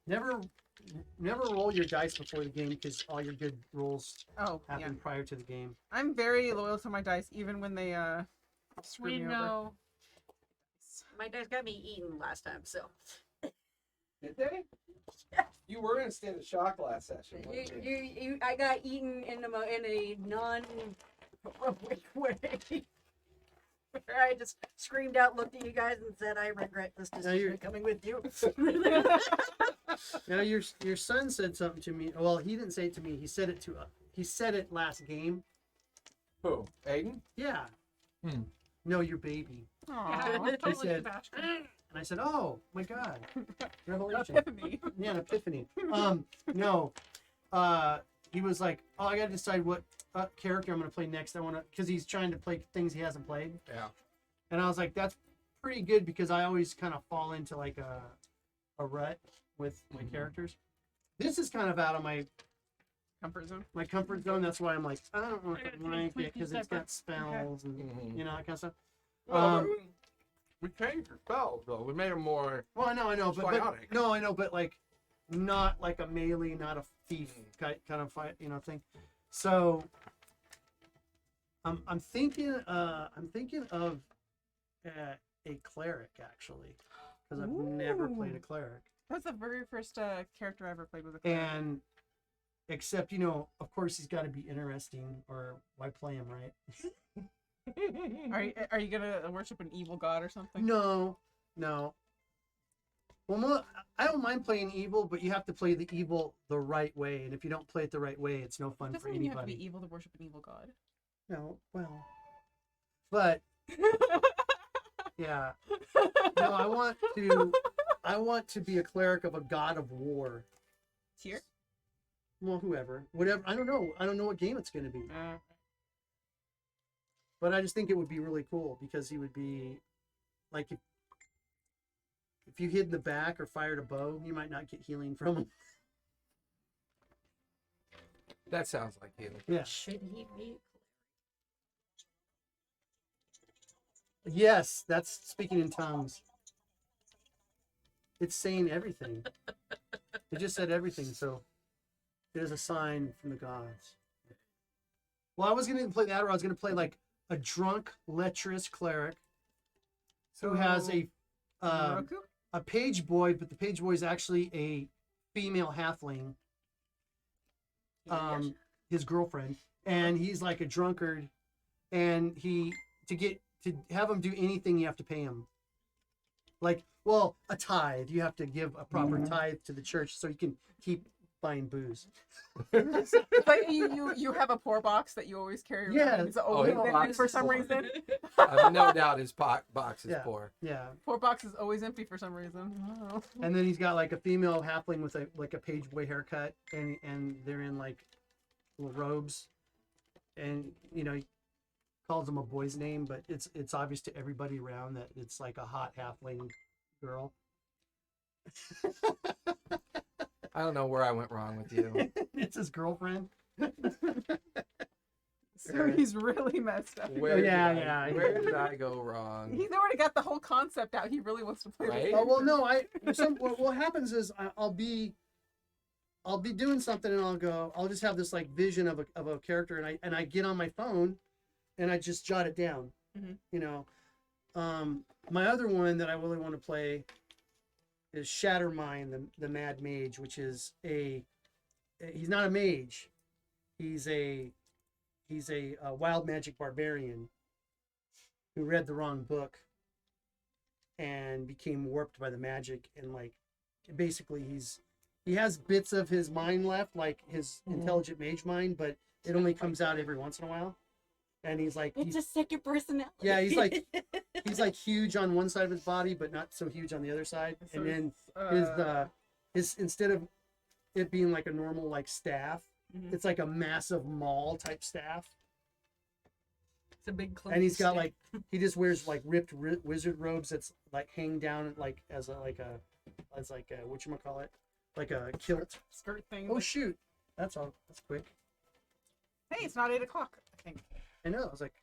Never roll your dice before the game because all your good rolls Oh, happen prior to the game. I'm very loyal to my dice, even when they screw We me over. know. My dice got me eaten last time, so. Did they? Yeah. You were in a state of shock last session. weren't you? I got eaten in a non-heroic way. Where I just screamed out, looked at you guys, and said, "I regret this decision coming with you." Now your son said something to me. Well, he didn't say it to me. He said it to he said it last game. Who? Aiden? Yeah. Hmm. No, your baby. Aww. Totally said- Sebastian. And I said, "Oh my God, revelation." Epiphany. Yeah, an epiphany. No. He was like, "Oh, I gotta decide what character I'm gonna play next. I wanna," because he's trying to play things he hasn't played. Yeah. And I was like, "That's pretty good," because I always kind of fall into like a rut with my characters. This is kind of out of my Comfort zone. comfort zone. That's why I'm like, I don't know if I like it because it's got separate. spells and you know that kind of stuff. Well, we changed your spells though. We made them more. Well, I know, but Psionic. no, I know, but like, not like a melee, not a thief kind of fight, thing. So, I'm thinking of a cleric actually, because I've never played a cleric, That's the very first character I ever played with a cleric. and except of course he's got to be interesting, or why play him, right? Are you gonna worship an evil god or something? No. Well, I don't mind playing evil, but you have to play the evil the right way, and if you don't play it the right way, it's no fun It for doesn't mean you have to anybody. be evil to worship an evil god. No, well, but yeah, no, I want to be a cleric of a god of war. Tyr? Well, whatever. I don't know what game it's going to be, but I just think it would be really cool because he would be like if you hid in the back or fired a bow, you might not get healing from him. That sounds like you. Yeah. Should he be? Yes, that's speaking in tongues. It's saying everything. It just said everything, so there's a sign from the gods. Well, I was going to play that, or I was going to play like a drunk, lecherous cleric who has Roku? a page boy, but the page boy is actually a female halfling, his girlfriend, and he's like a drunkard, and to have him do anything, you have to pay him. Like, well, a tithe. You have to give a proper tithe to the church so you can keep buying booze. It's like you have a poor box that you always carry around. Yeah. It's always his empty box for is some full. reason. I have no doubt his box is Yeah. poor. Yeah. Poor box is always empty for some reason. Oh. And then he's got like a female halfling with a page boy haircut, and they're in like little robes, and he calls them a boy's name, but it's obvious to everybody around that it's like a hot halfling girl. I don't know where I went wrong with you. It's his girlfriend. So he's really messed up. Where Yeah. Where did I go wrong? He's already got the whole concept out. He really wants to play Right? this. Oh well, no. What happens is I'll be doing something, and I'll just have this like vision of a character, and I get on my phone, and I just jot it down. Mhm. My other one that I really want to play is Shattermind, the Mad Mage, which is he's not a mage, he's a wild magic barbarian who read the wrong book and became warped by the magic, and like basically he has bits of his mind left, like his intelligent mage mind, but it only comes out every once in a while. And he's like, It's a second personality. yeah, he's like huge on one side of his body, but not so huge on the other side. So And then it's, his instead of it being like a normal like staff, Mhm. it's like a massive maul type staff. It's a big clumsy And he's got stick. like he just wears like ripped wizard robes that's like hang down like as a whatchamacallit, like a kilt. skirt thing. Oh shoot, that's all. That's quick. Hey, it's not 8 o'clock. I think. I know. I was like,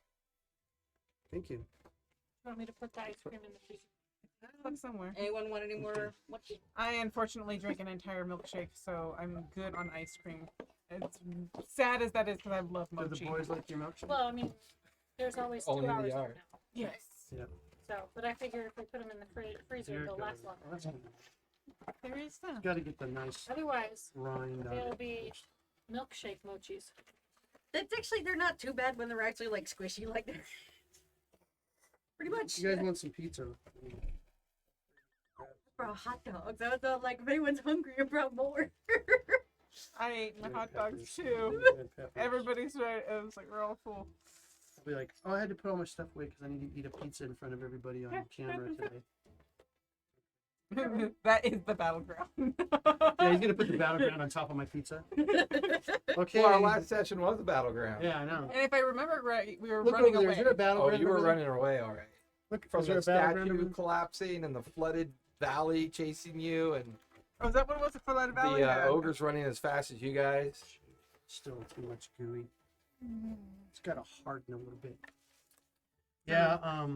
thank you. Want me to put the ice cream in the freezer? Look somewhere. Anyone want any more? I unfortunately drink an entire milkshake, so I'm good on ice cream. It's sad as that is because I love Do mochi. the boys like your milkshake? Well, I mean, there's always 2 Only in the hours from yard. now. Yes. Yeah. So, but I figured if we put them in the freezer, they'll last longer. That's good. There is that. Got to get the nice Otherwise, rind on they'll it. be milkshake mochis. That's actually, they're not too bad when they're actually like squishy like that. Pretty much. You guys want some pizza? For a hot dog. So I thought, like, if anyone's hungry, I brought more. I ate my Red hot dogs peppers. too. Red peppers. Everybody's right. It was like we're all full. I'll be like, oh, I had to put all my stuff away because I need to eat a pizza in front of everybody on camera today. That is the battleground. Yeah, he's gonna put the battleground on top of my pizza. Okay. Well, our last session was the battleground. Yeah, I know. And if I remember right, we were Look running over there. away. Is there a Oh, battleground? you were over there? running away, all right. Look, From is there the a battleground statue over there? collapsing and the flooded valley chasing you, and Oh, is that what it was for that valley? the ogres running as fast as you guys. Still too much gooey. It's got to harden a little bit. Yeah.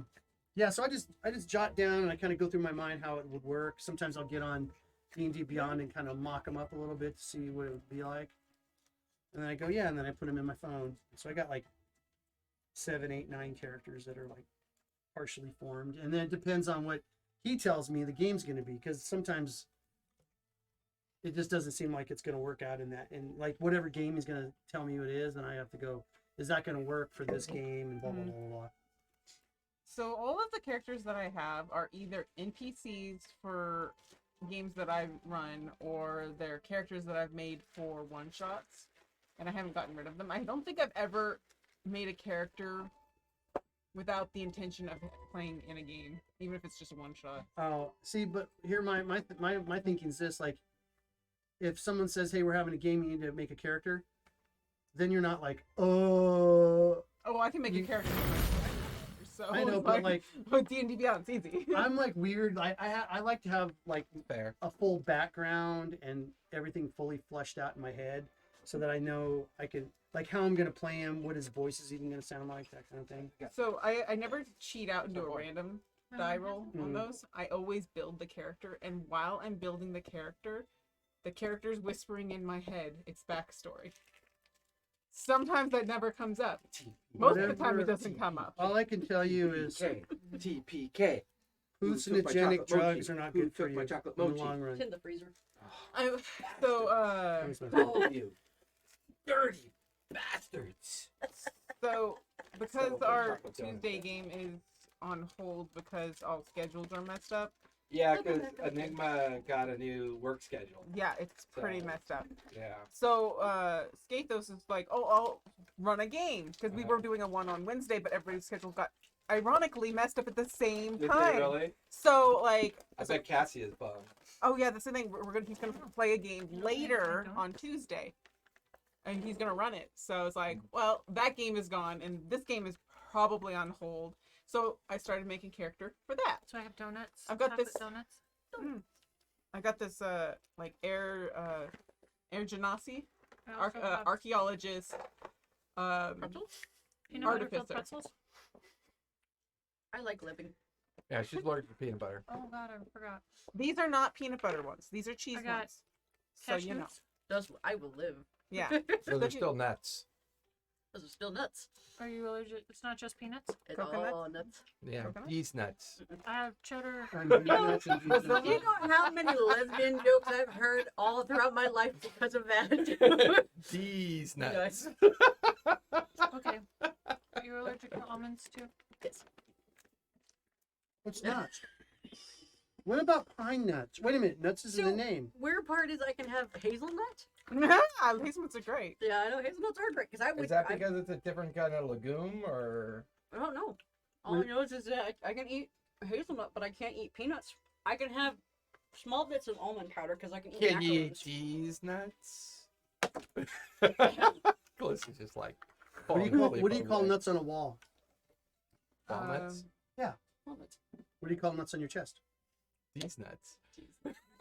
Yeah. So I just jot down and I kind of go through my mind how it would work. Sometimes I'll get on D&D Beyond and kind of mock them up a little bit to see what it would be like. And then I go, yeah, and then I put them in my phone. So I got like 7, 8, 9 characters that are like partially formed, and then it depends on what he tells me the game's going to be, because sometimes it just doesn't seem like it's going to work out in that, and like whatever game he's going to tell me what it is, and I have to go, is that going to work for this game, and blah blah blah blah. So all of the characters that I have are either NPCs for games that I've run, or they're characters that I've made for one-shots, and I haven't gotten rid of them. I don't think I've ever made a character without the intention of playing in a game, even if it's just a one-shot. Oh, see, but here my thinking is this: like, if someone says, "Hey, we're having a game, you need to make a character," then you're not like, "Oh." Oh, I can make a character. So I know, it's but like, with D&D Beyond, it's easy. I'm like weird. I like to have like Fair. a full background and everything fully fleshed out in my head, so that I know I can, like, how I'm gonna play him, what his voice is even gonna sound like, that kind of thing. So I never cheat out and do a random die roll on Mhm. those. I always build the character, and while I'm building the character's whispering in my head its backstory. Sometimes that never comes up. Most of the time it Whatever- doesn't come up. All I can tell you is TPK. hallucinogenic drugs are not good for you in chocolate the mochi? long It's run. in the freezer. All of you. Dirty bastards. So because So, our chocolate donuts. Tuesday game is on hold because all schedules are messed up. Yeah, because Enigma got a new work schedule. Yeah, it's pretty So- messed up. Yeah. So Skathos is like, oh, I'll run a game because we Uh-huh. were doing a one on Wednesday, but everybody's schedule got ironically messed up at the same Did time. they really? So like, I bet Cassie is bummed. oh yeah, that's the thing. He's gonna play a game later on Tuesday, and he's gonna run it. So it's like, well, that game is gone, and this game is probably on hold. So I started making character for that. So I have donuts. I've got chocolate this- donuts. I got this like air genasi, I also have archaeologist, pretzels. Peanut butter filled artificer. pretzels. I like living. Yeah, she's allergic to peanut butter. Oh god, I forgot. These are not peanut butter ones. These are cheese I got ones. So you know, Cashews. I will live. yeah. So they're still nuts. Those are still nuts. Are you allergic? It's not just peanuts. It's Coconut? all nuts. Yeah, Coconut? these nuts. I have cheddar. And peanuts and juices. Do you know how many lesbian jokes I've heard all throughout my life because of that? These nuts. Okay. Are you allergic to almonds too? Yes. What's nuts? What about pine nuts? Wait a minute, nuts is in the So- name. Weird part is I can have hazelnut. Hazelnuts are great. Yeah, I know hazelnuts are great because I would. Is that because it's a different kind of legume, or? I don't know. All I know is that I can eat hazelnut, but I can't eat peanuts. I can have small bits of almond powder because I can eat Can you eat macarons. these nuts? Callista's just like. What do you call nuts on a wall? Walnuts. Almonds. What do you call nuts on your chest? These nuts.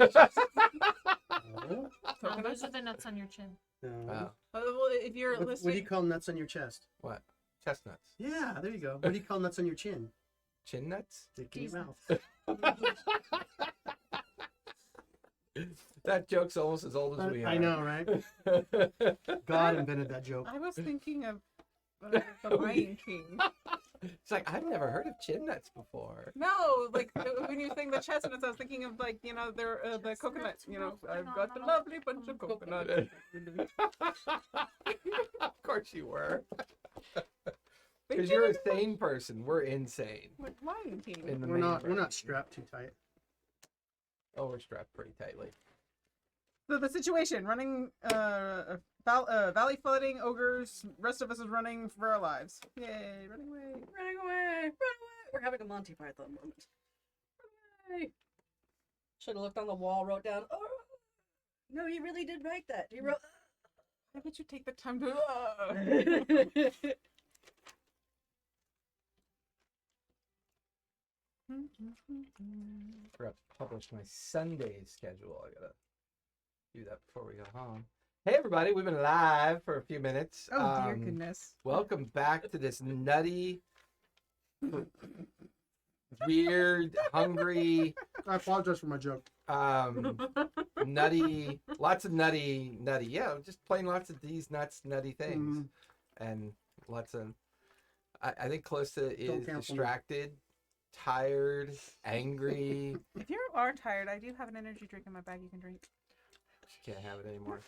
No. No, those are the nuts on your chin. No. Well, if you're What do listening, you call nuts on your chest? What? Chestnuts. Yeah, there you go. What do you call nuts on your chin? Chin nuts? Stick in your Tease mouth. That joke's almost as old as we are. I know, right? God invented that joke. I was thinking of the Lion King. It's like, I've never heard of chin nuts before. No, like when you think the chestnuts, I was thinking of like they're the coconuts. I've got the lovely bunch of coconuts. Of course you were. They Because did you're a it in sane person. We're insane. with Lion King. In the We're main not version. strapped too tight. Oh, we're strapped pretty tightly. So the situation: running, valley flooding, ogres. Rest of us is running for our lives. Yay! Running away. Running away! Run away! We're having a Monty Python moment. Run away! Should have looked on the wall, wrote down. Oh no, he really did write that. He wrote. Why would you take the time to? Forgot to publish my Sunday schedule. I gotta do that before we go home. Hey everybody, we've been live for a few minutes. Oh dear goodness! Welcome back to this nutty, weird, hungry, I apologize for my joke. nutty, lots of nutty. Yeah, just playing lots of these nutty things, Mhm. and lots of. I think close to is cancel me. distracted, tired, angry. If you are tired, I do have an energy drink in my bag you can drink. She can't have it anymore.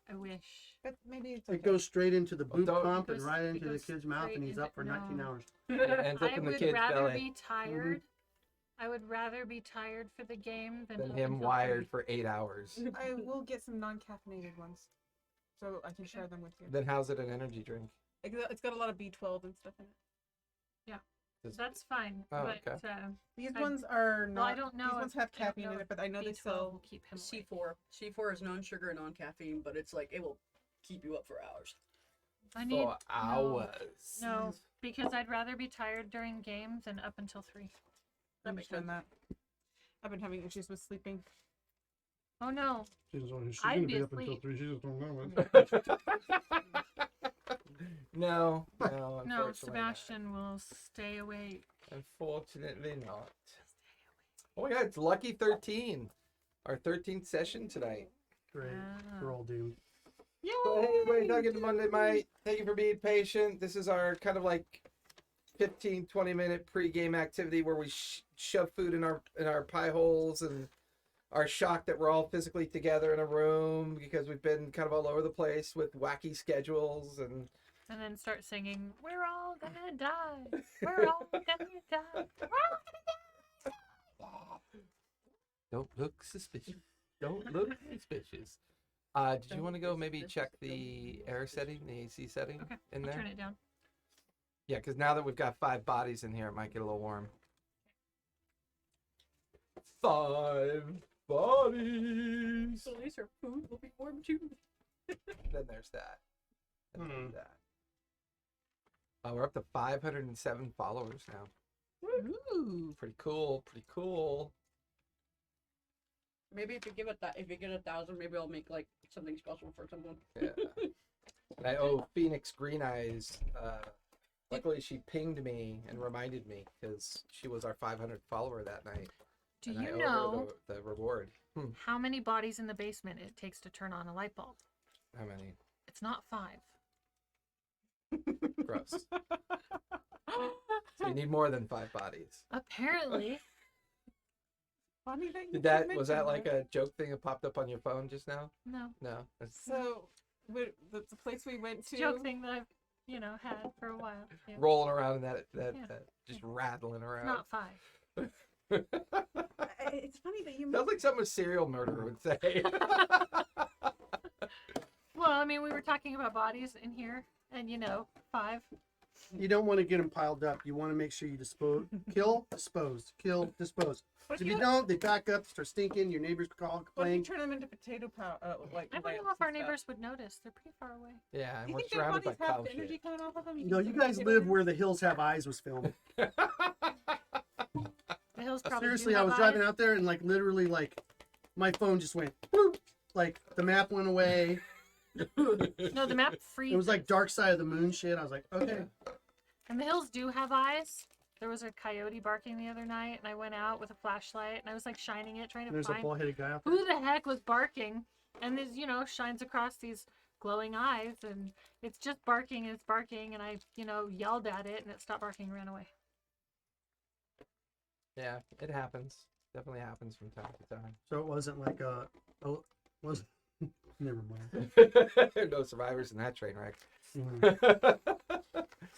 I wish. But maybe it's It okay. goes straight into the boot don't- pump It and goes- right it into the goes kid's mouth, and straight he's into- up for 19 no. hours. It ends up I in the would kid's rather belly. be tired. I would rather be tired for the game than Than up him until wired 3. for 8 hours. I will get some non-caffeinated ones, so I can share them with you. Then how's it an energy drink? It's got a lot of B12 and stuff in it. Does- That's fine. Oh, but okay. These I- ones are not. well, I don't know. These ones if- have I don't caffeine know in it, if but I know they B12 sell. will keep him awake. C4. C4 is non-sugar, non-caffeine, but it's like it will keep you up for hours. I need For hours. no because I'd rather be tired during games than up until 3. I understand that. I've been having issues with sleeping. Oh no. She's I'd gonna be be up until asleep. 3. She just don't know it. No, No, unfortunately not. Sebastian will stay awake. Unfortunately not. Oh my god, it's Lucky 13. Our 13th session tonight. Great. Ah. We're all doomed. Yeah. So hey everybody, welcome to Monday Night. Thank you for being patient. This is our kind of like 15-20 minute pre-game activity where we shove food in our pie holes and are shocked that we're all physically together in a room because we've been kind of all over the place with wacky schedules and And then start singing, "We're all gonna die. We're all gonna die. We're all don't look suspicious. Don't look suspicious. Did you want to go maybe check the air setting, the AC setting Okay, in I'll there? turn it down." Yeah, because now that we've got 5 bodies in here, it might get a little warm. 5 bodies. So at least our food will be warm too. Then there's that. And there's Hmm. that. We're up to 507 followers now. Ooh. Pretty cool. Pretty cool. Maybe if you give it that, if you get 1,000, maybe I'll make like something special for someone. Yeah. And I owe Phoenix Green Eyes. Luckily, she pinged me and reminded me because she was our 500th follower that night. Do and I you owe know her the reward. how many bodies in the basement it takes to turn on a light bulb? How many? It's not 5. Gross. So you need more than 5 bodies. Apparently. Funny that you Did that should was that mention like a joke thing that popped up on your phone just now? No. No. That's So, the place we went to. Joke thing that I've, had for a while. Yeah. rolling around in that Yeah. just rattling around. Not 5. It's funny that you. Sounds like something a serial murderer would say. Well, I mean, we were talking about bodies in here, and 5. You don't want to get them piled up. You want to make sure you kill, dispose, kill, dispose. But If you don't, they back up, start stinking. Your neighbors call, What if you complain. turn them into potato powder? Like. I wouldn't lamps know if our and stuff? neighbors would notice. They're pretty far away. Yeah, and You we're think their surrounded by bodies have cow the energy shit. coming off of them? No, you guys live where The Hills Have Eyes was filmed. The hills probably Seriously, do I have was driving eyes. out there and literally my phone just went boop. Like the map went away. No, the map freezes. It was like Dark Side of the Moon shit. I was like, okay. And the hills do have eyes, There was a coyote barking the other night, and I went out with a flashlight, and I was like shining it, trying to There's a find bald-headed guy out there. who the heck was barking. And this, shines across these glowing eyes, and it's just barking, and it's barking, and I, yelled at it, and it stopped barking and ran away. Yeah, it happens. Definitely happens from time to time. So it wasn't like was never mind. No survivors in that train wreck. Mhm.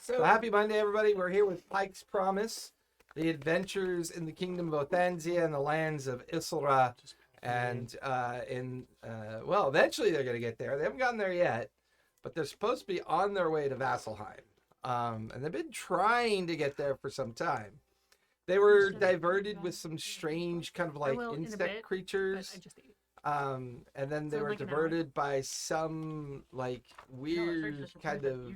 So happy Monday, everybody. We're here with Pike's Promise, the adventures in the kingdom of Othanzia and the lands of Issylra. And eventually they're going to get there. They haven't gotten there yet, but they're supposed to be on their way to Vasselheim. And they've been trying to get there for some time. They were diverted with some strange kind of like will in a insect bit, But creatures. I just ate. And then they So were like an hour. diverted by some like weird kind of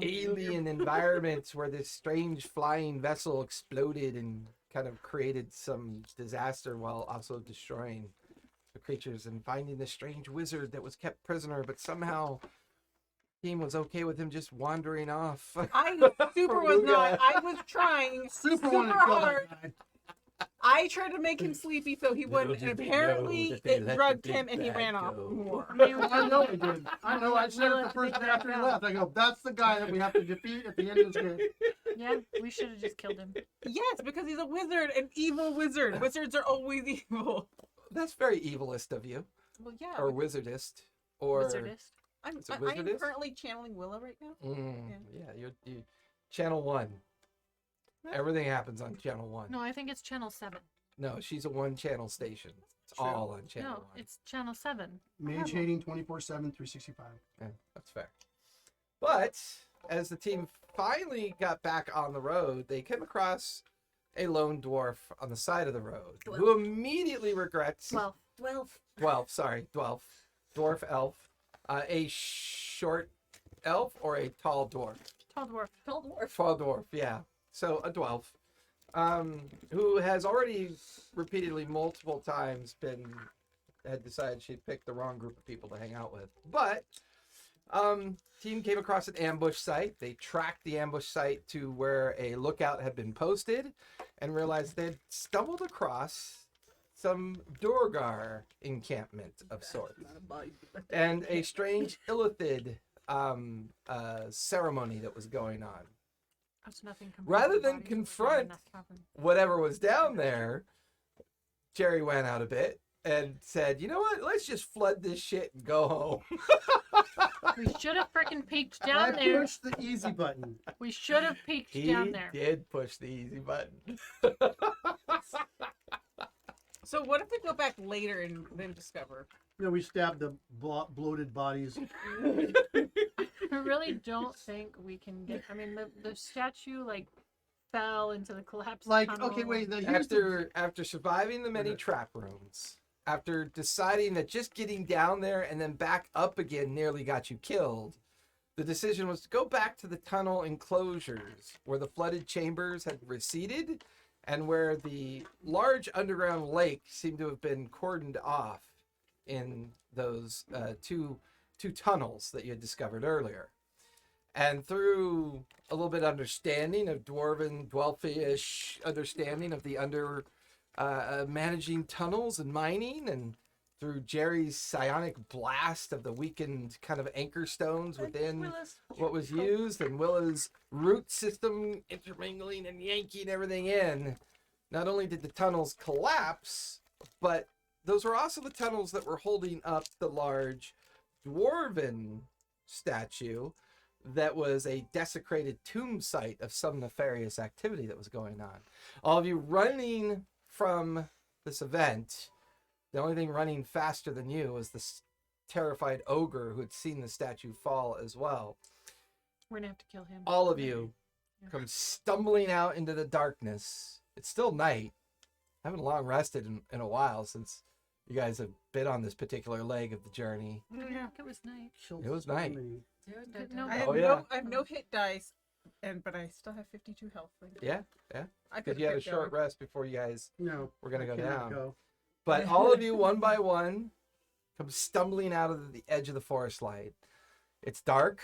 alien environments where this strange flying vessel exploded and kind of created some disaster while also destroying the creatures and finding this strange wizard that was kept prisoner, but somehow team was okay with him just wandering off. I super was not. I was trying super wanted to kill that hard. guy. I tried to make him sleepy so he wouldn't, and apparently it drugged him and he ran off more. I know I did. I know. I said it the first day after he left. I go, that's the guy that we have to defeat at the end of this game. Yeah, we should have just killed him. Yes, because he's a wizard, an evil wizard. Wizards are always evil. That's very evilist of you, Well, yeah. or wizardist, or Wizardist. I'm, Is it I am wizardess? currently channeling Willow right now. yeah, you channel 1. Everything happens on channel 1. No, I think it's channel 7. No, she's a 1-channel station. It's True. all on channel No, 1. it's channel 7. Mage hating 24/7, 365. Yeah, that's fair. But as the team finally got back on the road, they came across a lone dwarf on the side of the road who immediately regrets. 12. 12. Dwarf elf, a short elf or a tall dwarf. Tall dwarf. Tall dwarf. Tall dwarf, yeah. So a dwarf, who has already repeatedly multiple times had decided she'd picked the wrong group of people to hang out with. But team came across an ambush site. They tracked the ambush site to where a lookout had been posted and realized they'd stumbled across some Dorgar encampment of sorts and a strange illithid ceremony that was going on. That's nothing. Rather than confront whatever was down there, Jerry went out a bit and said, you know what, let's just flood this shit and go home. We should have freaking peeked I down there. pushed the easy button. We should have peeked He down there. did push the easy button. So what if we go back later and then discover? We stabbed the bloated bodies. I really don't think we can get. I mean, the statue fell into the collapsed tunnel. Okay, wait. Here's the After surviving the many trap rooms, after deciding that just getting down there and then back up again nearly got you killed, the decision was to go back to the tunnel enclosures where the flooded chambers had receded and where the large underground lake seemed to have been cordoned off in those two tunnels that you had discovered earlier. And through a little bit of understanding of dwarfish understanding of the managing tunnels and mining, and through Jerry's psionic blast of the weakened kind of anchor stones within what was used, and Willa's root system intermingling and yanking everything in, not only did the tunnels collapse, but those were also the tunnels that were holding up the large dwarven statue that was a desecrated tomb site of some nefarious activity that was going on. All of you running from this event, the only thing running faster than you was this terrified ogre who had seen the statue fall as well. We're gonna have to kill him. All of you come stumbling out into the darkness. It's still night. Haven't long rested in a while since you guys have been on this particular leg of the journey. Yeah, it was night. It was night. No, I have, Oh, yeah. I have no hit dice, but I still have 52 health. Yeah. I Because could you had a short rest before you guys No. were going to I go cannot down. go. But all of you, one by one, come stumbling out of the edge of the forest light. It's dark.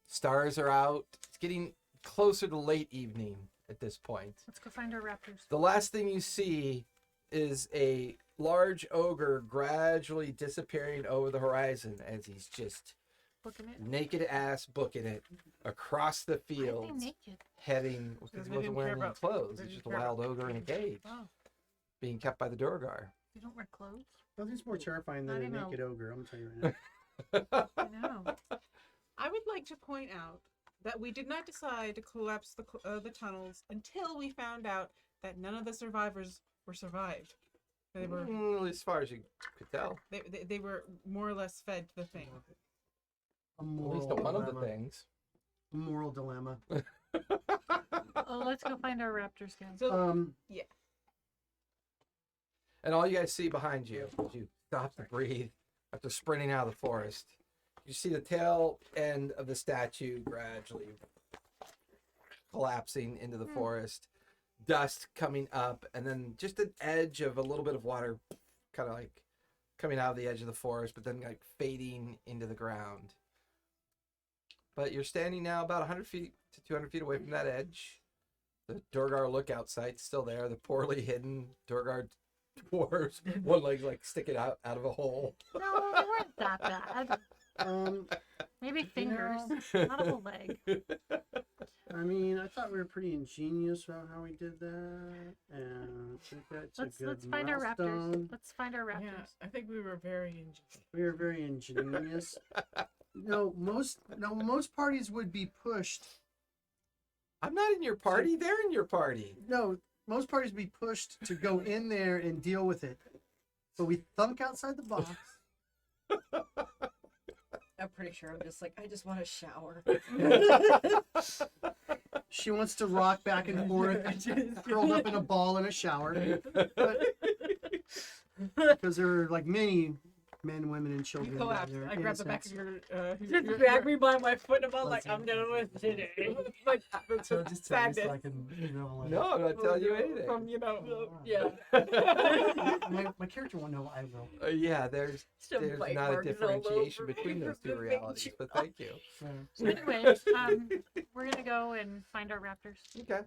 Stars are out. It's getting closer to late evening. at this point. Let's go find our raptors. The last thing you see is a large ogre gradually disappearing over the horizon as he's just Looking at. naked ass booking it across the Why are fields, they naked? heading because Because he they wasn't didn't wearing care any about- clothes. they He's just a didn't care wild about ogre in a cage, Oh, being kept by the Durgar. they don't wear clothes. Nothing's more terrifying Not than a even a- naked ogre. I'm gonna tell you right now. I know. I would like to point out that we did not decide to collapse the tunnels until we found out that none of the survivors were survived. They were As far as you could tell. they were more or less fed to the thing. A At moral least one of the dilemma. things. A moral dilemma. Oh, let's go find our raptors, guys. So And all you guys see behind you as you stop to breathe after sprinting out of the forest, you see the tail end of the statue gradually collapsing into the forest, dust coming up, and then just an edge of a little bit of water kind of like coming out of the edge of the forest, but then like fading into the ground. But you're standing now about 100 feet to 200 feet away from that edge. The Durgar lookout site's still there. The poorly hidden Durgar dwarves, one leg like sticking out of a hole. No, they weren't that bad. Um, Maybe fingers, know- not a whole leg. I mean, I thought we were pretty ingenious about how we did that, and I think that's Let's a good find our raptors. milestone. Let's find our raptors. yeah, I think we were very ingenious. We were very ingenious. Most parties would be pushed. I'm not in your party. They're in your party. No, most parties would be pushed to go in there and deal with it. But we thunk outside the box. I'm pretty sure I'm just like, I just want a shower. She wants to rock back and forth, curled up in a ball in a shower. Because there are like many men, women, and You children. collapsed. down there. I grabbed the back of Innocents. your Drag me by my foot and I'm all like, I'm done with today. like So just tell me so I sadness can, know. No, I'm not telling you anything. from Yeah. My character won't know. I will. Yeah, there's Some bite not a marks all differentiation over between me those from two the realities, vein. but thank you. So anyway, we're gonna go and find our raptors. Okay.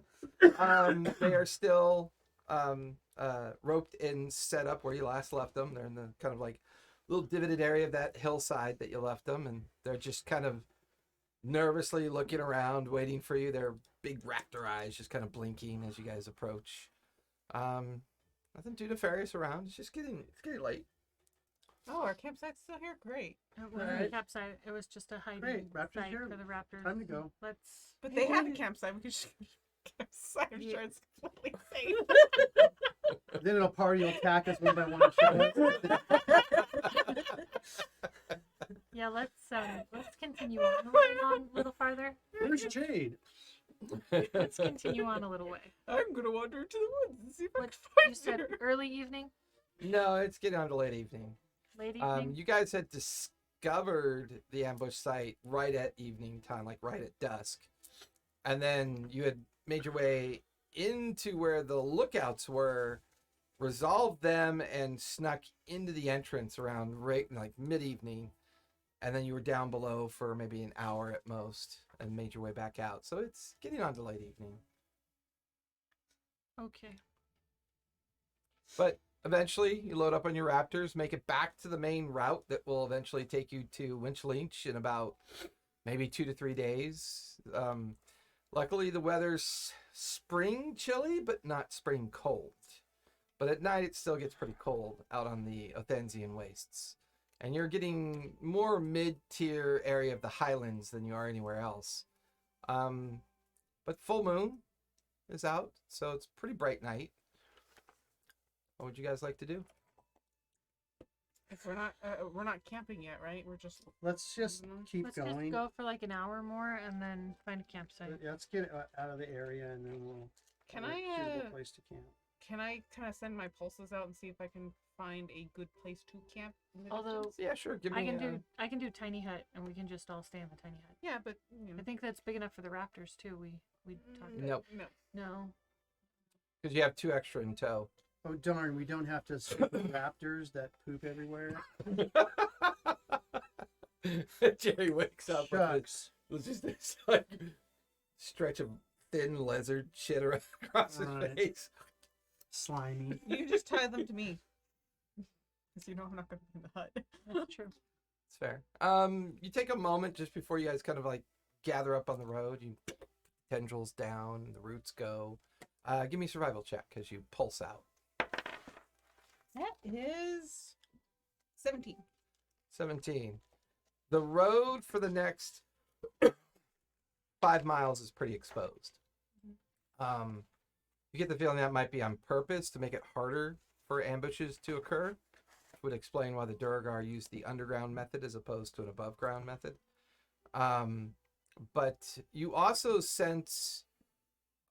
They are still roped and set up where you last left them. They're in the kind of like little divoted area of that hillside that you left them, and they're just kind of nervously looking around, waiting for you. Their big raptor eyes just kind of blinking as you guys approach. Nothing too nefarious around. It's getting late. Oh, our campsite's still here. Great. It wasn't a Alright. campsite. It was just a hiding Great, raptors site here. for the raptors. Time to go. Let's. But they had a campsite. We could just campsite. I'm sure it's completely safe. Then a party will attack us one by one. and shoot us. Yeah, let's continue on a little farther. Where's Jade? Let's continue on a little way. I'm gonna wander into the woods and see if I What can you find said? her. Early evening, No, it's getting on to late evening. late evening. You guys had discovered the ambush site right at evening time, like right at dusk. And then you had made your way into where the lookouts were, resolved them, and snuck into the entrance around like mid-evening. And then you were down below for maybe an hour at most and made your way back out. So it's getting on to late evening. Okay. But eventually, you load up on your raptors, make it back to the main route that will eventually take you to Winchlinch in about maybe 2 to 3 days. Luckily, the weather's spring chilly, but not spring cold. But at night, it still gets pretty cold out on the Othanzian wastes. And you're getting more mid-tier area of the highlands than you are anywhere else. But full moon is out, so it's a pretty bright night. What would you guys like to do? If we're not camping yet, right? We're just Let's just keep Let's going. just go for like an hour more and then find a campsite. Yeah, let's get out of the area and then we'll. Can choose a I good place to camp. can I kind of send my pulses out and see if I can find a good place to camp? In the Although distance? Yeah, sure. Give me. I can do tiny hut and we can just all stay in the tiny hut. Yeah, but you know, I think that's big enough for the raptors too. We talked about. Nope. No. No. Because you have 2 extra in tow. Oh darn, we don't have to sleep with raptors that poop everywhere. Jerry wakes up Shucks. with just this like stretch of thin lizard shit across his Right. face. Slimy. You just tie them to me. Because you know I'm not going to be in the hut. That's true. It's fair. You take a moment just before you guys kind of like gather up on the road. You tendrils down, the roots go. Give me a survival check because you pulse out. That is 17. 17. The road for the next 5 miles is pretty exposed. You get the feeling that might be on purpose to make it harder for ambushes to occur. Would explain why the Duergar used the underground method as opposed to an above ground method. But you also sense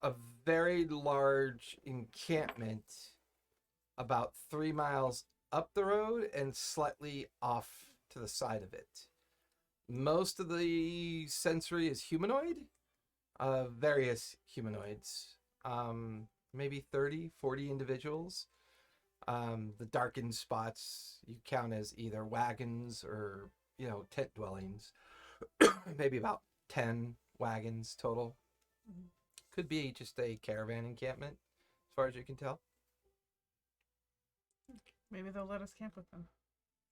a very large encampment about 3 miles up the road and slightly off to the side of it. Most of the sensory is humanoid, various humanoids, maybe 30, 40 individuals. The darkened spots you count as either wagons or, tent dwellings. Maybe about 10 wagons total. Could be just a caravan encampment, as far as you can tell. Maybe they'll let us camp with them.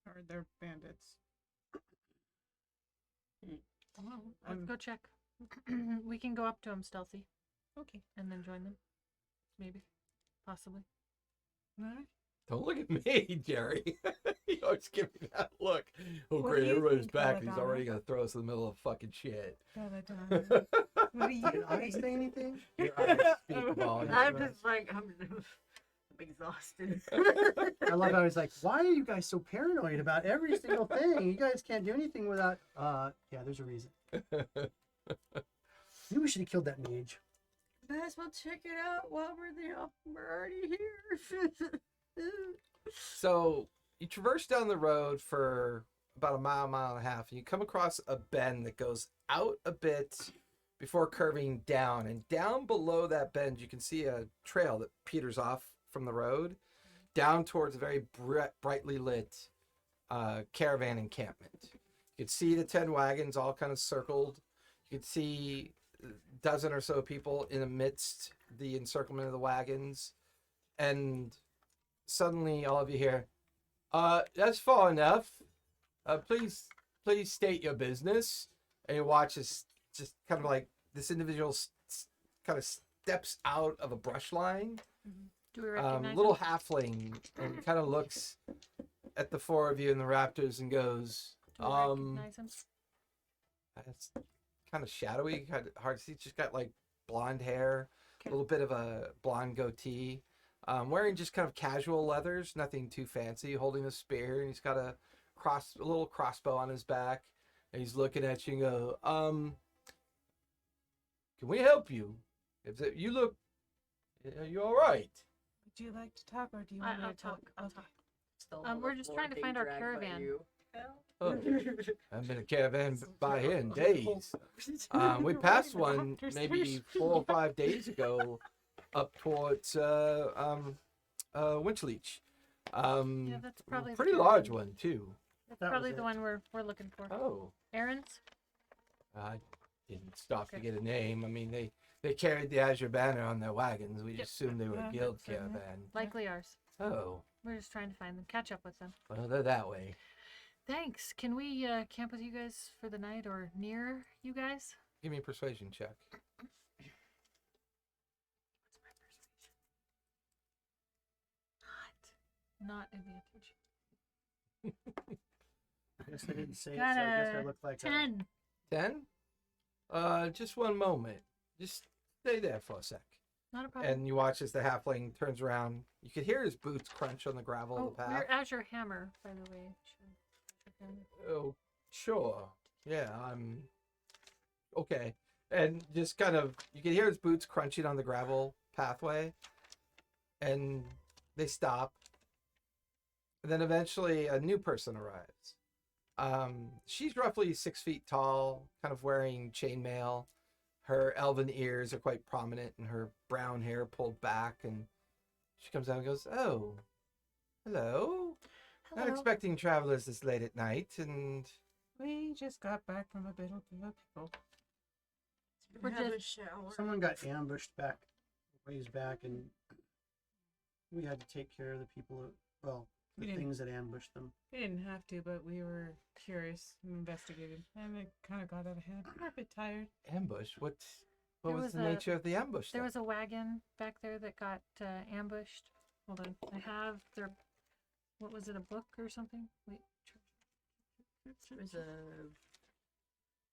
Or they're bandits. Well, let's go check. We can go up to them stealthy Okay. and then join them. Maybe. Possibly. Alright. Don't look at me, Jerry. You always give me that look. Oh, What great, do you everybody's think, back. And he's Belladonna? already going to throw us in the middle of fucking shit. Belladonna. What do you Did I think? say anything? Your eyes speak volumes. I'm just like, I'm exhausted. I love how he's like, why are you guys so paranoid about every single thing? You guys can't do anything without. Yeah, there's a reason. Maybe we should have killed that mage. Might as well check it out while we're already here. So you traverse down the road for about a mile, mile and a half, and you come across a bend that goes out a bit before curving down. And down below that bend, you can see a trail that peters off from the road down towards a very brightly lit caravan encampment. You can see the 10 wagons all kind of circled. You can see a dozen or so people in amidst the encirclement of the wagons. And suddenly all of you hear, that's far enough. Please state your business. And you watch as just kind of like this individual kind of steps out of a brush line. Do we recognize Little him? halfling, and kind of looks at the four of you and the raptors and goes, Do we recognize him? that's kind of shadowy, kind of hard to see. Just got like blonde hair, a Okay. little bit of a blonde goatee, wearing just kind of casual leathers, nothing too fancy, holding a spear, and he's got a little crossbow on his back, and he's looking at you and go, can we help you? You look, you all right? Would you like to talk or do you I- want me I'll to talk? talk, I'll Okay. talk. Still We're on the just floor trying to being find our dragged by caravan. you. Oh, I haven't been a caravan by here in days. We passed one maybe 4 or 5 days ago up towards Winchleach. Yeah, that's probably the pretty caravan. large one too. That's That probably was the it. one we're looking for. Oh, Aaron's? I didn't stop to Okay. get a name. I mean, they carried the Azure banner on their wagons. We Yep. just assumed they were Yeah, a guild that's right. caravan. Likely ours. Oh, We're just trying to find them. Catch up with them. well, they're that way. Thanks. Can we camp with you guys for the night or near you guys? Give me a persuasion check. Not advantage. I guess I didn't say it, so Got I guess I a look like 10. 10? Just one moment. Just stay there for a sec. Not a problem. And you watch as the halfling turns around. You could hear his boots crunch on the gravel Oh, of the path. we're Azure Hammer, by the way. Azure Hammer. Oh, sure. Yeah, I'm okay. And just kind of, you can hear his boots crunching on the gravel pathway. And they stop. And then eventually a new person arrives. She's roughly 6 feet tall, kind of wearing chainmail. Her elven ears are quite prominent and her brown hair pulled back. And she comes out and goes, oh, hello. Not Hello. expecting travelers this late at night, and We just got back from a bit of a pickle. We're Have a just shower. Someone got ambushed back, ways back, and we had to take care of the people. Well, We the didn't- things that ambushed them. We didn't have to, but we were curious and investigated, and it kind of got out of hand. We're a bit tired. Ambush? What There was was the a- nature of the ambush? there then? was a wagon back there that got ambushed. Hold on, I have their. What was it? A book or something? Wait. There's a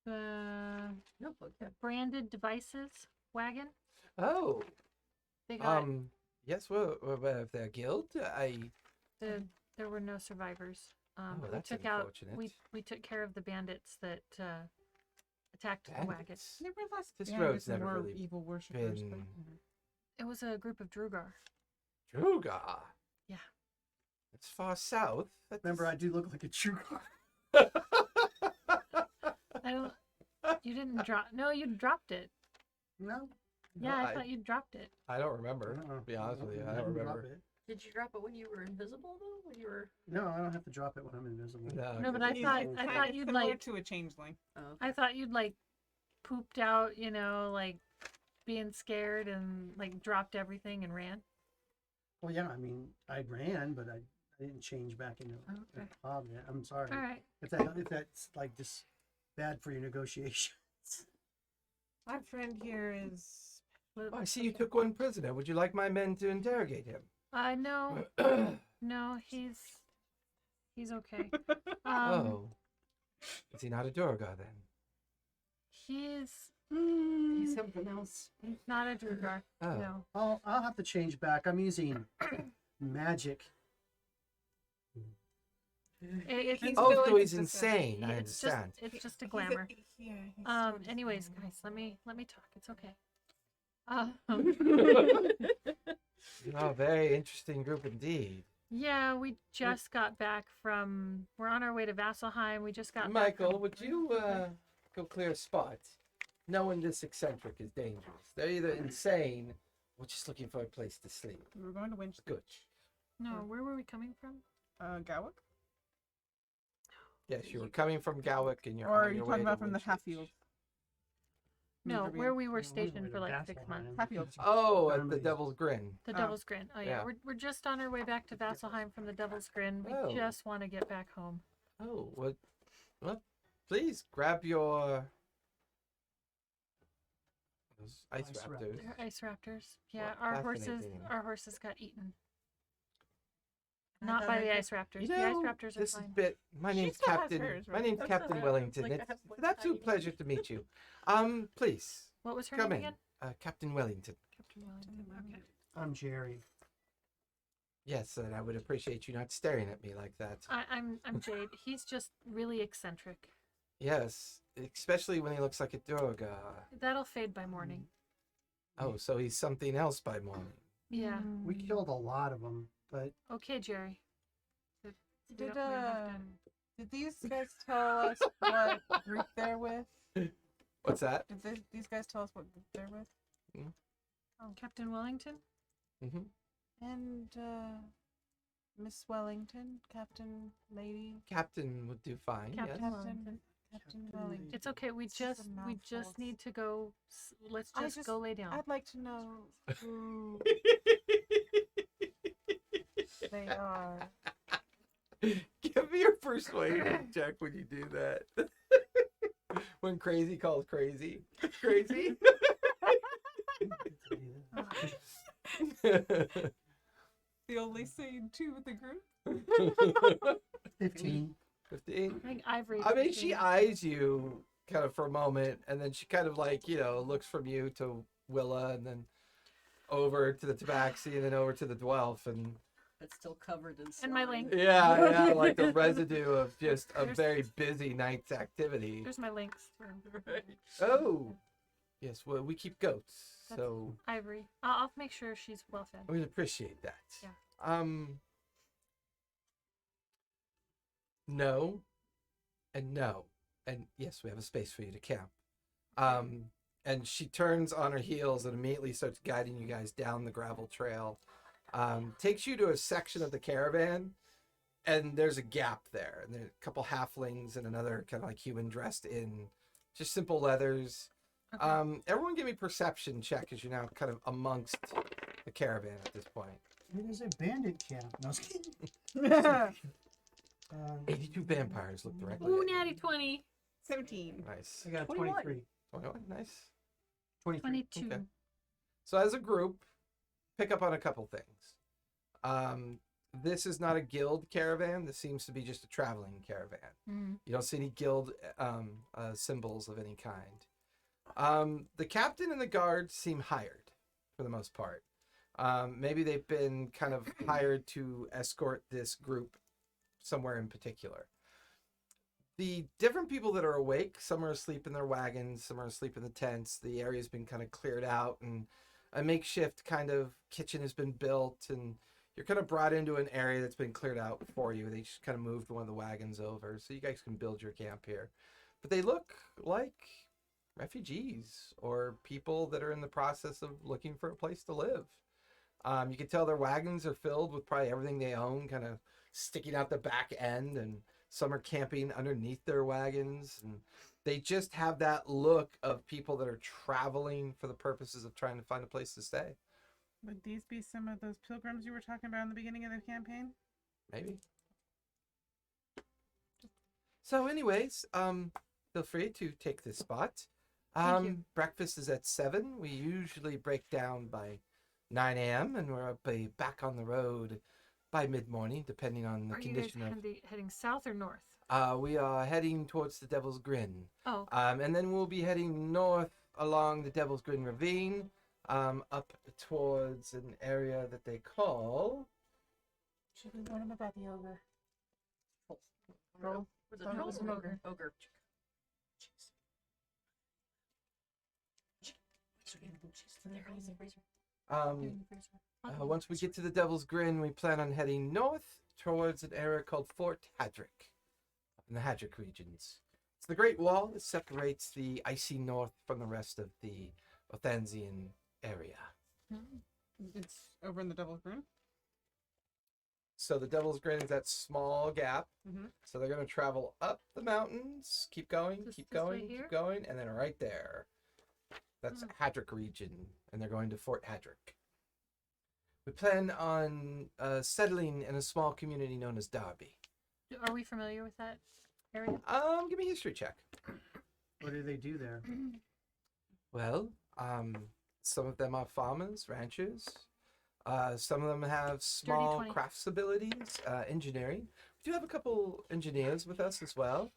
The notebook. Yeah. branded devices wagon. Oh, They got yes. Well, of their guild, there were no survivors. Oh, We that's took out unfortunate. we took care of the bandits that attacked the wagon. Bandits. There were less This bandits road's and never more really evil worshippers. But, been- It was a group of Drugar. Druga. Yeah. It's far south. Remember, I do look like a true god. I don't. You didn't drop. No, you dropped it. No. Yeah, I- I thought you dropped it. I don't remember. I don't know. To be honest with you, I didn't don't drop remember. it. Did you drop it when you were invisible though? When you were No, I don't have to drop it when I'm invisible. No, but I He's- thought it's I kind thought of you'd similar like to a changeling. oh, I thought you'd like pooped out, you know, like being scared and like dropped everything and ran. Well, yeah, I mean, I ran, but I didn't change back into Okay. a hob yet. I'm sorry. All right. If that's like just bad for your negotiation. My friend here is. Well, Oh, I see you took one prisoner. Would you like my men to interrogate him? No, no, he's okay. Oh. Is he not a Durga then? He's he's something else. not a Drugar. Oh. No. I'll have to change back. I'm using magic. It's He's Oh, still so he's inconsistent. insane. I it's understand. just a glamour. Yeah. Anyways, guys, let me talk. It's okay. Oh, very interesting group indeed. Yeah, we just got back from. We're on our way to Vasselheim. We just got back Michael, from- would you go clear a spot? Knowing this eccentric is dangerous. They're either insane or just looking for a place to sleep. We were going to Winch. Good. No, where were we coming from? Gawick? Yes, you were coming from Gawick and you're Or on are you your talking way about to from the Winchester. Hatfield? No, Maybe- where we were Yeah, stationed way for to like 6 months. Vasselheim. Hatfield. Oh, at the Families. Devil's Grin. The Oh. Devil's Grin. Oh yeah, Yeah. we're just on our way back to Vasselheim from the Devil's Grin. We Oh. just want to get back home. Oh, what? Well, please grab your those ice Ice raptors. They're ice raptors. Yeah, Well, our fascinating. horses got eaten. I Not thought by I the could- ice raptors. You the know, ice raptors are this is fine. bit. My She name's still has Captain. hers, My right? name's That's Captain alright. Wellington. Like, I It's have one an absolute tiny pleasure to meet you. Please What was her come name in. again? Captain Wellington. Captain Wellington. Okay. I'm Jerry. Yes, and I would appreciate you not staring at me like that. I'm Jade. He's just really eccentric. Yes, especially when he looks like a Durga. That'll fade by morning. Oh, so he's something else by morning. Yeah. We killed a lot of them, but Okay, Jerry. We Did don't have to- did these guys tell us what group they're with? What's that? Did these guys tell us what group they're with? Captain Wellington? Mm-hmm. And Miss Wellington, Captain Lady, Captain would do fine. Captain Yes. Wellington. Captain Captain Wellington. It's okay. We This is a just mouthful. need to go. Let's I just just- go lay down. I'd like to know who they are. Give me your persuasion check when you do that. When crazy calls crazy. Crazy. The only sane two with the group. 15. 15. I think Ivory. I mean, she eyes you kind of for a moment, and then she kind of like, looks from you to Willa, and then over to the Tabaxi, and then over to the Dwelf, and It's still covered in And my slime. link. yeah, like the residue of just a There's- very busy night's activity. There's my links. Right. Oh, yes. Well, we keep goats, That's- so Ivory. I'll make sure she's well fed. we'd appreciate that. Yeah. No, and no, and yes, we have a space for you to camp. And she turns on her heels and immediately starts guiding you guys down the gravel trail. Takes you to a section of the caravan, and there's a gap there, and there's a couple halflings and another kind of like human dressed in just simple leathers. Okay. Everyone give me perception check because you're now kind of amongst the caravan at this point. It is a bandit camp. No, I was kidding. 82 vampires look directly Ooh, at you. natty 20. 17. Nice. I got 21. 23. 21, nice. 23. 22. Okay. So as a group, pick up on a couple things. This is not a guild caravan. This seems to be just a traveling caravan. Mm. You don't see any guild symbols of any kind. The captain and the guard seem hired for the most part. Maybe they've been kind of hired to escort this group somewhere in particular. The different people that are awake, some are asleep in their wagons, some are asleep in the tents. The area's been kind of cleared out and a makeshift kind of kitchen has been built, and you're kind of brought into an area that's been cleared out for you. They just kind of moved one of the wagons over so you guys can build your camp here. But they look like refugees or people that are in the process of looking for a place to live. You can tell their wagons are filled with probably everything they own, kind of sticking out the back end, and some are camping underneath their wagons, and they just have that look of people that are traveling for the purposes of trying to find a place to stay. Would these be some of those pilgrims you were talking about in the beginning of the campaign? Maybe. So anyways, feel free to take this spot. Thank you. Breakfast is at 7. We usually break down by 9 a.m. and we're back on the road by mid-morning, depending on the Are you guys condition of... heading south or north? We are heading towards the Devil's Grin. Oh, And then we'll be heading north along the Devil's Grin Ravine, up towards an area that they call... Should we warn him about the ogre? Roll. Was it Thought it troll was or an ogre? Ogre. Once we get to the Devil's Grin, we plan on heading north towards an area called Fort Hadrick in the Hadrick regions. It's the Great Wall that separates the icy north from the rest of the Othanzian area. It's over in the Devil's Grin. So the Devil's Grin is that small gap. Mm-hmm. So they're going to travel up the mountains, keep going, This keep way going, here? keep going, and then right there. That's Hadrick region, and they're going to Fort Hadrick. We plan on settling in a small community known as Derby. are we familiar with that area? Give me a history check. What do they do there? Well, some of them are farmers, ranchers. Some of them have small 20. crafts abilities, engineering. We do have a couple engineers with us as well.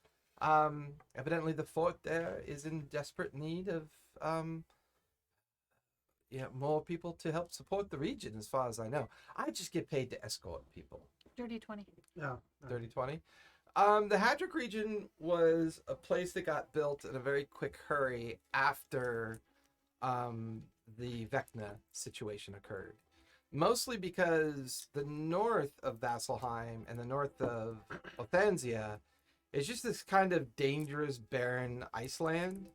Evidently the fort there is in desperate need of more people to help support the region, as far as I know. I just get paid to escort people. Dirty 20. Yeah. 30-20. The Hadrick region was a place that got built in a very quick hurry after the Vecna situation occurred. Mostly because the north of Vasselheim and the north of Othanzia is just this kind of dangerous, barren iceland.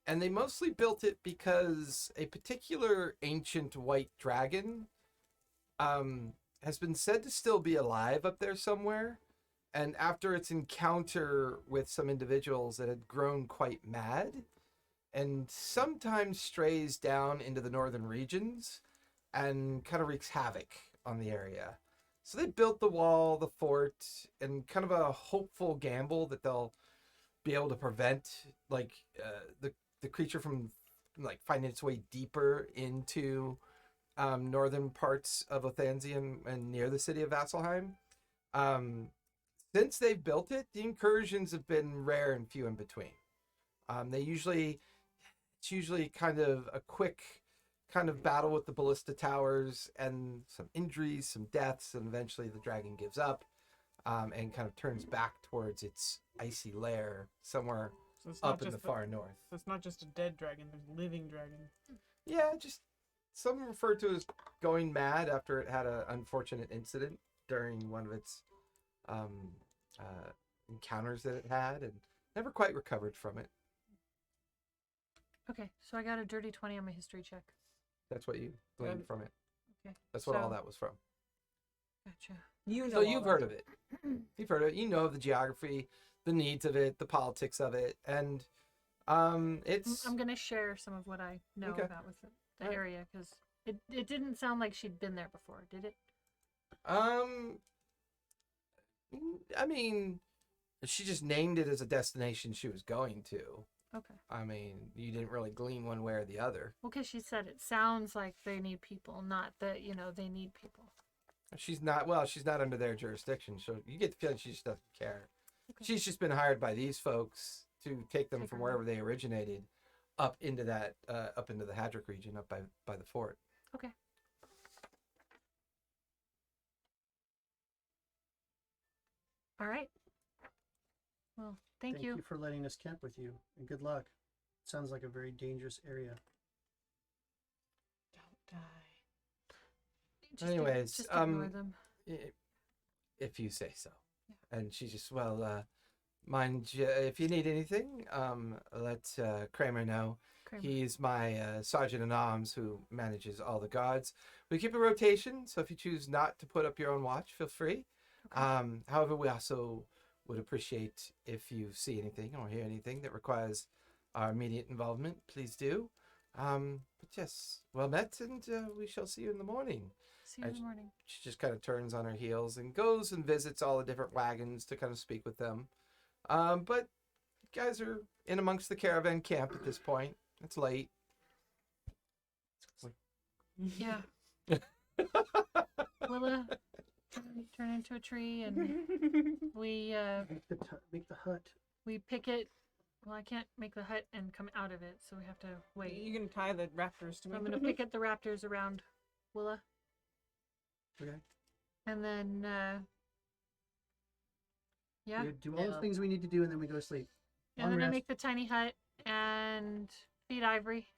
And they mostly built it because a particular ancient white dragon has been said to still be alive up there somewhere. And after its encounter with some individuals that had grown quite mad and sometimes strays down into the northern regions and kind of wreaks havoc on the area. So they built the wall, the fort, and kind of a hopeful gamble that they'll be able to prevent the creature from finding its way deeper into northern parts of Othanzia and near the city of Vasselheim. Since they've built it, the incursions have been rare and few in between. It's usually kind of a quick kind of battle with the ballista towers and some injuries, some deaths, and eventually the dragon gives up and kind of turns back towards its icy lair somewhere So it's up not in the just far north. So it's not just a dead dragon. There's a living dragon. Yeah, just some refer to it as going mad after it had an unfortunate incident during one of its encounters that it had and never quite recovered from it. Okay, so I got a dirty 20 on my history check. That's what you gleaned from it. Okay. That's what all so- that was from. Gotcha. You know. So you've heard of it. You've heard of it. You know of the geography, the needs of it, the politics of it, and It's I'm gonna share some of what I know Okay. about with the Alright. area because it didn't sound like she'd been there before, did it? I mean, she just named it as a destination she was going to. Okay. I mean, you didn't really glean one way or the other. Well, because she said it sounds like they need people, not that they need people. She's not under their jurisdiction, so you get the feeling she just doesn't care. Okay. She's just been hired by these folks to take them Take from her wherever they originated up into the Hadric region, up by the fort. Okay. All right. Well, thank you. for letting us camp with you, and good luck. Sounds like a very dangerous area. Don't die. Just Anyways, just ignore them. If you say so. And she just, mind you, if you need anything, let Kramer know. Kramer. He's my sergeant-at-arms who manages all the guards. We keep a rotation, so if you choose not to put up your own watch, feel free. Okay. However, we also would appreciate if you see anything or hear anything that requires our immediate involvement, please do. But yes, well met, and we shall see you in the morning. See you in the morning. She just kind of turns on her heels and goes and visits all the different wagons to kind of speak with them. But you guys are in amongst the caravan camp at this point. It's late. Yeah. Willa turn into a tree and we Make the hut. we pick it. Well, I can't make the hut and come out of it, so we have to wait. You can tie the raptors to So me. I'm gonna pick at the raptors around Willa, Okay. and then yeah, We do all the Yeah. things we need to do, and then we go to sleep. and Long then I rest. make the tiny hut and feed Ivory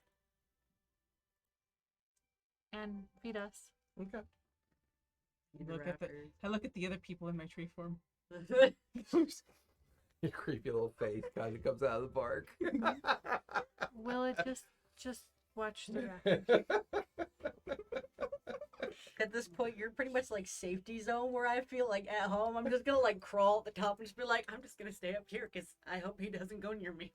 and feed us. Okay. I look at the other people in my tree form. Your creepy little face kind of comes out of the bark. Willa just watch the raptors. At this point, you're pretty much like safety zone where I feel like at home. I'm just gonna like crawl at the top and just be like, I'm just gonna stay up here because I hope he doesn't go near me.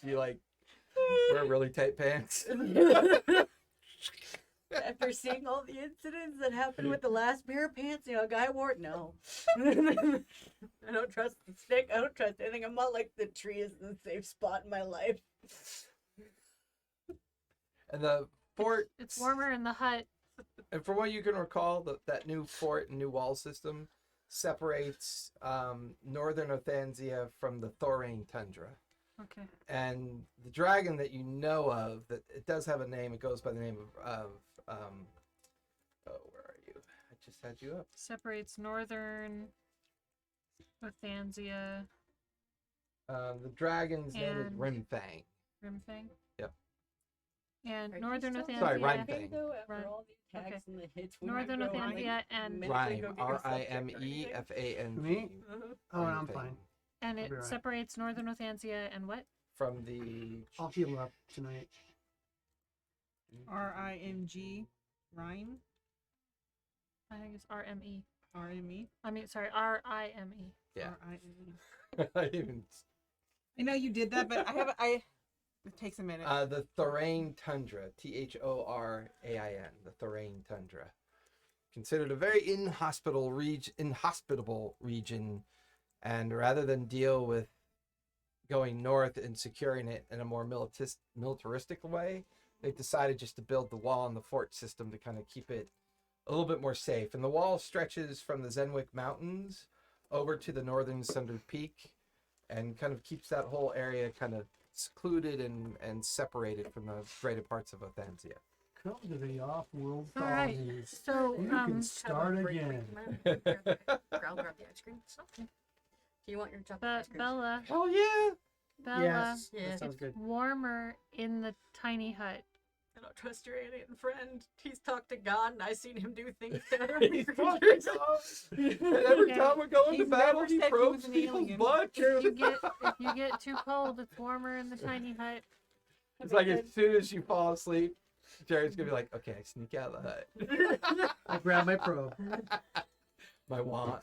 you like wear really tight pants. After seeing all the incidents that happened with the last pair of pants, guy wore it. No. I don't trust the stick. I don't trust anything. I'm not like the tree is the safe spot in my life. And the fort. It's warmer in the hut. And from what you can recall, that new fort and new wall system separates northern Othanzia from the Thoraine tundra. Okay. And the dragon that you know of, that it does have a name. It goes by the name of where are you? I just had you up. Separates northern Othanzia, The dragon's name is And- Rimfang. Rimfang. Yep. And Are you northern still Othanzia. Sorry, okay, Rhyme though, after Rhyme. all the attacks Okay. and the hits, we Northern might go, Othanzia and minutes Rhyme. ago, get yourself checked or R-I-M-E anything. F-A-N-G. Me? Uh-huh. Oh, and I'm Rimfang. fine. and I'll it be right. separates northern Othanzia and what? From the I'll heal up tonight. R-I-N-G. Rhyme. I think it's RME. R-M-E. I mean, sorry, RIME. Yeah. R-I-N-E. I even I know you did that, but it takes a minute. the Thoraine tundra, Thorain, the Thoraine tundra, considered a very inhospitable region, and rather than deal with going north and securing it in a more militaristic way, they decided just to build the wall and the fort system to kind of keep it a little bit more safe. And the wall stretches from the Zenwick Mountains over to the northern Sundered Peak, and kind of keeps that whole area kind of secluded and separated from the greater parts of Othanzia. Come to the off-world All right. colonies. So, You can start again. I'll grab the ice cream. Do you want your chocolate ice cream? Bella, Hell yeah! Bella, Yes, Yeah. that sounds good. warmer in the tiny hut. I don't trust your alien friend. He's talked to God, and I've seen him do things to other He's creatures. And every Okay. time we go into He's battle, never he said he probes was an people's alien. butt. If you get too cold, it's warmer in the tiny hut. It's like as soon as you fall asleep, Jerry's gonna be like, okay, I sneak out of the hut. I grab my probe. My wand.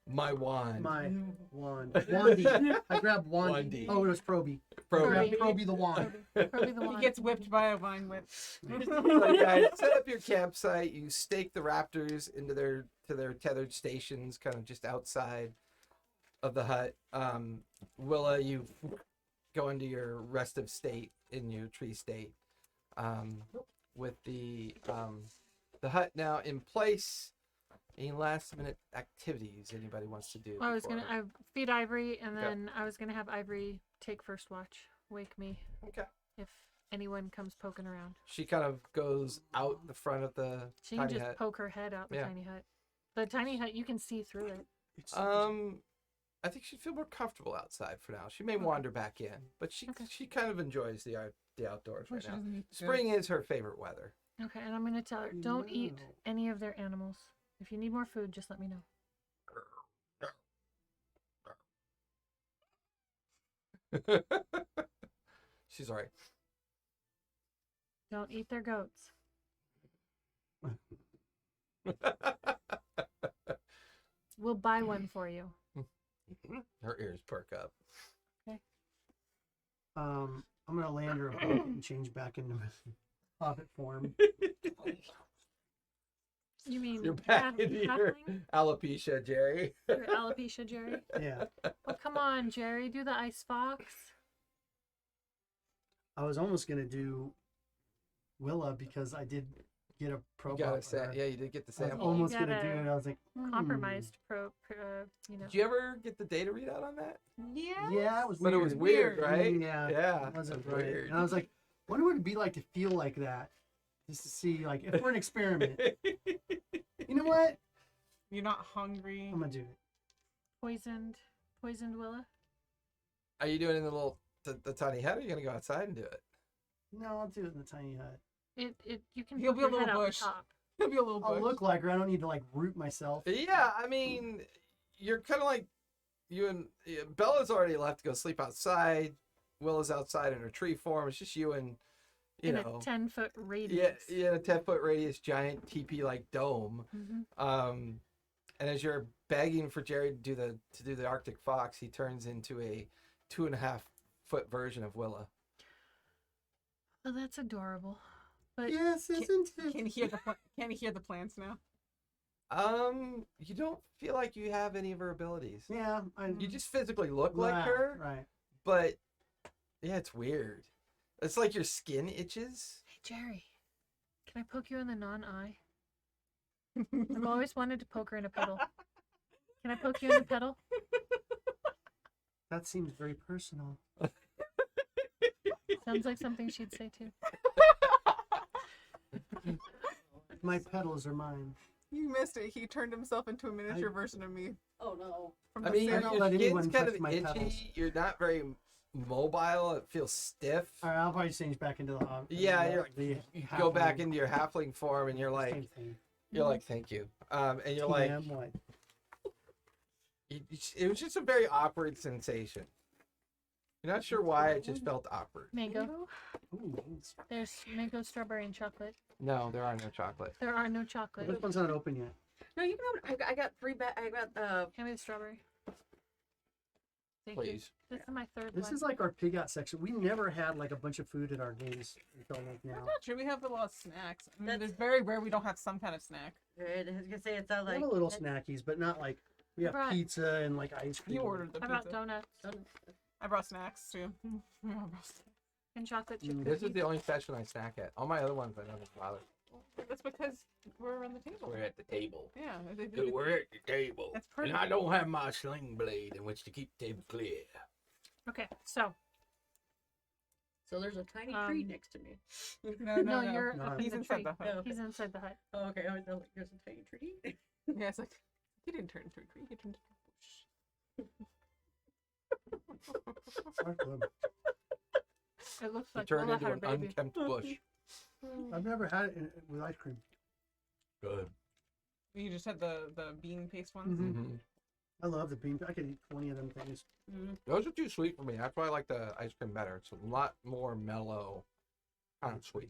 My wand. My wand. Wandy. I grab Wandy. Wandy. Oh, it was Proby. I Proby. grab Proby the wand. Probably the He one. gets whipped by a vine whip. So, guys, set up your campsite. You stake the raptors into their tethered stations, kind of just outside of the hut. Willa, you go into your restive state in your tree state, with the hut now in place. Any last minute activities anybody wants to do? I was before- gonna feed Ivory, and Okay. then I was gonna have Ivory take first watch, wake me Okay. if anyone comes poking around. She kind of goes out the front of the She can tiny just hut. poke her head out the Yeah. tiny hut. The tiny hut, you can see through it. I think she'd feel more comfortable outside for now. She may wander back in, but she Okay. she kind of enjoys the outdoors Well, right she now. doesn't need to go. Spring is her favorite weather. Okay, and I'm gonna tell her, don't eat No. any of their animals. If you need more food, just let me know. She's all right. Don't eat their goats. We'll buy one for you. Her ears perk up. I'm gonna land her a book and change back into hobbit form. You mean You're back into your halfling? alopecia, Jerry. Your alopecia, Jerry? Yeah. Oh, come on, Jerry. Do the ice fox. I was almost gonna do Willa because I did get a You probe. got off a of sa- her. yeah, you did get the I was sample. almost You gonna got do a it. I was like, Compromised you know. Did you ever get the data readout on that? Yeah. Yeah, it was But weird. it was weird, right? Yeah. Yeah. It wasn't it was right. weird. And I was like, wonder what it'd be like to feel like that. Just to see, like, if we're an experiment. You know what? You're not hungry. I'm gonna do it. Poisoned Willa. Are you doing it in the tiny hut, or are you gonna go outside and do it? No, I'll do it in the tiny hut. You can He'll poke be a your head little out the bush. top. He'll be a little I'll bush. look like her. I don't need to like root myself. Yeah, I mean, you're kind of like you and Bella's already left to go sleep outside. Willa's outside in her tree form. It's just you and you In know, a 10-foot radius. yeah, a 10-foot radius giant teepee like dome. Mhm. And as you're begging for Jerry to do the Arctic fox, he turns into a 2.5-foot version of Willa. Oh, that's adorable. But Yes, isn't it? Can he hear the plants now? You don't feel like you have any of her abilities. Yeah, You just physically look like Right, her, Right. but yeah, it's weird. It's like your skin itches. hey, Jerry, can I poke you in the non-eye? I've always wanted to poke her in a pedal. Can I poke you in the pedal? That seems very personal. Sounds like something she'd say too. My petals are mine. You missed it. He turned himself into a miniature version of me. Oh no. From I the mean, I your don't same- let skin's anyone kind touch of my itchy. petals. You're not very mobile. It feels stiff. All right, I'll probably change back into the hobbit. Yeah, you're like, the Go back halfling. into your halfling form, and you're Same like, thing. thank you. And you're like, TM, what? it was just a very awkward sensation. You're not sure why. It just felt awkward. Mango. Ooh, it's- There's mango, strawberry, and chocolate. No, there are no chocolate. There are no chocolate. This one's not open yet. No, you can open. I got three. I got Hand me the strawberry. Thank you. Please. This is my third This one. is like our pig out section. We never had like a bunch of food at our games until like now. That's not true. We have a lot of snacks. I mean, That's- it's very rare we don't have some kind of snack. Good. I was gonna say it sounds We like have a little snackies, but not like we have Right. pizza and like ice cream. You ordered the How about pizza. donuts I brought snacks too. I brought snacks. and chocolate chip Mm. This is cookies? the only session I snack at. All my other ones I don't bother. That's because we're around the table. We're at the table. Yeah. We're at the table. That's And perfect. I don't have my sling blade in which to keep the table clear. Okay, so so. There's a tiny tree Um, next to me. no, you're No. up in He's the inside tree. the hut. Oh. He's inside the hut. Oh, okay. I was like, there's a tiny tree. Yeah, it's like he didn't turn into a tree. He turned into Our club. It looks He like turned Lola into had a an baby. unkempt bush. I've never had it with ice cream. Good. a. You just had the bean paste ones. Mhm. Mm-hmm. I love the bean. I could eat 20 of them things. Those are too sweet for me. That's why I like the ice cream better. It's a lot more mellow, kind of sweet.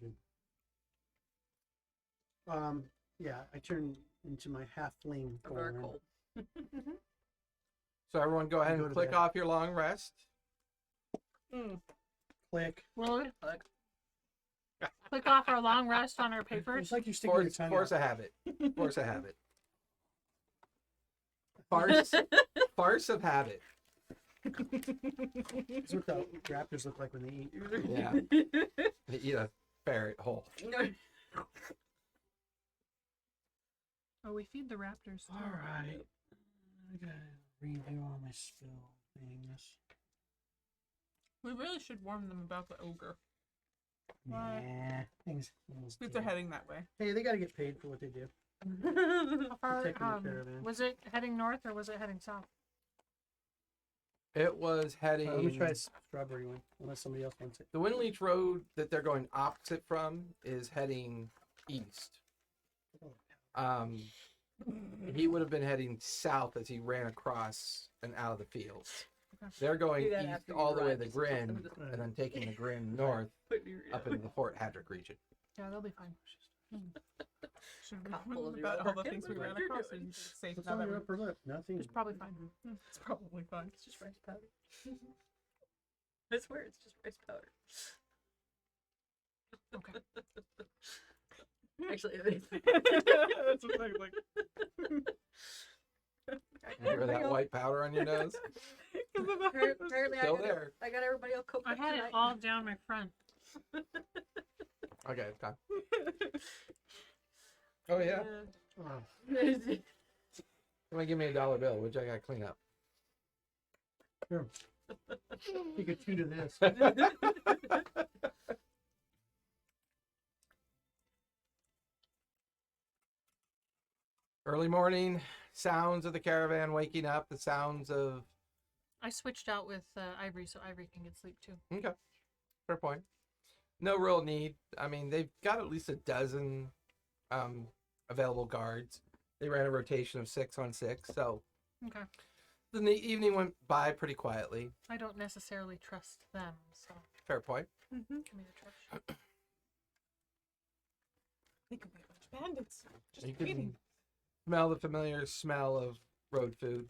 Yeah, I turn into my halfling Of our form. cold. So everyone go ahead Go and to click bed. off your long rest. Click. Really? Like, Click off our long rest on our papers. It's like you're sticking your Force, tongue force out. a habit. Force a habit. Farce. Farce of habit. That's what the raptors look like when they eat. Yeah. They eat a ferret whole. Oh, we feed the raptors. too. All right. I gotta review all my spell things. We really should warn them about the ogre. Nah, things Since do. they're heading that way. Hey, they gotta get paid for what they do. How far, taking the caravan. was it heading north or was it heading south? It was heading. Let me try a strawberry one, unless somebody else wants it. The Windleach Road that they're going opposite from is heading east. He would have been heading south as he ran across and out of the fields. Okay. They're going Do that east after you all the way to drive, the just Grin, listen to and then taking the Grin north up into the Fort Hadrick region. Yeah, they'll be fine. Should we Cop warn pulls them you about over. all the things we What ran you're across? doing. And it's safe What's now on that your we're... upper lip? Nothing. It's probably fine. It's probably fine. It's just rice powder. I swear it's just rice powder. Okay. Actually, it is. That's what I like. Remember that white powder on your nose? Apparently, Still there. I got everybody all cooked I up had it tonight. all down my front. Okay, it's gone. Oh yeah. Oh, Somebody give me $1 bill, which I gotta clean up. take a 2 to this. Early morning, sounds of the caravan waking up, the sounds of. I switched out with Ivory so Ivory can get sleep too. Okay, fair point. No real need. I mean, they've got at least a dozen available guards. They ran a rotation of 6 on 6, so Okay. the evening went by pretty quietly. I don't necessarily trust them, so Fair point. give me the trash. They could be a bunch of bandits. Just You waiting. can smell the familiar smell of road food,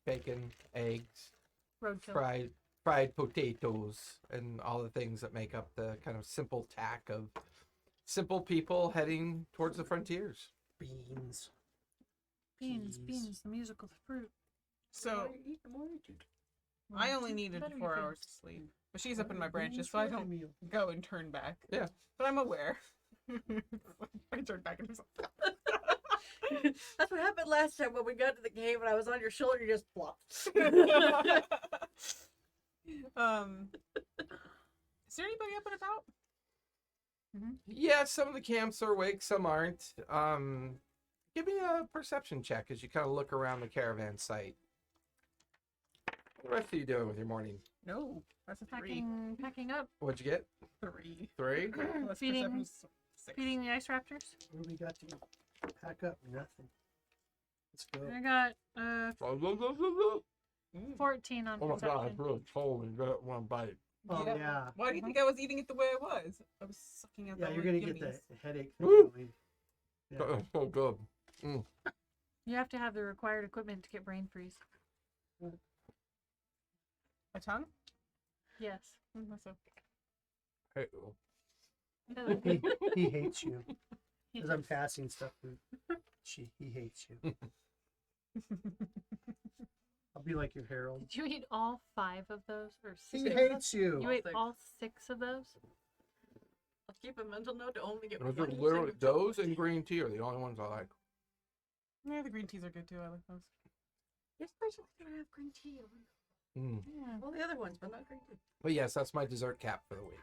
bacon, eggs, Roadkill. fried potatoes, and all the things that make up the kind of simple tack of simple people heading towards the frontiers. Beans. Beans, Jeez. beans, the musical fruit. So I only needed Better be 4 food. hours to sleep. But she's up in my branches, so I don't go and turn back. Yeah. But I'm aware. I turned back and That's what happened last time when we got to the cave and I was on your shoulder. You just plopped. Is there anybody up and about? Yeah, some of the camps are awake, some aren't. Give me a perception check as you kind of look around the caravan site. What the rest are you doing with your morning? No, that's a 3. Packing up, What'd you get? 3. 3? Plus Feeding- perception's 6. feeding the ice raptors. What do we got to pack up? Nothing. Let's go. I got Oh 14 on my god, perception. it's really cold and got one bite. Oh Yeah. yeah. Why do you think I was eating it the way I was? I was sucking out Yeah, the you're gonna get yummies. the headache. Woo! Going. Yeah. It's so good. You have to have the required equipment to get brain freeze. A tongue? Yes. That's okay. Hey, He hates you. As I'm passing stuff through. He hates you. I'll be like your herald. Did you eat all 5 of those or 6? He hates you. You ate 6. all 6 of those? I'll keep a mental note to only get those one are literally single chocolate. those and green tea are the only ones I like. Yeah, the green teas are good too. I like those. Yes, there's gonna have green tea. Yeah. All the other ones, but not green tea. But yes, that's my dessert cap for the week.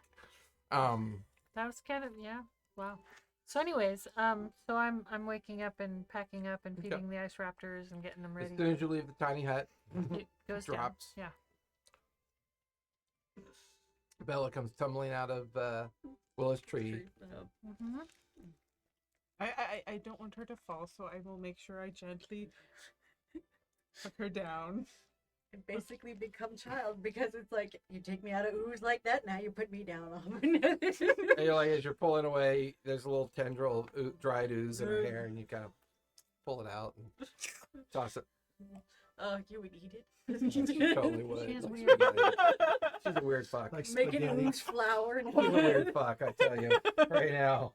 That was kind of, yeah. Wow. So anyways, so I'm waking up and packing up and Okay. feeding the ice raptors and getting them As ready. soon as you leave the tiny hut, It goes drops. down. Bella comes tumbling out of Willow's tree. Yeah. Mm-hmm. I don't want her to fall, so I will make sure I gently put her down. and basically become child because it's like you take me out of ooze like that, now you put me down on. And you're like, as you're pulling away, there's a little tendril of dried ooze in her hair, and you kind of pull it out and toss it. Oh, you would eat it. She totally would. She is Like, weird. she's a weird fuck. Like Making spaghetti. ooze flour. And She's a weird fuck, I tell you, right now.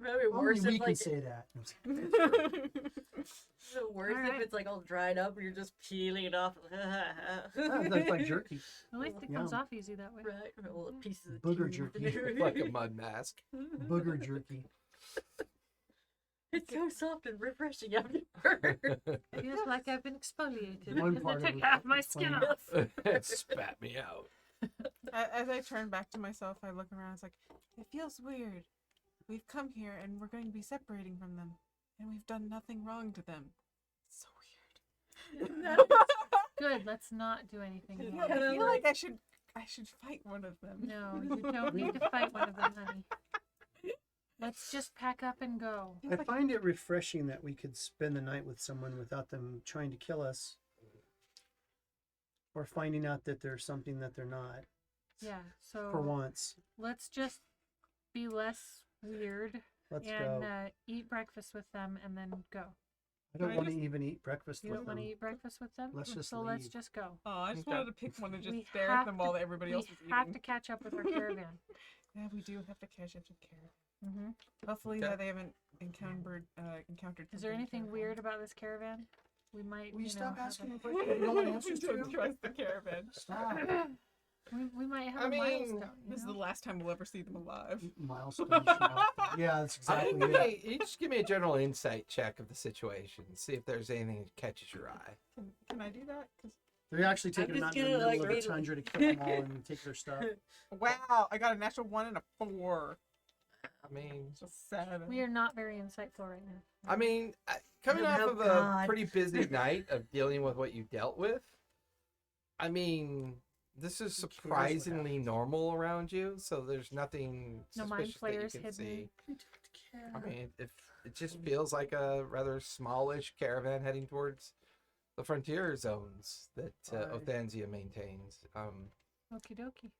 Probably Only worse we if can like say that. the worst Alright. if it's like all dried up and you're just peeling it off. That's like jerky. At least it comes Yum. off easy that way. Right, or pieces of Booger teeth. jerky. Like a mud mask. Booger jerky. It's so soft and refreshing afterwards. Feels like I've been exfoliated One because part I of took it half my is skin fine. off. It spat me out. As I turn back to myself, I look around. It's like, it feels weird. We've come here and we're going to be separating from them, and we've done nothing wrong to them. It's so weird. Good. Let's not do anything. I wrong. Yeah. feel like I should fight one of them. No, you don't need to fight one of them, honey. Let's just pack up and go. I find it refreshing that we could spend the night with someone without them trying to kill us or finding out that they're something that they're not Yeah. So for once. let's just be less weird Let's and go. eat breakfast with them and then go. I don't I want to just- even eat breakfast You with don't want them. to eat breakfast with them? Let's just so let's leave. just go. Oh, I just Okay. wanted to pick one and just We stare at have them to- while everybody else is We have eating. to catch up with our caravan. Yeah, we do have to catch up to care. hmm Hopefully Okay. that they haven't encountered Is there something anything terrible. weird about this caravan? We might. Will you know, stop have asking a- me questions? You don't want answers We don't to? trust the caravan. Stop. We might have I a mean, milestone. This is you the know? last time we'll ever see them alive. Milestone. Yeah, that's exactly Give it. me, you just give me a general insight check of the situation. See if there's anything that catches your eye. Can I do that? 'Cause- They're actually taking I'm them out just in the gonna, middle like, of the read- tundra to kill them all and take their stuff. wow, I got a natural 1 and a 4. I mean, Just 7. We are not very insightful right now. coming off Oh, of a God. pretty busy night of dealing with what you dealt with, I mean, this is Who cares what surprisingly happens? normal around you, so there's nothing No mind suspicious that you flayers can hidden. see. I mean, if it just feels like a rather smallish caravan heading towards the frontier zones that Right. Othanzia maintains. Okie dokie.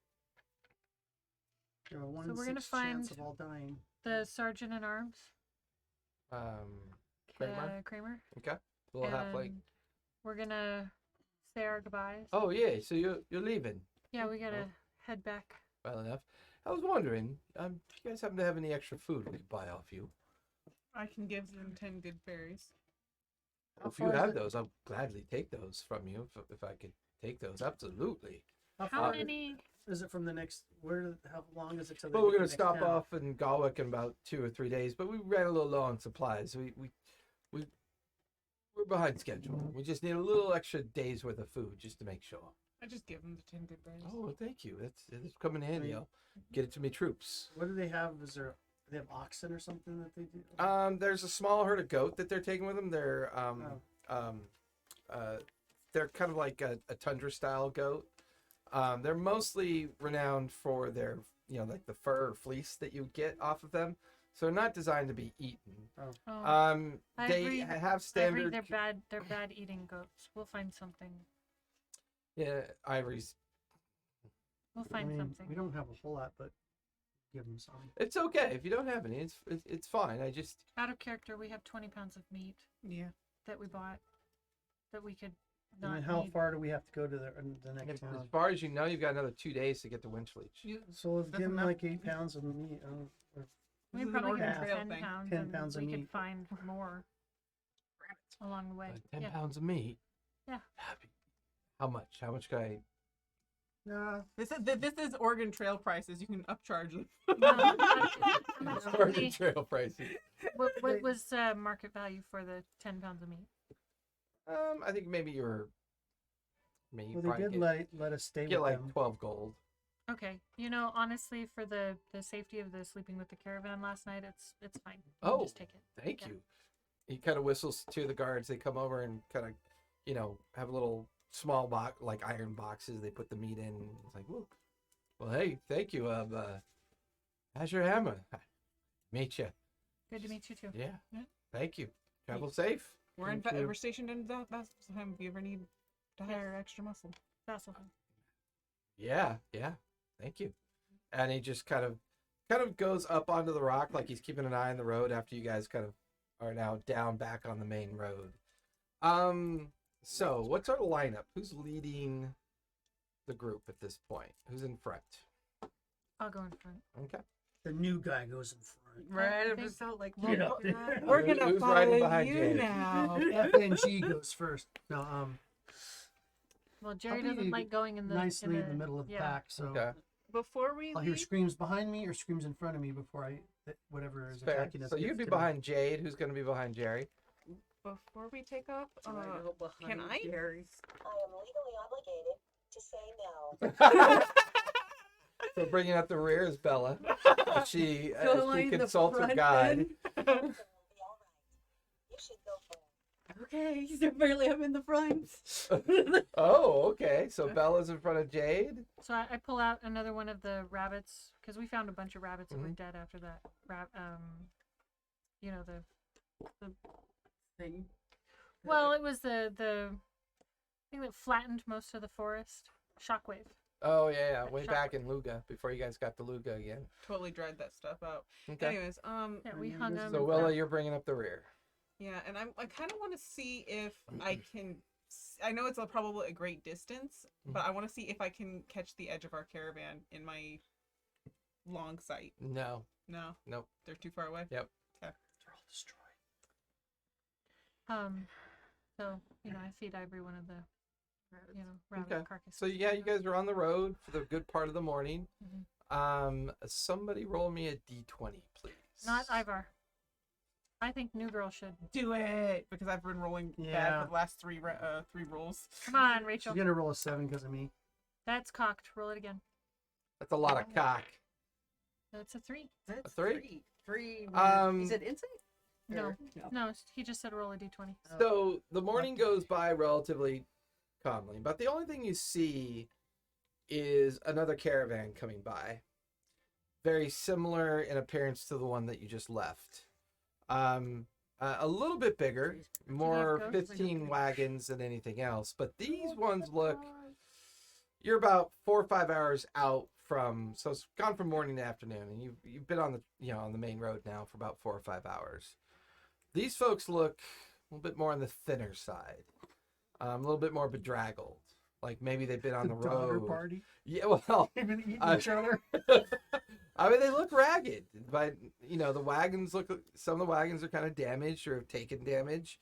There are one So in we're gonna 6 chance find- of all dying. The sergeant at arms, Kramer? Kramer, Okay, we'll have like. and we're gonna say our goodbyes. Oh yeah, so you're leaving. Yeah, we gotta Oh. head back. Well enough. I was wondering, do you guys happen to have any extra food we could buy off you? I can give them 10 good berries. How If you far is have it? those, I'll gladly take those from you. If I could take those, absolutely. How How far many? is it from the next? How long is it till? they Well, we're get gonna to the next stop town? off in Galwick in about 2 or 3 days, but we ran a little low on supplies. We're behind schedule. We just need a little extra day's worth of food just to make sure. I just give them the 10 good berries. Oh, well, thank you. It's coming in handy. Right. I'll get it to me troops. What do they have? Is there? Do they have oxen or something that they do? There's a small herd of goat that they're taking with them. They're kind of like a tundra style goat. They're mostly renowned for their, like the fur or fleece that you get off of them. So they're not designed to be eaten. Oh, I They agree. have I agree. standard. They're bad. They're bad eating goats. We'll find something. Yeah, Ivory's. We'll I find mean, something. we don't have a whole lot, but give them some. It's okay if you don't have any. It's fine. I just. Out of character, we have 20 pounds of meat Yeah. that we bought that we could And not then how need. far do we have to go to the next As town? far as you know, you've got another 2 days to get to Winchleach. So let's That's give them enough. like 8 pounds of meat. Or We This is an probably Oregon have Trail 10 thing. pounds, 10 and pounds of we could meat. find more along the way. 10 yeah. pounds of meat. Yeah. Happy. How much? How much can I? nah, This is Oregon Trail prices. You can upcharge them. How much did Oregon we- Trail prices. what was market value for the 10 pounds of meat? I think maybe you're. Maybe well, they did let us stay get with like them. 12 gold. Okay, honestly, for the safety of the sleeping with the caravan last night, it's fine. You Oh, can just take it. Thank Yeah. you. He kind of whistles to the guards. They come over and kind of, have a little small box, like iron boxes. They put the meat in. It's like, whoa. Well, hey, thank you. How's your hammer? Meet you. Good to meet you too. Yeah. Yeah. Thank you. Travel safe. Thank you. We're stationed in Bethlehem if you ever need to hire extra muscle. Vassal. Yeah, yeah. Thank you. And he just kind of goes up onto the rock like he's keeping an eye on the road after you guys kind of are now down back on the main road. So what's our lineup? Who's leading the group at this point? Who's in front? I'll go in front. Okay. The new guy goes in front. Right, I I think- just felt like Yeah. We're gonna Who's follow riding behind you Jade? now. FNG goes first. No, Well, Jerry be doesn't like going in the nicely in the middle of the yeah. pack, so Okay. Before we I'll hear leave, screams behind me or screams in front of me before whatever is Fair. attacking us. So you'd gets be to me. behind Jade, who's going to be behind Jerry. before we take off, can I? Jerry's. I am legally obligated to say no. So bringing up the rear is Bella. She So am I in the consults her front guide. then? It'll be all right. You should go for it. Okay, so apparently I'm in the front. Oh, okay. So Bella's in front of Jade. So I pull out another one of the rabbits because we found a bunch of rabbits that were Mhm. dead after that. You know the Thing. well, it was the thing that flattened most of the forest. Shockwave. Oh yeah, That way shot back in Luga before you guys got to Luga again. Totally dried that stuff out. Okay. Anyways, Yeah, we Yeah, hung this is them. So Willa, you're bringing up the rear. yeah, and I kind of want to see if I can. I know it's probably a great distance, but I want to see if I can catch the edge of our caravan in my long sight. No. No, Nope. they're too far away. Yep. They're all destroyed. So I feed every one of the rabbit Okay. carcasses. So yeah, you guys are on the road for the good part of the morning. Mhm. Somebody roll me a d20, please. Not Ivar. I think New Girl should. Do it because I've been rolling bad Yeah. for the last three rolls. Come on, She's Rachel. gonna roll a 7 because of me. That's cocked. Roll it again. That's a lot of cock. That's a 3. That's three? Three. Um, Is it insight? No. Or- No, he just said roll a d20. So the morning goes by relatively calmly, but the only thing you see is another caravan coming by. Very similar in appearance to the one that you just left. A little bit bigger, more go? 15 wagons than anything else, but these ones look, you're about 4 or 5 hours out from, so it's gone from morning to afternoon, and you've been on the main road now for about 4 or 5 hours. These folks look a little bit more on the thinner side, a little bit more bedraggled, like maybe they've been on the daughter road. party. Yeah, well, They've been eating I- each other. I mean, they look ragged, but the wagons some of the wagons are kind of damaged or have taken damage.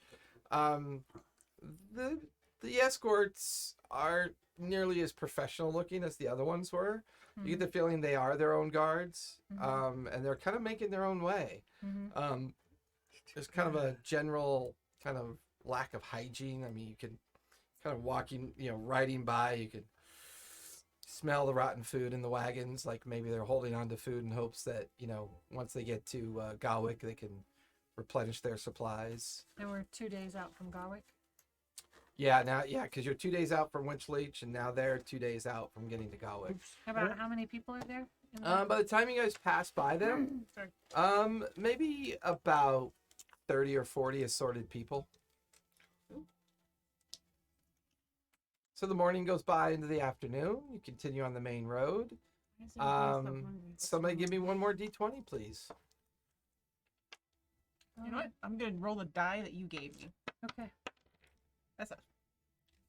The escorts aren't nearly as professional looking as the other ones were. You get the feeling they are their own guards, and they're kind of making their own way. Mm-hmm. There's kind of a general kind of lack of hygiene. I mean, you can kind of riding by, you could smell the rotten food in the wagons. Like maybe they're holding on to food in hopes that, once they get to Galwick, they can replenish their supplies. And we're 2 days out from Garwick. Yeah, because you're 2 days out from Winchleach, and now they're 2 days out from getting to Galwick. About how many people are there? in the- By the time you guys pass by them, maybe about 30 or 40 assorted people. So the morning goes by into the afternoon. You continue on the main road. Why is everybody so hungry? What's Somebody going give on? me one more d20, please. You know what? I'm gonna roll the die that you gave me. Okay. That's a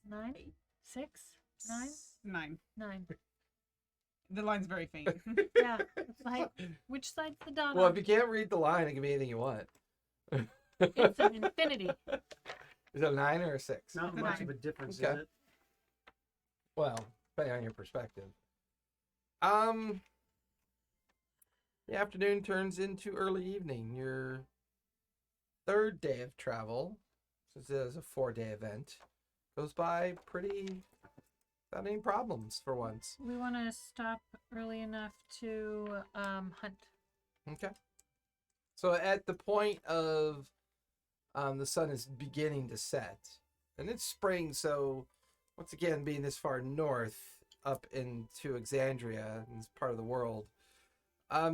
9, 6, 9, 9. 9. The line's very faint. Yeah. It's like, which side's the dot Well, on? if you can't read the line, it can be anything you want. It's an infinity. Is it a 9 or a 6? Not Good much night. of a difference, Okay. is it? Well, depending on your perspective. The afternoon turns into early evening. Your third day of travel, since it is a 4-day event, goes by pretty without any problems for once. We want to stop early enough to hunt. Okay. So at the point of the sun is beginning to set, and it's spring, so once again, being this far north up into Exandria, in this part of the world,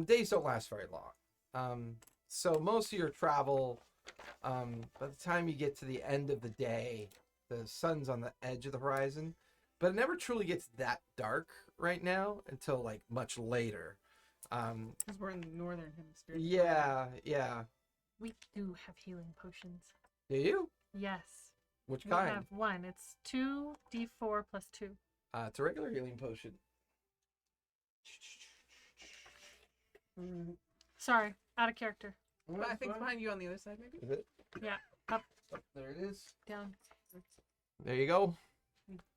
days don't last very long. So most of your travel By the time you get to the end of the day, the sun's on the edge of the horizon, but it never truly gets that dark right now until like much later. Because we're in the northern hemisphere. Yeah. We do have healing potions. Do you? Yes. Which We kind? have one. It's 2d4 plus 2. It's a regular healing potion. Sorry, out of character. But I think it's behind you on the other side, maybe? Is it? Yeah, up, Oh, there it is. down. There you go.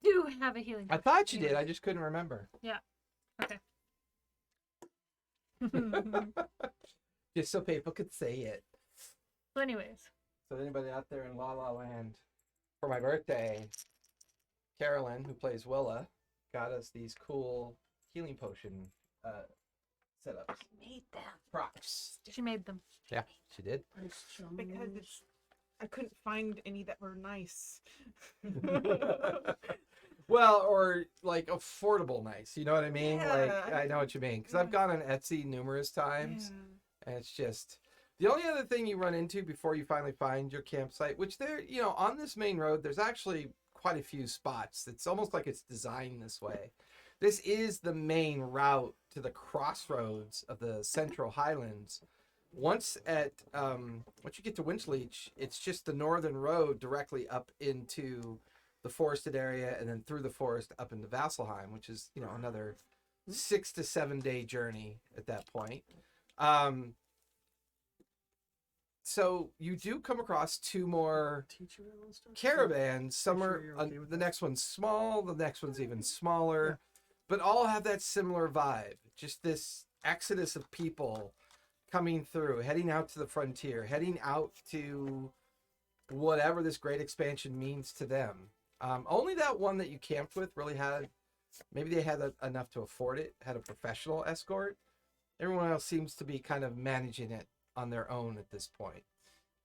Do have a healing I potion. thought you did. I just couldn't remember. Okay. Just so people could say it. So anyways, So anybody out there in La La Land, for my birthday, Carolyn, who plays Willa, got us these cool healing potion setups. Made them. Props. she made them. Yeah, she did. Because I couldn't find any that were nice. Well, or like affordable nice. You know what I mean? Like, Yeah. I know what you mean. Because I've gone on Etsy numerous times. And it's just the only other thing you run into before you finally find your campsite, which there, you know, on this main road, there's actually quite a few spots. It's almost like it's designed this way. This is the main route to the crossroads of the Central Highlands. Once you get to Winchleach, it's just the northern road directly up into the forested area and then through the forest up into Vasselheim, which is, you know, another 6 to 7 day journey at that point. So you do come across two more caravans. Some are the next one's small, the next one's even smaller, but all have that similar vibe. Just this exodus of people coming through, heading out to the frontier, heading out to whatever this great expansion means to them. Only that one that you camped with really had, maybe they had enough to afford it, had a professional escort. Everyone else seems to be kind of managing it on their own at this point.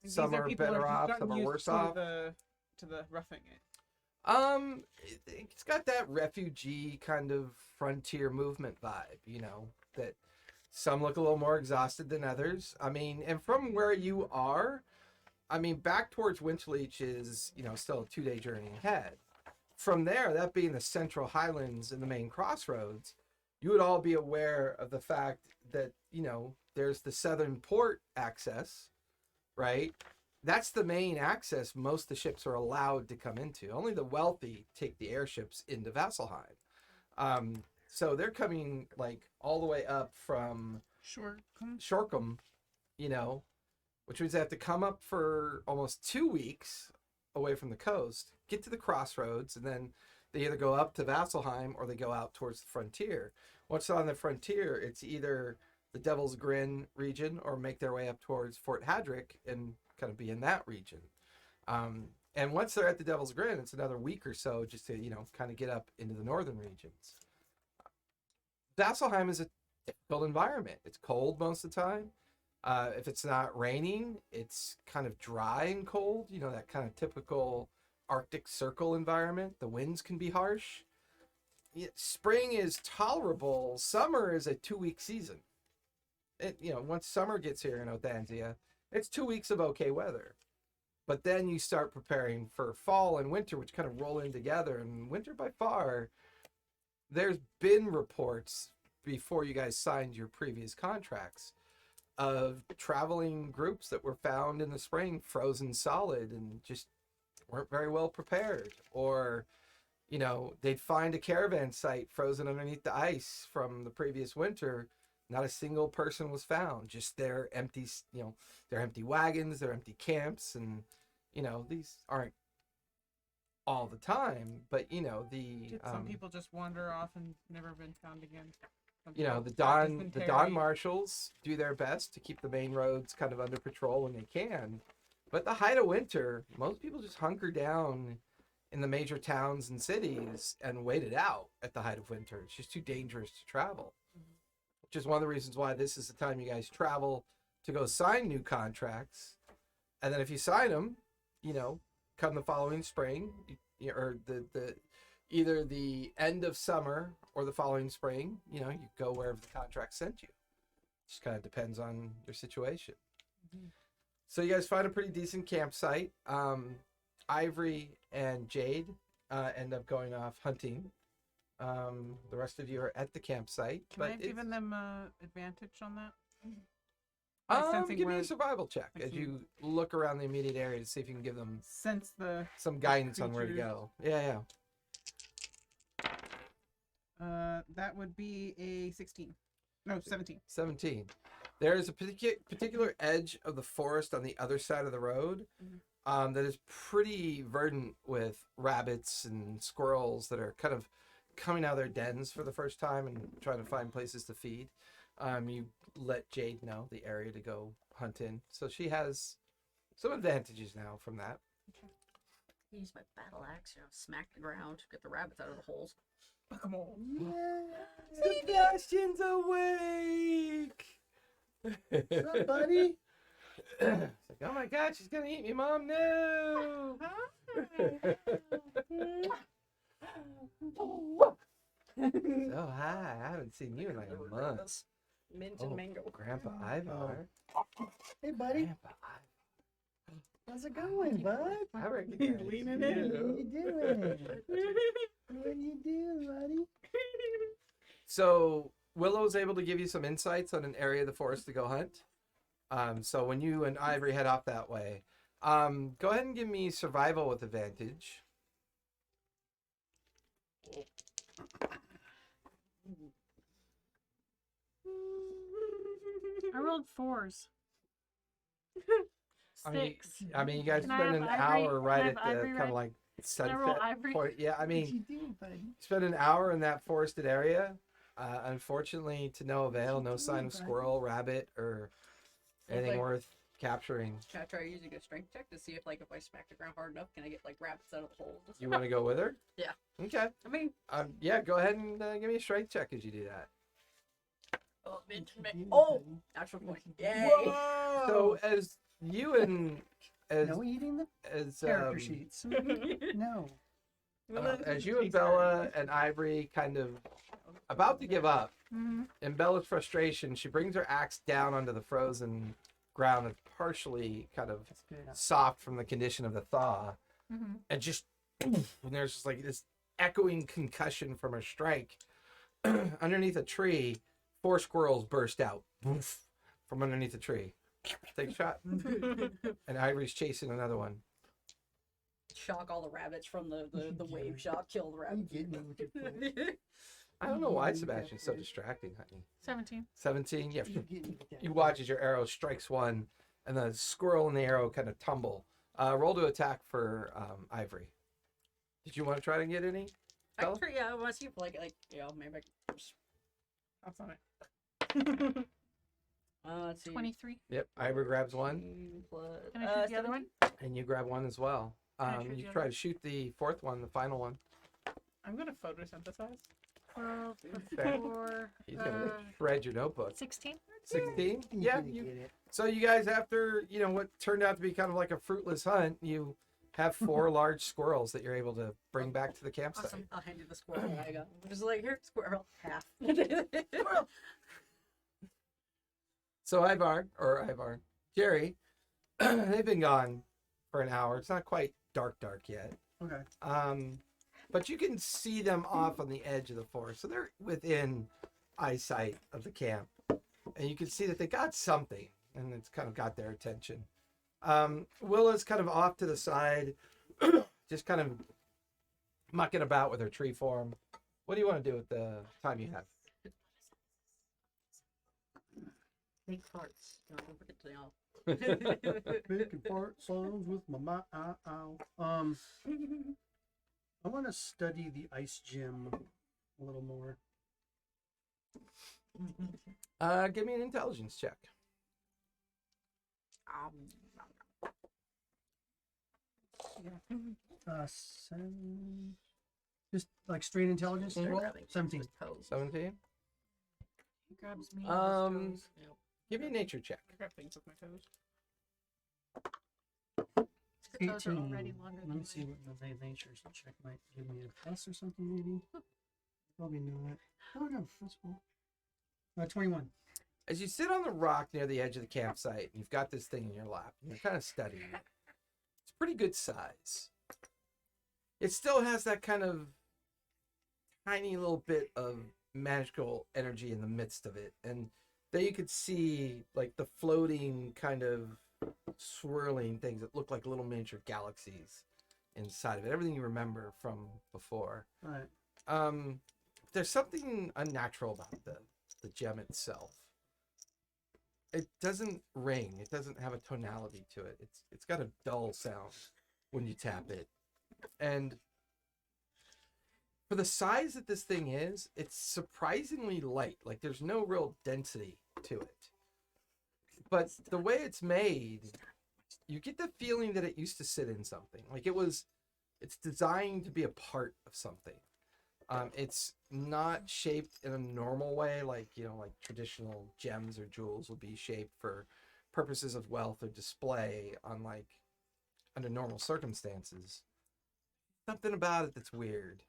Some are better off, some are worse off. To the roughing it. It's got that refugee kind of frontier movement vibe, you know, that some look a little more exhausted than others. I mean, and from where you are, I mean, back towards Winchleach is, you know, still a 2 day journey ahead. From there, that being the Central Highlands and the main crossroads, you would all be aware of the fact that, you know, there's the southern port access, right? That's the main access most of the ships are allowed to come into. Only the wealthy take the airships into Vasselheim. So they're coming like all the way up from Shoreham, you know, which means they have to come up for almost 2 weeks away from the coast, get to the crossroads, and then they either go up to Vasselheim or they go out towards the frontier. Once they're on the frontier, it's either the Devils Grin region or make their way up towards Fort Hadrick and kind of be in that region. And once they're at the Devil's Grin, it's another week or so just to, you know, kind of get up into the northern regions. Vasselheim is a difficult environment. It's cold most of the time. If it's not raining, it's kind of dry and cold, you know, that kind of typical Arctic Circle environment. The winds can be harsh. Spring is tolerable. Summer is a 2 week season. You know, once summer gets here in Othanzia, it's 2 weeks of okay weather. But then you start preparing for fall and winter, which kind of roll in together. And winter by far, there's been reports before you guys signed your previous contracts of traveling groups that were found in the spring frozen solid and just weren't very well prepared. Or, you know, they'd find a caravan site frozen underneath the ice from the previous winter. Not a single person was found, just their empty, you know, their empty wagons, their empty camps. And, you know, these aren't all the time, but, you know, Did some people just wander off and never been found again? Some you know, people the just been Don tarried. marshals do their best to keep the main roads kind of under patrol when they can. But the height of winter, most people just hunker down in the major towns and cities and wait it out at the height of winter. It's just too dangerous to travel. Which is one of the reasons why this is the time you guys travel to go sign new contracts. And then if you sign them, you know, come the following spring, or the either the end of summer or the following spring, you know, you go wherever the contract sent you. Just kind of depends on your situation. So you guys find a pretty decent campsite. Ivory and Jade end up going off hunting. The rest of you are at the campsite. Can I but have given them advantage on that? give me where a survival check I as can- you look around the immediate area to see if you can give them Sense the some guidance on where to creatures. go. Yeah. that would be a 16. No, 17. 17. There is a particular edge of the forest on the other side of the road that is pretty verdant with rabbits and squirrels that are kind of coming out of their dens for the first time and trying to find places to feed. You let Jade know the area to go hunt in. So she has some advantages now from that. Use my battle axe, smack the ground, get the rabbits out of the holes. Come on. Sebastian's awake! What's up, buddy? It's like, oh my god, she's gonna eat me, Mom. No! So hi, I haven't seen you in like a month. Mint Oh, and mango. Grandpa Ivar. Hey, buddy. Grandpa Ivar. How's it going, bud? I recognize leaning What are you. you doing? What do you do, buddy? So Willow's able to give you some insights on an area of the forest to go hunt. So when you and Ivory head off that way, go ahead and give me survival with advantage. I rolled 4s. I mean, 6. I mean, you guys Can I spend have an Ivory? hour Can I right have at the Ivory kind of right- like Can I roll sunset Ivory? point. Yeah, I mean, What you do, buddy? spend an hour in that forested area. Unfortunately, to no avail, no sign of squirrel, rabbit, or anything Like- worth capturing. Should I try using a strength check to see if I smack the ground hard enough, can I get rabbits out of the holes? You want to go with her? Yeah. Okay. I mean, Yeah, go ahead and give me a strength check as you do that. oh, mint and What you mango. do, Oh, buddy? actual point. Yay! So as you and as No eating the as character sheets. No. as you and Bella and Ivory kind of about to give up, Mm-hmm. in Bella's frustration, she brings her axe down onto the frozen ground that's partially kind of That's good. soft from the condition of the thaw, Mm-hmm. and just and there's just like this echoing concussion from her strike. Underneath a tree, 4 squirrels burst out from underneath the tree. Take a shot, and Ivory's chasing another one. Shock all the rabbits from the wave shock, kill the You rabbits. get me with your foot. I don't know why Sebastian's so distracting, honey. 17. 17, yeah. You get me with that You foot. watch as your arrow strikes one, and the squirrel and the arrow kind of tumble. Roll to attack for Ivory. Did you want to try to get any? Bella? Actually, yeah, I want to see if maybe I can just, That's on it. let's see. 23. Yep. Ivory grabs one, Plus, Can I shoot the other one? and you grab one as well. I shoot You the try other? to shoot the 4th one, the final one. I'm going to photosynthesize. 12 Fair. plus 4. He's gonna shred your notebook. 16. 16. You're Yeah. gonna get it. So you guys, after what turned out to be kind of like a fruitless hunt, you have 4 large squirrels that you're able to bring back to the campsite. Awesome. I'll hand you the squirrel that I got. I'm just like, here, squirrel, half. Squirrel. So Ivar, Jerry, they've been gone for an hour. It's not quite dark yet. Okay. But you can see them off on the edge of the forest. So they're within eyesight of the camp. And you can see that they got something, and it's kind of got their attention. Willa's kind of off to the side, just kind of mucking about with her tree form. What do you want to do with the time you have? Make farts. Don't forget to Making fart songs with my mouth. I want to study the ice gym a little more. Give me an intelligence check. 7. Just like straight intelligence. Mhm. Roll? 17. 17. He grabs me. Give me a nature check. I grab things with my toes. His toes are 18. already longer Let than me see mine. what the nature check might give me a plus or something maybe. Probably not. Oh no, that's cool. 21. As you sit on the rock near the edge of the campsite, and you've got this thing in your lap, and you're kind of studying it. It's pretty good size. It still has that kind of tiny little bit of magical energy in the midst of it. And then you could see like the floating kind of swirling things that look like little miniature galaxies inside of it. Everything you remember from before. Right. There's something unnatural about the gem itself. It doesn't ring. It doesn't have a tonality to it. It's got a dull sound when you tap it. And for the size that this thing is, it's surprisingly light. Like there's no real density to it. But the way it's made, you get the feeling that it used to sit in something. Like it's designed to be a part of something. It's not shaped in a normal way, like, like traditional gems or jewels would be shaped for purposes of wealth or display under normal circumstances. Something about it that's weird.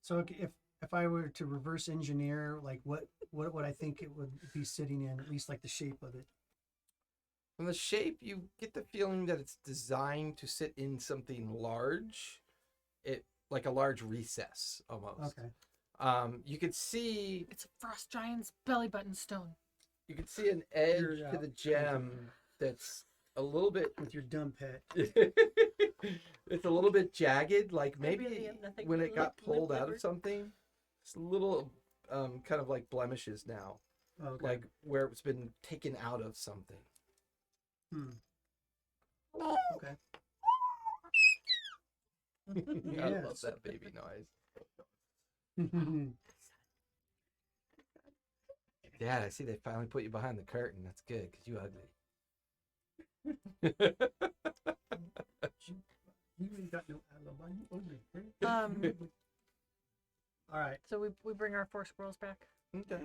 So if I were to reverse engineer, like what would I think it would be sitting in, at least like the shape of it? From the shape, you get the feeling that it's designed to sit in something large. Like a large recess almost. Okay. You could see It's a frost giant's belly button stone. you could see an edge You're to the out. gem that's a little bit With your dumb pet. it's a little bit jagged, like I really maybe have nothing when but it got lip pulled out liver. of something. It's a little kind of like blemishes now, Okay. like where it's been taken out of something. Okay. I love Yes. that baby noise. Dad, I see they finally put you behind the curtain. That's good, because you ugly. You ain't got no alibi. You ugly. All right. So we bring our 4 squirrels back. Okay.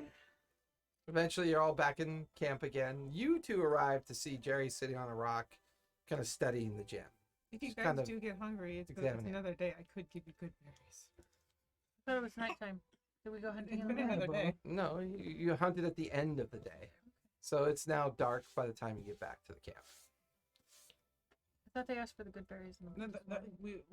Eventually, you're all back in camp again. You two arrive to see Jerry sitting on a rock, kind of studying the gem. If you Just guys kind of do get hungry, it's because it's examine it. another day. I could give you good berries. I thought it was nighttime. Did we go hunting? It's in been the night? another day. No, you hunted at the end of the day. So it's now dark by the time you get back to the camp. I thought they asked for the good berries. In the No, we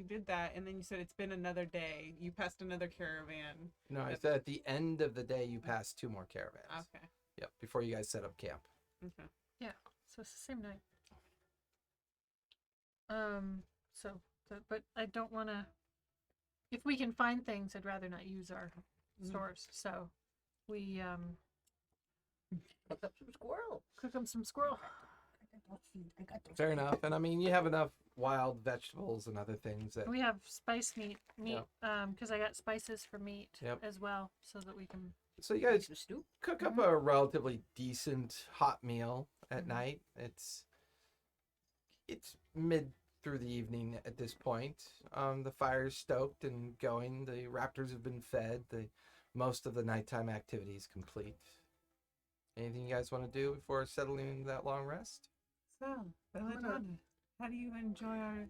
did that, and then you said it's been another day. You passed another caravan. No, I Yep. said at the end of the day, you passed 2 more caravans. Okay. Yep, before you guys set up camp. Okay. So it's the same night. But I don't want to. If we can find things, I'd rather not use our stores. So we Cook up some squirrel. cook them some squirrel. I got those. Fair enough. And I mean, you have enough wild vegetables and other things that. We have spice meat, because I got spices for meat Yep. as well, so that we can. So you guys Some stew. cook up a relatively decent hot meal at night. It's mid through the evening at this point. The fire's stoked and going. The raptors have been fed. Most of the nighttime activity is complete. Anything you guys want to do before settling into that long rest? So, Belladonna, how do you enjoy our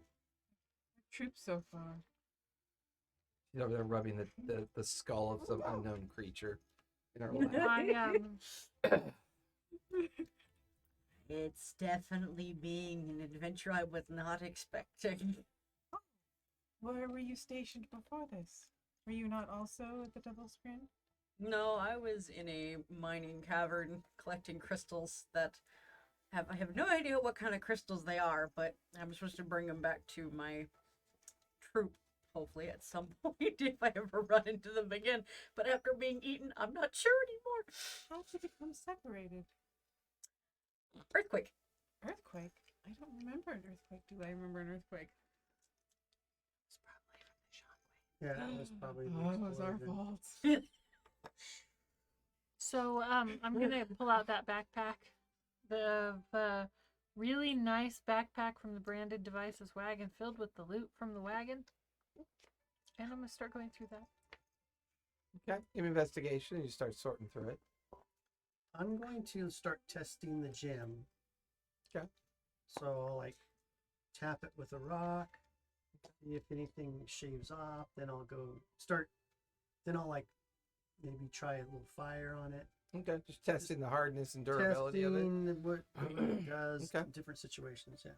troops so far? She's over there rubbing the skull of some unknown creature in her lap. I It's definitely being an adventure I was not expecting. Where were you stationed before this? Were you not also at the Devil's Grin? No, I was in a mining cavern collecting crystals that I have no idea what kind of crystals they are, but I'm supposed to bring them back to my troop, hopefully at some point if I ever run into them again. But after being eaten, I'm not sure anymore. How did you become separated? Earthquake. Earthquake? I don't remember an earthquake. Do I remember an earthquake? Yeah, that was probably. the Oh, it was our explosion. fault. So I'm gonna pull out that backpack, the really nice backpack from the branded devices wagon, filled with the loot from the wagon, and I'm gonna start going through that. Okay, give me investigation and you start sorting through it. I'm going to start testing the gem. Okay. So I'll like tap it with a rock. See if anything shaves off, then I'll go start. Then I'll like maybe try a little fire on it. Okay, just testing the hardness and durability of it. Testing what it does Okay. in different situations. Yeah.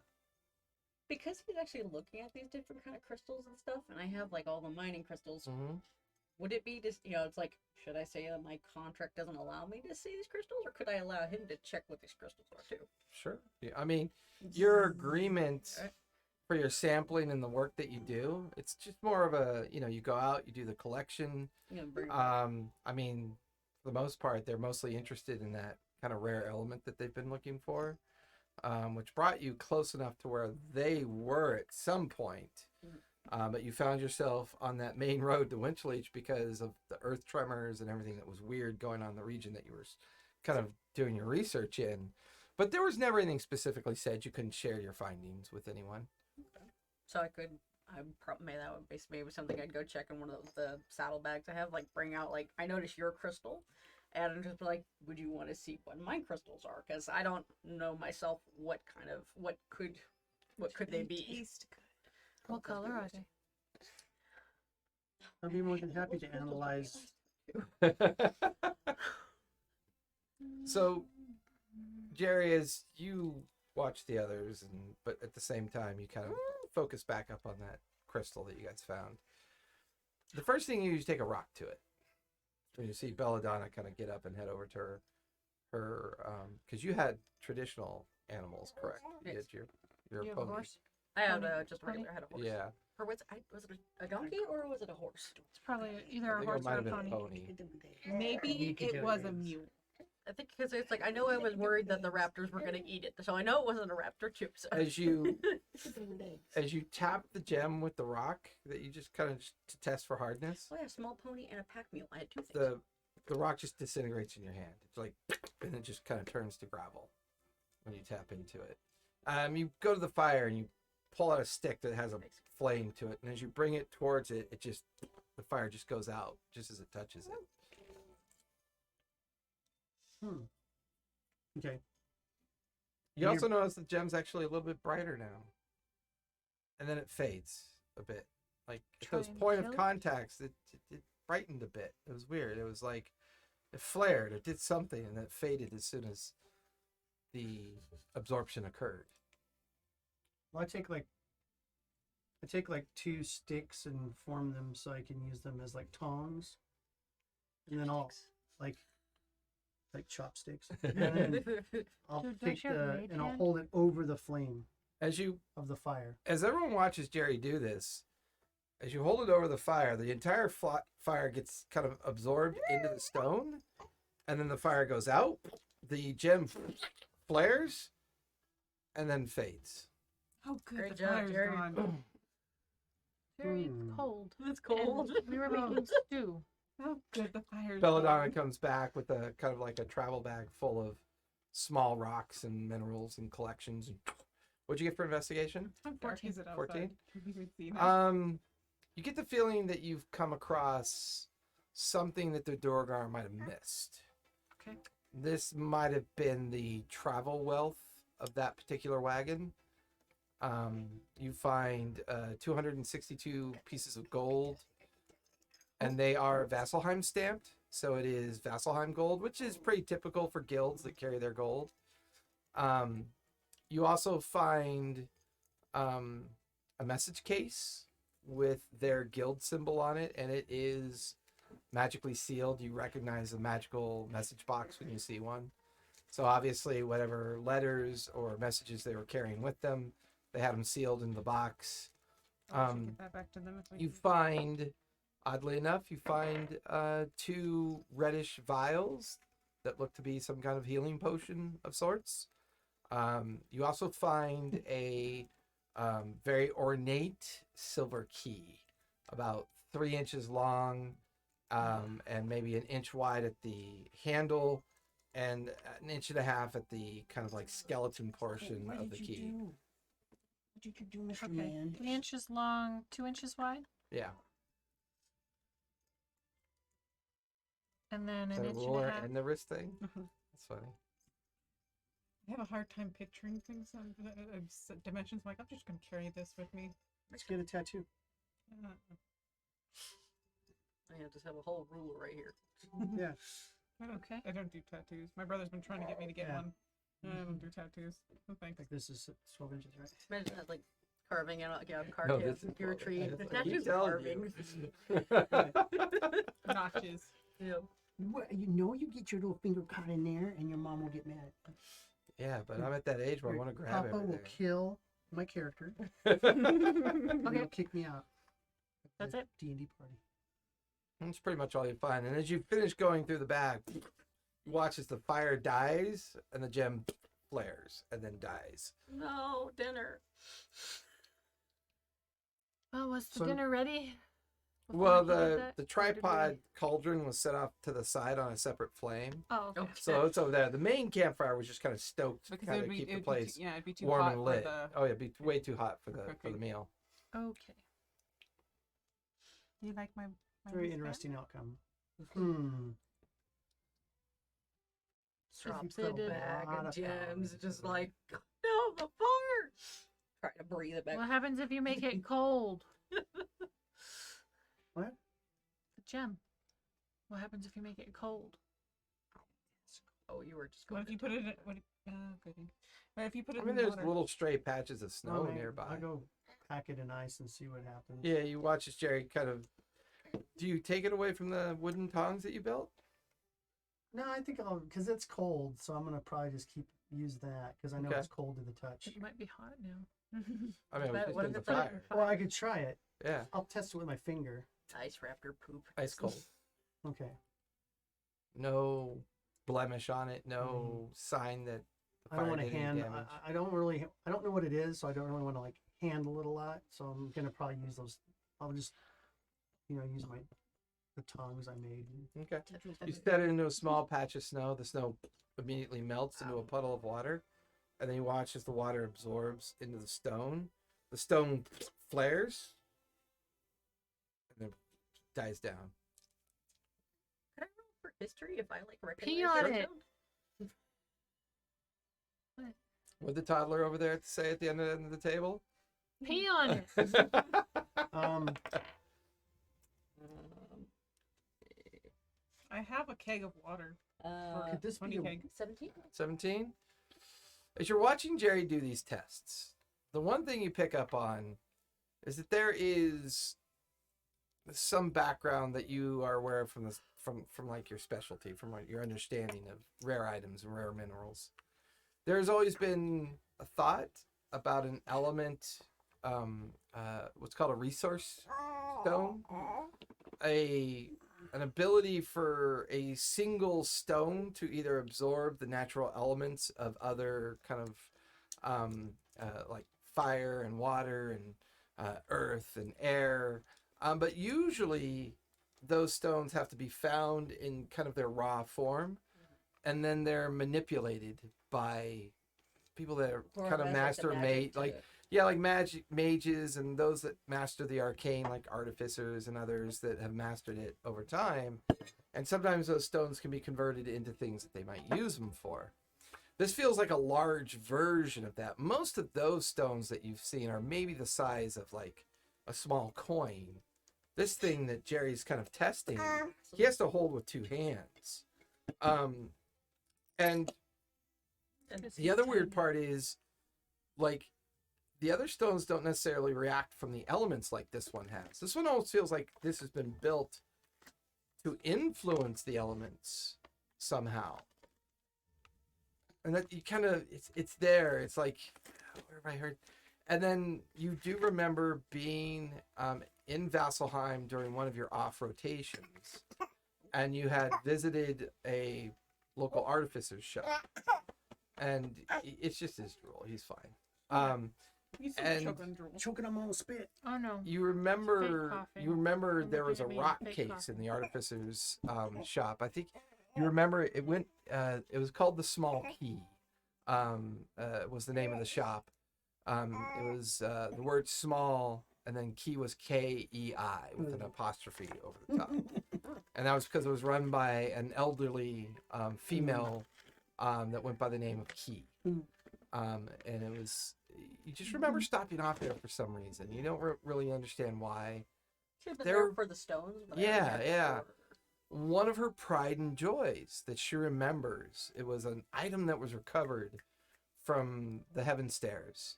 Because he's actually looking at these different kind of crystals and stuff, and I have like all the mining crystals. Mm-hmm. Would it be just, it's like, should I say that my contract doesn't allow me to see these crystals, or could I allow him to check what these crystals are too? Sure. Yeah, I mean, your agreement Okay. for your sampling and the work that you do, it's just more of a, you go out, you do the collection. Bring I mean, for the most part, they're mostly interested in that kind of rare element that they've been looking for, which brought you close enough to where they were at some point. But you found yourself on that main road to Winchleach because of the earth tremors and everything that was weird going on in the region that you were kind of doing your research in. But there was never anything specifically said you couldn't share your findings with anyone. So maybe that would be maybe something I'd go check in one of the saddlebags I have. Like, bring out, like, I noticed your crystal, and just be like, would you want to see what my crystals are? Because I don't know myself what could they be? Taste good. What color are they? I'd be more than happy to analyze. So, Jerry, as you watch the others, but at the same time, you kind of focus back up on that crystal that you guys found. The first thing you do is take a rock to it. When you see Belladonna kind of get up and head over to her, because you had traditional animals, correct? Yes. You had your You have a pony. horse? I had Pony? just a regular, I had a horse. Yeah, Or was it a donkey or was it a horse? It's probably either I a think it horse might or a have been pony. a pony. Maybe it was a mule. I think because it's like I know I was worried that the raptors were gonna eat it, so I know it wasn't a raptor too. So. As you tap the gem with the rock that you just kind of to test for hardness, Oh yeah, small pony and a pack mule. I had two things. the rock just disintegrates in your hand. It's like, and it just kind of turns to gravel when you tap into it. You go to the fire and you pull out a stick that has a flame to it, and as you bring it towards it, the fire just goes out just as it touches it. Okay. You also notice the gem's actually a little bit brighter now, and then it fades a bit. Like at Try those and point of kill it? contacts, it brightened a bit. It was weird. It was like it flared. It did something, and then it faded as soon as the absorption occurred. Well, I take like 2 sticks and form them so I can use them as like tongs, and then I'll like chopsticks, and then I'll Dude, take don't you have and I'll radiant? hold it over the flame As of the fire. everyone watches Jerry do this, as you hold it over the fire, the entire fire gets kind of absorbed into the stone, and then the fire goes out. The gem flares, and then fades. Oh, good. Great the job, fire's Jerry. gone. Very Hmm. cold. It's And cold. we were making stew. Oh, good. The fire's Belladonna gone. comes back with a kind of like a travel bag full of small rocks and minerals and collections. What'd you get for investigation? How dark is it outside? 14? Can we even see now? You get the feeling that you've come across something that the Durgar might have missed. Okay. This might have been the travel wealth of that particular wagon. You find 262 pieces of gold, and they are Vasselheim stamped. So it is Vasselheim gold, which is pretty typical for guilds that carry their gold. You also find a message case with their guild symbol on it, and it is magically sealed. You recognize a magical message box when you see one. So obviously, whatever letters or messages they were carrying with them, they had them sealed in the box. I should get that back to them if we You can. find, oddly enough, 2 reddish vials that look to be some kind of healing potion of sorts. You also find a very ornate silver key, about 3 inches long, and maybe 1 inch wide at the handle, and 1.5 inches at the kind of like skeleton portion of the key. What did you do, Mr. Okay. Man? 3 inches long, 2 inches wide, Yeah, and then the an inch and ruler a half. and the wrist thing. Mhm. That's funny. I have a hard time picturing things on dimensions. I'm like, I'm just going to carry this with me. Let's get a tattoo. Uh, I just have a whole ruler right here. Yeah. Okay. I don't do tattoos. My brother's been trying to get me to get Yeah. one. I don't do tattoos. No thanks. Like this is 12 inches, right? Imagine that, like carving out like a car No, this is your 12. tree. That's The what I keep tattoos telling you. carvings. Notches. Yeah. You know you get your little finger caught in there and your mom will get mad. Yeah, but I'm at that age where I want to grab Papa will everything. kill my character. Okay. And he'll kick me out. That's it. D&D party. That's pretty much all you find. And as you finish going through the bag, you watch as the fire dies and the gem flares and then dies. No, dinner. Oh, was the So- dinner ready? before Well, he did the that? the Or did tripod we- cauldron was set off to the side on a separate flame, Oh, okay. so it's over there. The main campfire was just kind of stoked to Because kind it of would be, keep the it'd place be too, yeah, it'd be too warm hot and for lit. the. Oh yeah, it'd be way too hot for the cooking. meal. Okay. You like my Very wristband? interesting outcome. Hmm. Drops put a a bag lot of of gems, pounds just into like, no, the fire. Trying to breathe it back. What happens if you make it cold? What? The gem. What happens if you make it cold? Oh, you were just What going if you put it in? What if, goody. What if you put it I mean, in there's water? little stray patches of snow Alright, nearby. I'll go pack it in ice and see what happens. Yeah, you watch as Jerry kind of. Do you take it away from the wooden tongs that you built? No, I think I'll, because it's cold, so I'm going to probably just use that because I know Okay. it's cold to the touch. It might be hot now. I mean, it was But just what in if the it's like- fire. Well, I could try it. Yeah, I'll test it with my finger. ice raptor poop. ice cold. Okay. No blemish on it. No sign that. The I don't fire want to did any hand. damage. I don't know what it is, so I don't really want to like handle it a lot. So I'm gonna probably use those. I'll just, use the tongs I made. Okay. You set it into a small patch of snow. The snow immediately melts into a puddle of water, and then you watch as the water absorbs into the stone. The stone flares, and then dies down. Could I roll for history if I like Pee recognize on the it. sound? What'd the toddler over there say at the end of the table? Pee on it. Um, I have a keg of water. could this be 20 a, keg. 17? 17. As you're watching Jerry do these tests, the one thing you pick up on is that there is some background that you are aware of from like your specialty, from your understanding of rare items and rare minerals. There's always been a thought about an element, what's called a resource stone, an ability for a single stone to either absorb the natural elements of other kind of like fire and water and earth and air, but usually those stones have to be found in kind of their raw form, and then they're manipulated by people that are Or kind of has, the master magic made to like it. yeah, like magic mages and those that master the arcane, like artificers and others that have mastered it over time. And sometimes those stones can be converted into things that they might use them for. This feels like a large version of that. Most of those stones that you've seen are maybe the size of like a small coin. This thing that Jerry's kind of testing, he has to hold with two hands. And the other weird part is, like, the other stones don't necessarily react from the elements like this one has. This one almost feels like this has been built to influence the elements somehow. And that you kind of, it's there. It's like, where have I heard? And then you do remember being in Vasselheim during one of your off rotations, and you had visited a local artificer's shop. And it's just his drool. He's fine. He's so And- choke on drool. choking on my own spit. Oh no. You remember coughing. there I'm was a looking at me, rock fake case coughing. in the artificer's shop. I think you remember it went it was called the Small Key. Was the name of the shop. It was the word small and then key was K-E-I with an apostrophe over the top. And that was because it was run by an elderly female that went by the name of Key. And it was, you just remember stopping off there for some reason. You don't really understand why. Should have been There- there for the stones. But I Yeah, didn't have yeah. before. one of her pride and joys that she remembers. It was an item that was recovered from the Heaven Stairs.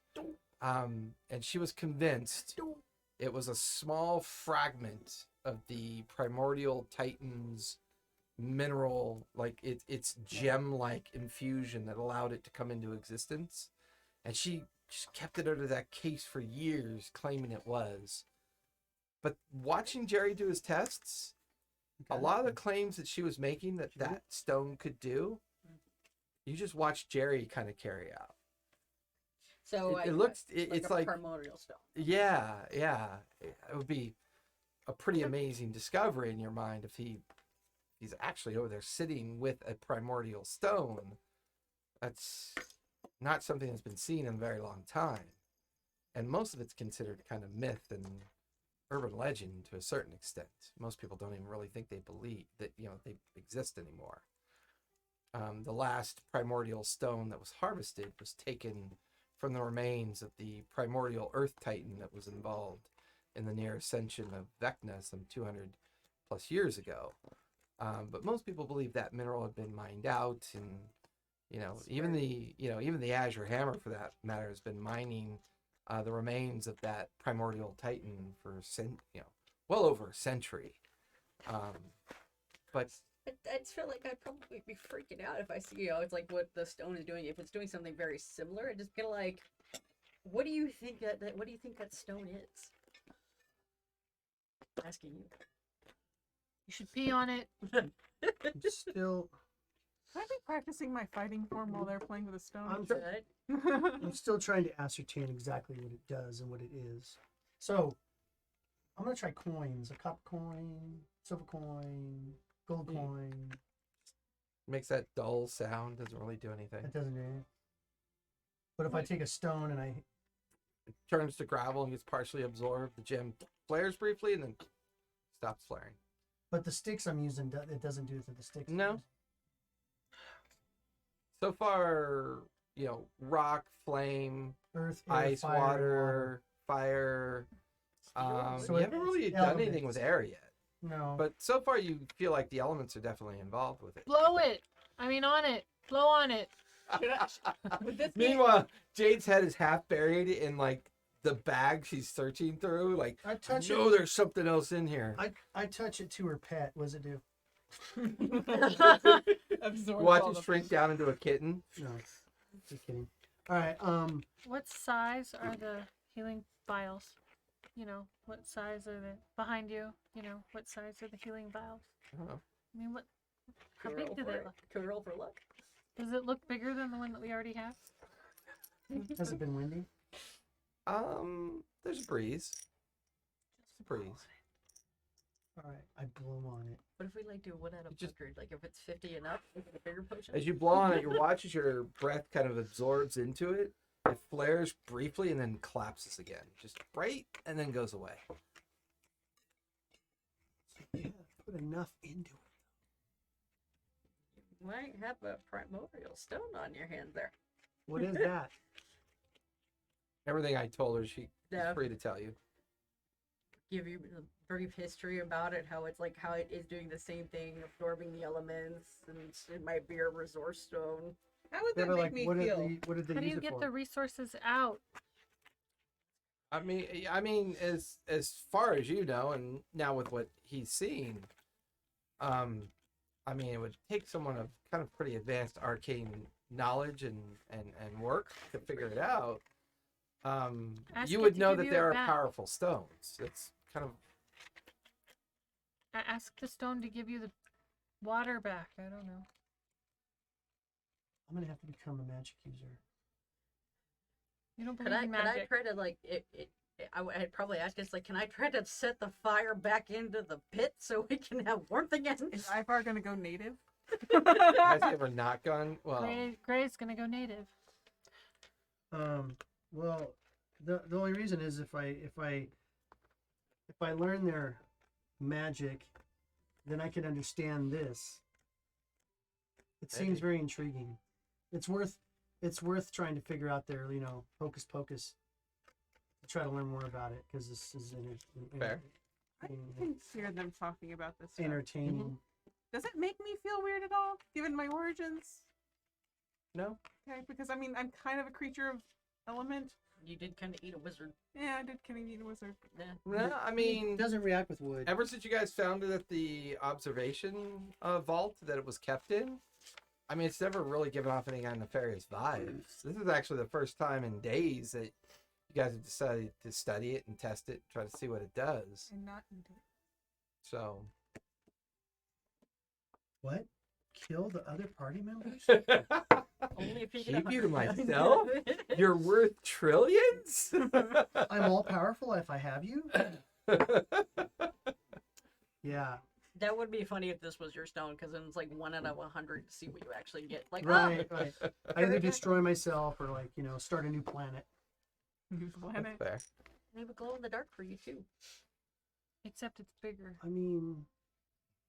And she was convinced it was a small fragment of the primordial Titan's mineral, like its gem-like infusion that allowed it to come into existence. And she just kept it under that case for years, claiming it was. But watching Jerry do his tests, a lot of the claims that she was making that stone could do, you just watch Jerry kind of carry out. So It's a like primordial stone. Yeah. It would be a pretty amazing discovery in your mind if he's actually over there sitting with a primordial stone. That's not something that's been seen in a very long time. And most of it's considered kind of myth and urban legend to a certain extent. Most people don't even really think they believe that, they exist anymore. The last primordial stone that was harvested was taken from the remains of the primordial earth titan that was involved in the near ascension of Vecna some 200 plus years ago. But most people believe that mineral had been mined out, and even the Azure Hammer, for that matter, has been mining the remains of that primordial titan for well over a century. But I just feel like I'd probably be freaking out if I see, it's like what the stone is doing. If it's doing something very similar, I'd just be like, what do you think that stone is? Asking you. You should pee on it. Still, Can I be practicing my fighting form while they're playing with a stone? I'm still trying to ascertain exactly what it does and what it is. So, I'm gonna try coins: a copper coin, silver coin, gold coin. makes that dull sound, doesn't really do anything. That doesn't do anything. But if I take a stone and I It turns to gravel and gets partially absorbed. The gem flares briefly and then stops flaring. But the sticks I'm using, it doesn't do it to the sticks. No. So far, rock, flame, Earth, air, ice, fire, water, fire. So You haven't really done anything with air yet. No. But so far, you feel like the elements are definitely involved with it. Blow it. I mean, on it. Blow on it. Would this be- Meanwhile, Jade's head is half buried in the bag she's searching through. Like, I touch know it. there's something else in here. I touch it to her pet. What does it do? absorb Watch all it the- shrink down into a kitten. No. Just kidding. All right. What size are the healing vials? What size are the behind you? What size are the healing vials? I don't know. I mean, how Can we big roll do for they it? look? Can we roll for luck? Does it look bigger than the one that we already have? Has it been windy? There's a breeze. Just a breeze. All right. I blow on it. What if we do one out of You just- 100? Like if it's 50 and up, is it a bigger potion? As you blow on it, you watch as your breath kind of absorbs into it. It flares briefly and then collapses again. Just bright and then goes away. Yeah. Put enough into it. You might have a primordial stone on your hand there. What is that? Everything I told her, she's Yeah. free to tell you. Give you a brief history about it, how it is doing the same thing, absorbing the elements, and it might be a resource stone. How would Yeah, that but make me what feel? did they How do use you it get for? the resources out? I mean, as far as you know, and now with what he's seen, it would take someone of kind of pretty advanced arcane knowledge and work to figure it out. Ask You it would to know give that you there it are back. powerful stones. It's kind of Ask the stone to give you the water back. I don't know. I'm gonna have to become a magic user. You don't Could believe I in could I magic. try to I'd probably ask us can I try to set the fire back into the pit so we can have warmth again? Is Ivar gonna go native? has he ever not gone? Well, Gray's gonna go native. Well, the only reason is if I learn their magic, then I can understand this. It seems Maybe. very intriguing. It's worth trying to figure out their hocus pocus. To try to learn more about it because this is Fair. I can hear them talking about this stuff. entertaining. Does it make me feel weird at all, given my origins? No. Okay, because I mean, I'm kind of a creature of element. You did kind of eat a wizard. Yeah, I did kind of eat a wizard. Yeah. No, I It mean, doesn't react with wood. ever since you guys found it at the observation vault that it was kept in, I mean, it's never really given off any kind of nefarious vibes. This is actually the first time in days that you guys have decided to study it and test it, try to see what it does. And not eat it. So, What? Kill the other party members? Only if you keep get you to 100. myself? You're worth trillions? I'm all powerful if I have you? Yeah. That would be funny if this was your stone, because then it's like 1 out of 100 to see what you actually get. Like, Right, right. I either destroy myself or, like, start a new planet. New planet. Fair. they would glow in the dark for you too. Except it's bigger. I mean,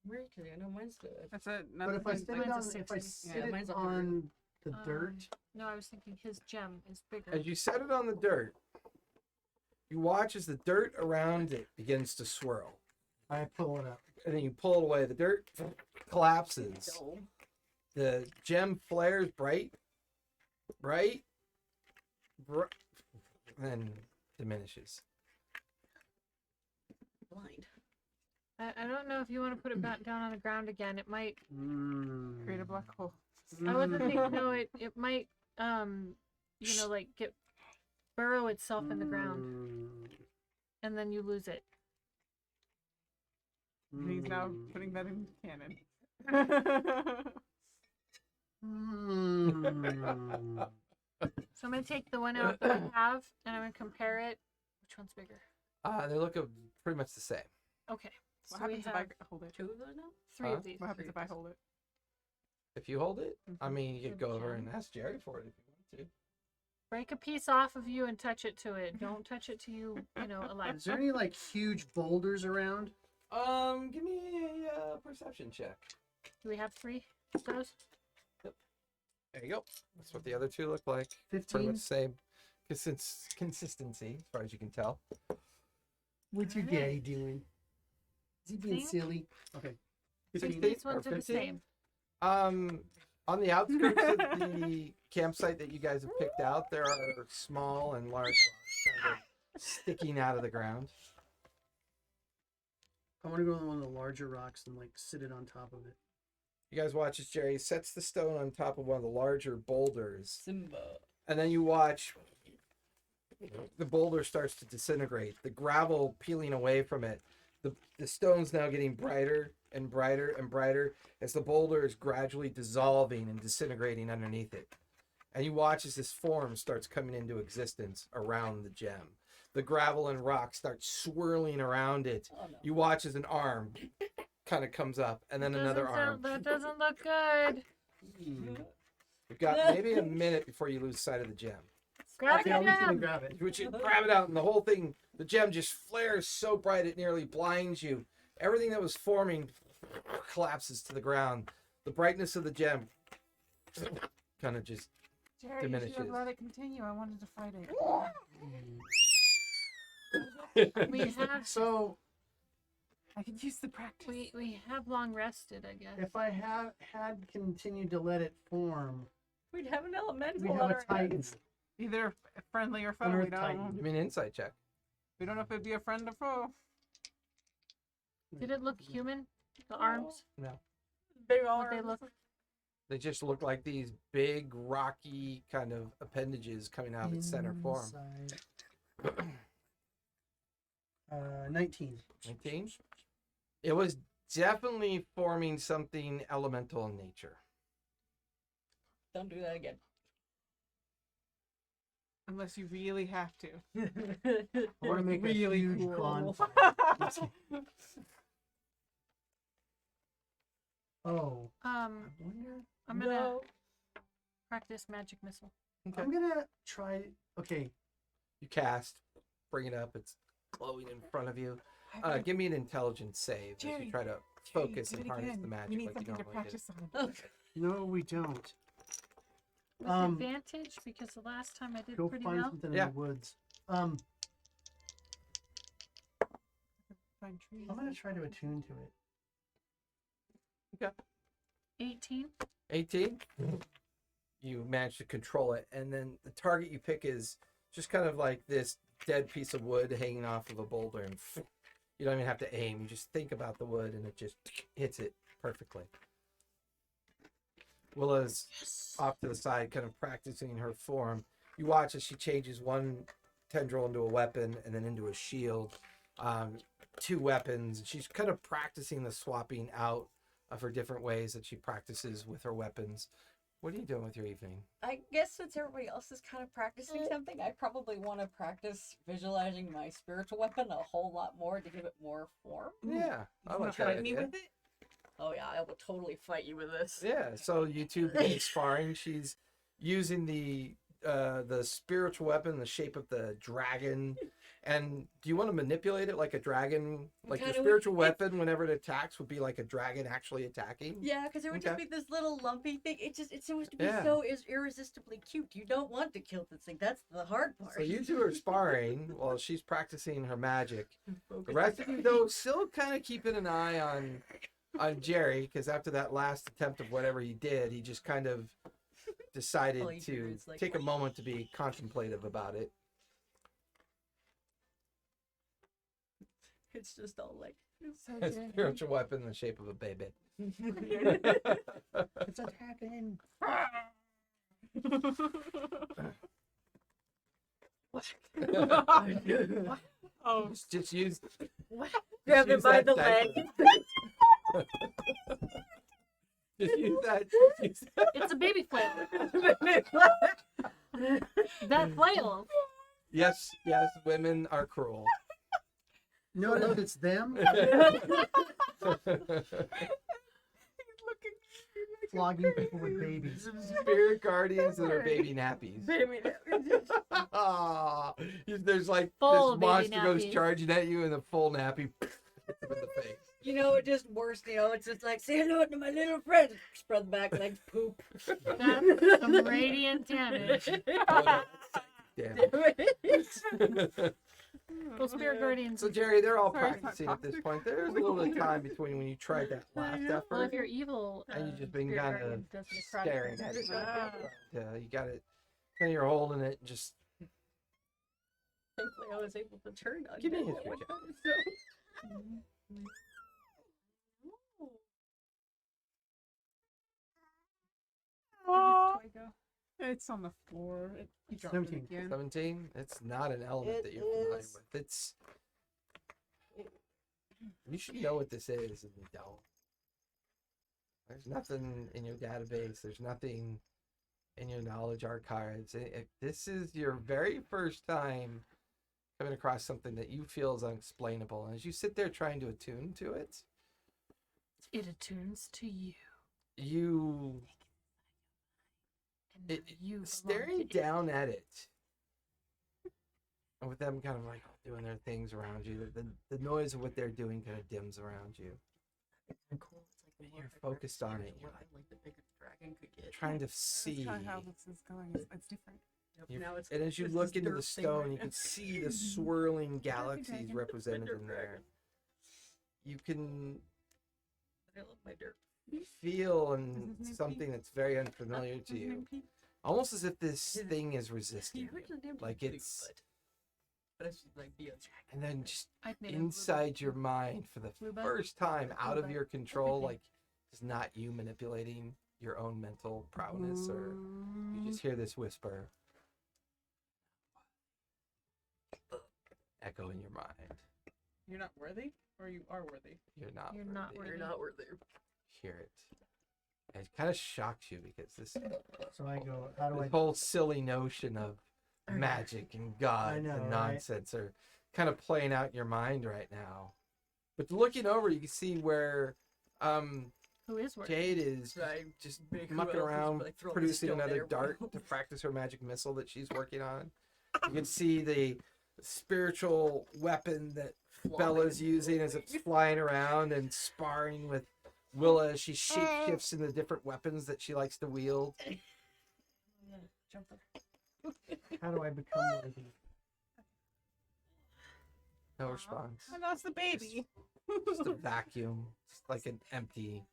Where can I know mine's good? That's a. but if I nothing- sit it mine's on, a if I 60. sit Yeah, it mine's 100. on the dirt, No, I was thinking his gem is bigger. As you set it on the dirt, you watch as the dirt around it begins to swirl. I pull it up. And then you pull it away. The dirt collapses. Dome. The gem flares bright, then diminishes. Blind. I don't know if you want to put it back down on the ground again. It might. Create a black hole. I wasn't thinking. No, it might. Like get burrow itself in the ground, and then you lose it. And he's now putting that in canon. So I'm gonna take the one out that I have, and I'm gonna compare it. Which one's bigger? They look pretty much the same. Okay. What So we happens if have I hold it? 2 of those now? 3 Huh? of these. What happens if I hold it? If you hold it, I Mhm. mean, you could Good go over job. and ask Jerry for it if you want to. Break a piece off of you and touch it to it. Don't touch it to you. Alive. Is there any like huge boulders around? Give me a perception check. Do we have 3 of those? There you go. That's what the other two look like. Pretty 15? much the same. Consistency, as far as you can tell. What's your Alright. daddy doing? Is he being 16? silly? Okay. 16 These or ones are the 15? same. On the outskirts of the campsite that you guys have picked out, there are small and large rocks kind of sticking out of the ground. I want to go on one of the larger rocks and like sit it on top of it. You guys watch as Jerry sets the stone on top of one of the larger boulders, Simba. and then you watch the boulder starts to disintegrate, the gravel peeling away from it. The stone's now getting brighter and brighter and brighter as the boulder is gradually dissolving and disintegrating underneath it. And you watch as this form starts coming into existence around the gem. The gravel and rock start swirling around it. Oh no. You watch as an arm kind of comes up, and then another arm. That doesn't look good. You've got maybe a minute before you lose sight of the gem. Grab Okay, the I'll reach in and gem. grab it. Which you grab it out, and the whole thing, the gem just flares so bright it nearly blinds you. Everything that was forming collapses to the ground. The brightness of the gem kind of just Jerry, you should diminishes. have let it continue. I wanted to fight it. We have So I could use the practice. we have long rested, I guess. if I had continued to let it form, We'd have an elemental we on have a our titan. hands. Either friendly or foe. An We Earth don't, Titan. give me an insight check. we don't know if it'd be a friend or foe. Did it look human? The arms? Big What arms. they look? They just look like these big, rocky kind of appendages coming out of its center form. Inside. 19. 19? It was definitely forming something elemental in nature. Don't do that again. Unless you really have to. I want to make a Really huge cool. bonfire. Oh, I wonder. I'm gonna practice magic missile. Okay. I'm gonna try. Okay, You cast, bring it up, it's glowing in front of you. Give me an intelligence save as Jerry, you try to Jerry, focus do and it harness again. the magic We need like you something to normally do. practice on. no, we don't. With Um, advantage because the last time I did Go pretty find well. something Yeah. in the woods. Find trees. I'm gonna try to attune to it. 18. 18. You manage to control it, and then the target you pick is just kind of like this dead piece of wood hanging off of a boulder, and you don't even have to aim. You just think about the wood, and it just hits it perfectly. Willa's off to the side, kind of practicing her form. You watch as she changes one tendril into a weapon and then into a shield. 2 weapons. She's kind of practicing the swapping out of her different ways that she practices with her weapons. What are you doing with your evening? I guess since everybody else is kind of practicing something, I probably want to practice visualizing my spiritual weapon a whole lot more to give it more form. Yeah, I You wanna like that fight me idea. with it? Oh yeah, I will totally fight you with this. Yeah, so you two begin sparring. She's using the spiritual weapon in the shape of the dragon. And do you want to manipulate it like a dragon? Like your Kinda spiritual would- weapon, whenever it attacks, would be like a dragon actually attacking? Yeah, because it would just Okay. be this little lumpy thing. It's supposed to be Yeah. so irresistibly cute. You don't want to kill this thing. That's the hard part. So you two are sparring while she's practicing her magic. The rest of you, though, still kind of keeping an eye on Jerry, because after that last attempt of whatever he did, he just kind of decided All you hear to is, like, take a moment to be contemplative about it. It's just all like. So A Jerry, spiritual weapon in the shape of a baby. It's attacking. Oh, Just use. Grab use it by that the diaper. leg. Just use that. Use that. it's a baby flail. That flail. Yes, women are cruel. No, it's them flogging people with babies. Spirit guardians that are baby nappies. Aw, there's like Full this baby monster goes nappies. charging at you in a full nappy hits him in the face. You know, it just worse. You know, it's just like say hello to my little friend. Spread the back legs, poop. That's some radiant damage. Damn. Well, spirit guardians. So Jerry, they're all Sorry, it's not practicing at this toxic. point. There's a little bit of time between when you tried that last Well, effort if you're evil, and you just been spirit kind of guardian does necrotic staring at damage. it. You got it. Kind of you're holding it. Just Thankfully, I was able to turn on. Give me a that history one, check. so- it's on the floor. He dropped 17. it again. 17. It's not an element It that you're familiar is- with. It's. You should know what this is, and you don't. There's nothing in your database. There's nothing in your knowledge archives. This is your very first time coming across something that you feel is unexplainable. And as you sit there trying to attune to it, It attunes to you. you And you belong staring to it. down at it, and with them kind of like doing their things around you, the noise of what they're doing kind of dims around you. Cool. It's like And more you're of a focused on spiritual it. You're weapon, like the bigger dragon could get. trying to That's see. kind of how this is going. It's different. Yep, You- now it's and as you it's look this into the dirt thing stone, right you now. can see the swirling galaxies dragon. represented Dirt in there. dragon. You can I love my dirt. feel Is and his name something that's very unfamiliar Is to his you. name Pete? Almost as if this His- thing is He resisting you. originally named Like him Luke, it's, but I should like be a dragon. and then just I've made a inside your mind for the Luba? first time out of Luba. your control, Okay. like it's not you manipulating your own mental prowess, or you just hear this whisper echo in your mind. You're not worthy, or you are worthy. You're not You're not worthy. worthy. You're not worthy. Hear it. And it kind of shocks you because this So I go, how do I? whole silly notion of magic and gods know, and right? nonsense are kind of playing out in your mind right now. But looking over, you can see where Who is worthy? Jade is Right. just Big who mucking else is, around, like, throwing producing stone another there. dart to practice her magic missile that she's working on. You can see the spiritual weapon that Bella's using as it's flying around and sparring with Willa as she shapeshifts into different weapons that she likes to wield. Jump up. How do I become worthy? No response. I lost the baby. Just a vacuum, just like an empty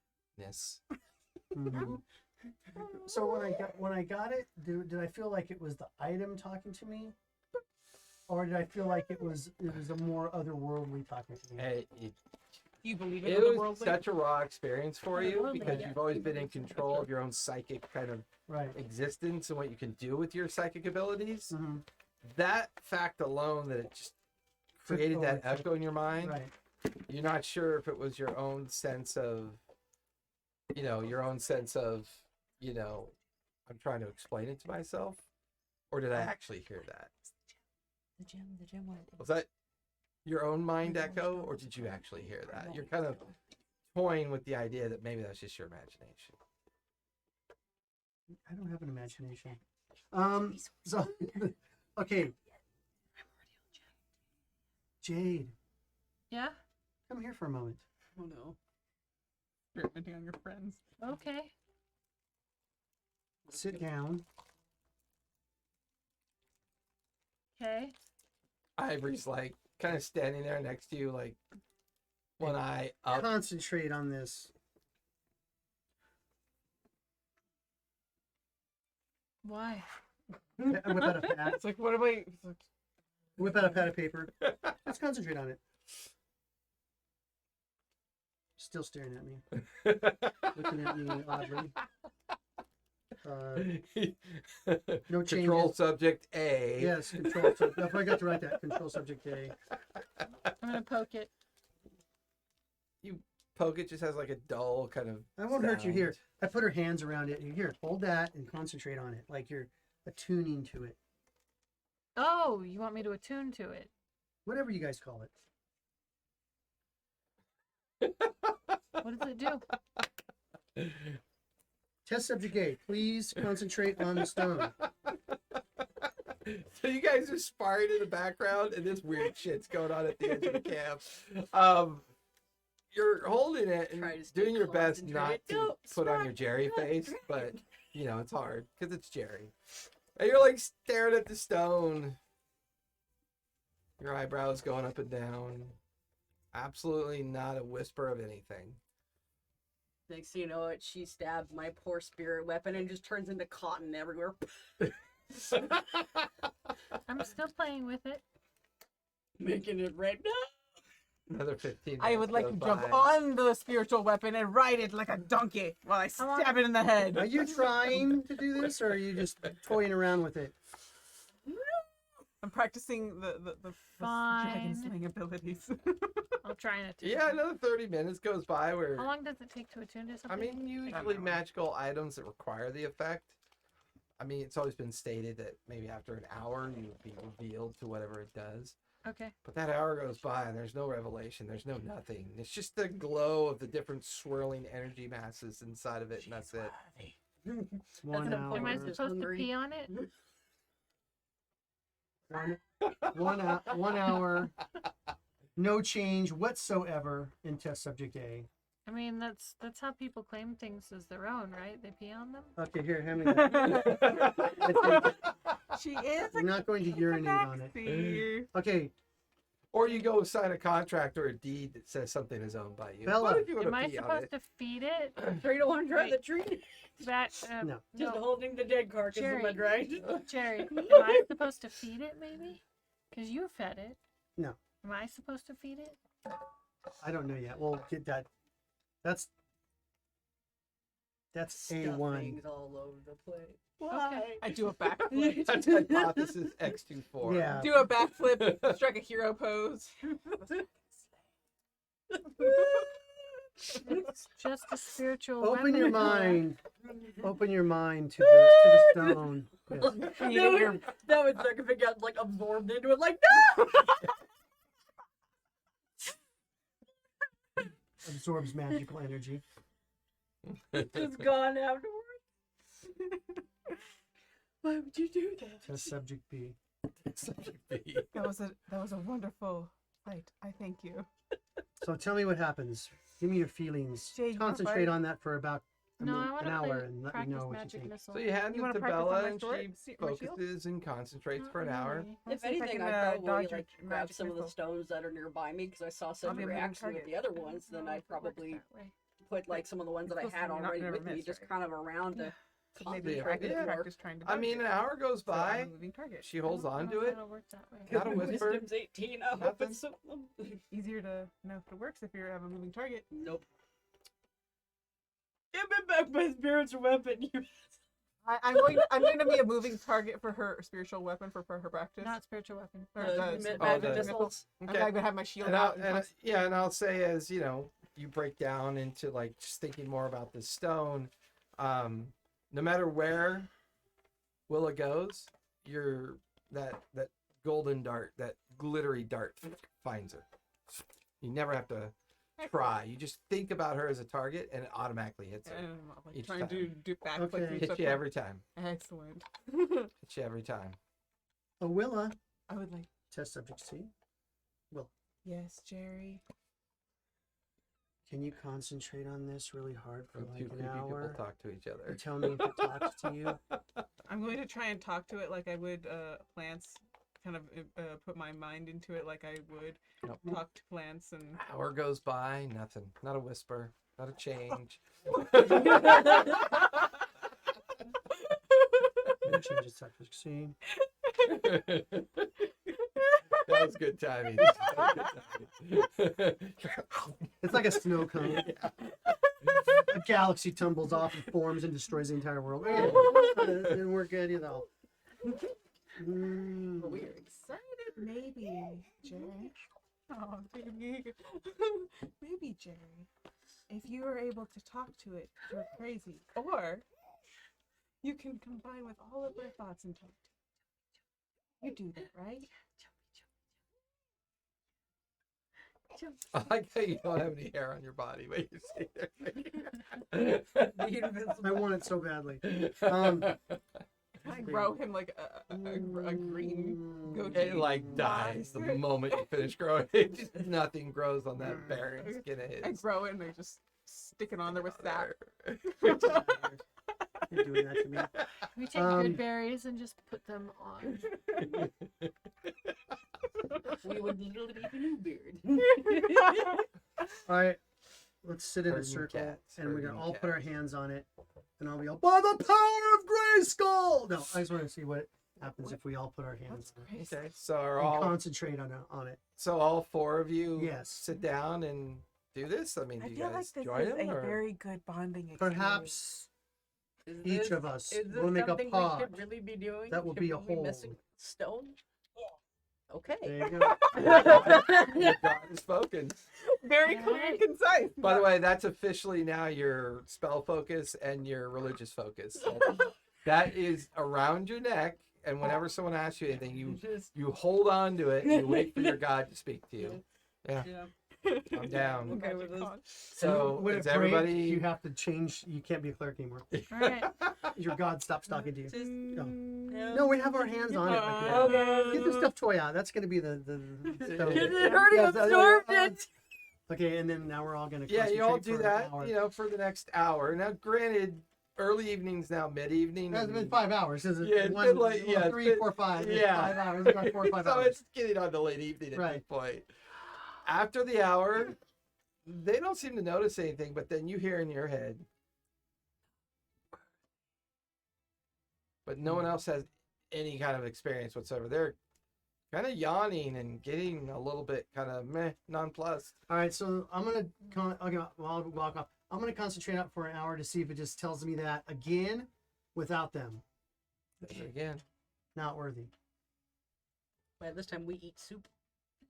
Mhm. So when I got it, did I feel like it was the item talking to me, or did I feel like it was a more otherworldly talking to me? It, Do you believe in it the was worldly? such a raw experience for you Otherworldly. because Yeah. you've always been in control of your own psychic kind of Right. existence and what you can do with your psychic abilities. Hmm. That fact alone, that it just created that over. echo in your mind. Right. You're not sure if it was your own sense of, I'm trying to explain it to myself, or did I actually hear that? The gem one. Was that your own mind echo, or did you actually hear that? You're kind of toying with the idea that maybe that's just your imagination. I don't have an imagination. So, okay. Jade, Yeah. come here for a moment. Oh no. Experimenting on your friends. Okay. Sit down. Okay. Ivory's like kind of standing there next to you, like one eye up. Concentrate on this. Why? Whip out a pad. It's like, what am I? It's like, Whip out a pad of paper. Let's concentrate on it. Still staring at me. Looking at me oddly. No changes. Control subject A. Yes, control subject. I forgot to write that. Control subject A. I'm gonna poke it. Poke it just has like a dull kind of. I won't hurt you here. sound. I put her hands around it. Here, hold that and concentrate on it, like you're attuning to it. Oh, you want me to attune to it? Whatever you guys call it. What does it do? Test subject A, please concentrate on the stone. So you guys are sparring in the background, and this weird shit's going on at the edge of the camp. You're holding it and Try to stay doing your best not concentrated. to No, put on smart. your Jerry face, but it's hard because it's Jerry. And you're like staring at the stone. Your eyebrows going up and down. Absolutely not a whisper of anything. Next thing you know it, she stabs my poor spirit weapon and just turns into cotton everywhere. I'm still playing with it. Making it red. Another 15 I would minutes like to goes jump by. on the spiritual weapon and ride it like a donkey while I How long- stab it in the head. Are you trying to do this, or are you just toying around with it? I'm practicing the dragon Fine. slaying abilities. I'll try and attune. Yeah, another 30 minutes goes by where How long does it take to attune to I something? mean, usually magical items that require the effect. I mean, it's always been stated that maybe after an hour you would be revealed to whatever it does. Okay. But that hour goes by and there's no revelation. There's no nothing. It's just the glow of the different swirling energy masses inside of it, and that's it. It's 1 That's hour. Am I Just supposed hungry. to pee on it? 1 hour. No change whatsoever in test subject A. I mean, that's how people claim things as their own, right? They pee on them. Okay, here, hand me that. She is a I'm not going to urinate on it. Naxi. Okay, Or you go sign a contract or a deed that says something is owned by you. Bella, What if you want Am I to pee on supposed it? to feed it? Tree don't want to drive the tree. That No. Just no. holding the dead carcass in my Jerry. drive. Jerry, am I supposed to feed it? Maybe, because you fed it. No. Am I supposed to feed it? I don't know yet. We'll get that. That's A1. Things all over the place. Okay. I do a backflip. That's hypothesis X24. Yeah. Do a backflip, strike a hero pose. It's just a spiritual Open weapon. your mind. Open your mind to the stone. Yes. That would suck if it got like absorbed into it. Like no. Absorbs magical energy. Just gone afterwards. Why would you do that? Test subject B. Subject B. That was a wonderful fight. I thank you. So tell me what happens. Give me your feelings. Jay, you wanna Concentrate fight? on that for about No, I want an to hour play and let me practice know what you magic think. missile. So you hand You it wanna to practice on Bella my and sword? she My shield? focuses and concentrates for an Not hour. really. Let's If see if I anything, can, I'd probably dodge like your grab magic some of the missile. stones that are nearby me because I saw I'll some be a moving reaction with target. the other I don't ones. Then know I'd if it works probably that way. put like some of the ones that I Supposed to had be not already never with me, miss, just right? kind of around to So maybe Yeah. practice, Yeah. practice trying to I dodge mean, it. an hour goes So I'm by. a moving target. She holds I don't on know to if it. that'll work that way. Not a whisper. Wisdom's 18. I hope Nothing. it's so. Easier to know if it works if you have a moving target. Nope. Give me back my spiritual weapon. You. I'm going to be a moving target for her spiritual weapon for her practice. Not spiritual weapon. Or The the- magic the- missiles. I'm going to have my shield And out. And and I'll say as you know, you break down into like just thinking more about the stone. No matter where Willa goes, that golden dart, that glittery dart finds her. You never have to try. You just think about her as a target, and it automatically hits her. and I'm like Each trying time. to do backflips Okay. and Hits stuff. you every time. Excellent. Hits you every time. Willa, I would like, test subject C. yes, Jerry. Can you concentrate on this really hard for When like two an creepy people hour? talk to each And other. tell me if it talks to you. I'm going to try and talk to it like I would plants. Kind of put my mind into it like I would Nope. talk to plants and. Hour goes by, nothing. Not a whisper. Not a change. Let me change its subject C. That was good timing. It's like a snow cone. A galaxy tumbles off and forms and destroys the entire world. It didn't work good, you know. But we are excited, maybe, Jerry. Oh, baby. Maybe, Jerry. If you are able to talk to it, you're crazy. Or you can combine with all of their thoughts and talk to it. You do that, right? I like how you don't have any hair on your body, but you see The invisible. I want it so badly. I grow him like a green goatee. it like dies the moment you finish growing. It just nothing grows on that barren skin of I his. grow it and I just stick it on there with sap. You're doing that to me. We take good berries and just put them on. We would literally be Bluebeard. All right, let's sit in a Herding circle, cats, and we're gonna herding all put our cats. hands on it, and I'll be all, by the power of Grayskull! No, I just want to see what happens if we all put our hands on it. Okay, so are And all concentrate on it. so all four of you Yes. sit down and do this? I mean, do I you feel like guys this join is him a or very good bonding experience. Perhaps Is each this- of us is this will make a something we pod. should really be doing? That will Should be a we be whole. missing stone? Okay. There you go. Your God has spoken. Very clear and concise. By the way, that's officially now your spell focus and your religious focus. That is around your neck, and whenever someone asks you anything, you hold on to it and you wait for your God to speak to you. Yeah, I'm down. Okay with this. So When is it breaks, everybody? you have to change. You can't be a cleric anymore. All right. Your God stops talking to you. Just- No. yeah. No, we have our hands on it. Like that. Okay. Get the stuffed toy out. That's gonna be the stone. It already Yeah, absorbed it. Okay, and then now we're all gonna. Yeah, you all concentrate do for an that, hour. you know, for the next hour. Now, granted, early evening's now mid-evening. That's and- been 5 hours. Is it? Yeah, it's One, been like- yeah, it's 3, been- 4, 5. It's yeah. 5 hours. It's like 4 or 5 so hours. it's getting on to late evening at this Right. point. After the hour, they don't seem to notice anything, but then you hear in your head. But no one else has any kind of experience whatsoever. They're kind of yawning and getting a little bit kind of meh, nonplussed. All right, so I'm gonna okay, well, I'll walk off. I'm gonna concentrate out for an hour to see if it just tells me that again, without them. Again, Not worthy. By this time, we eat soup.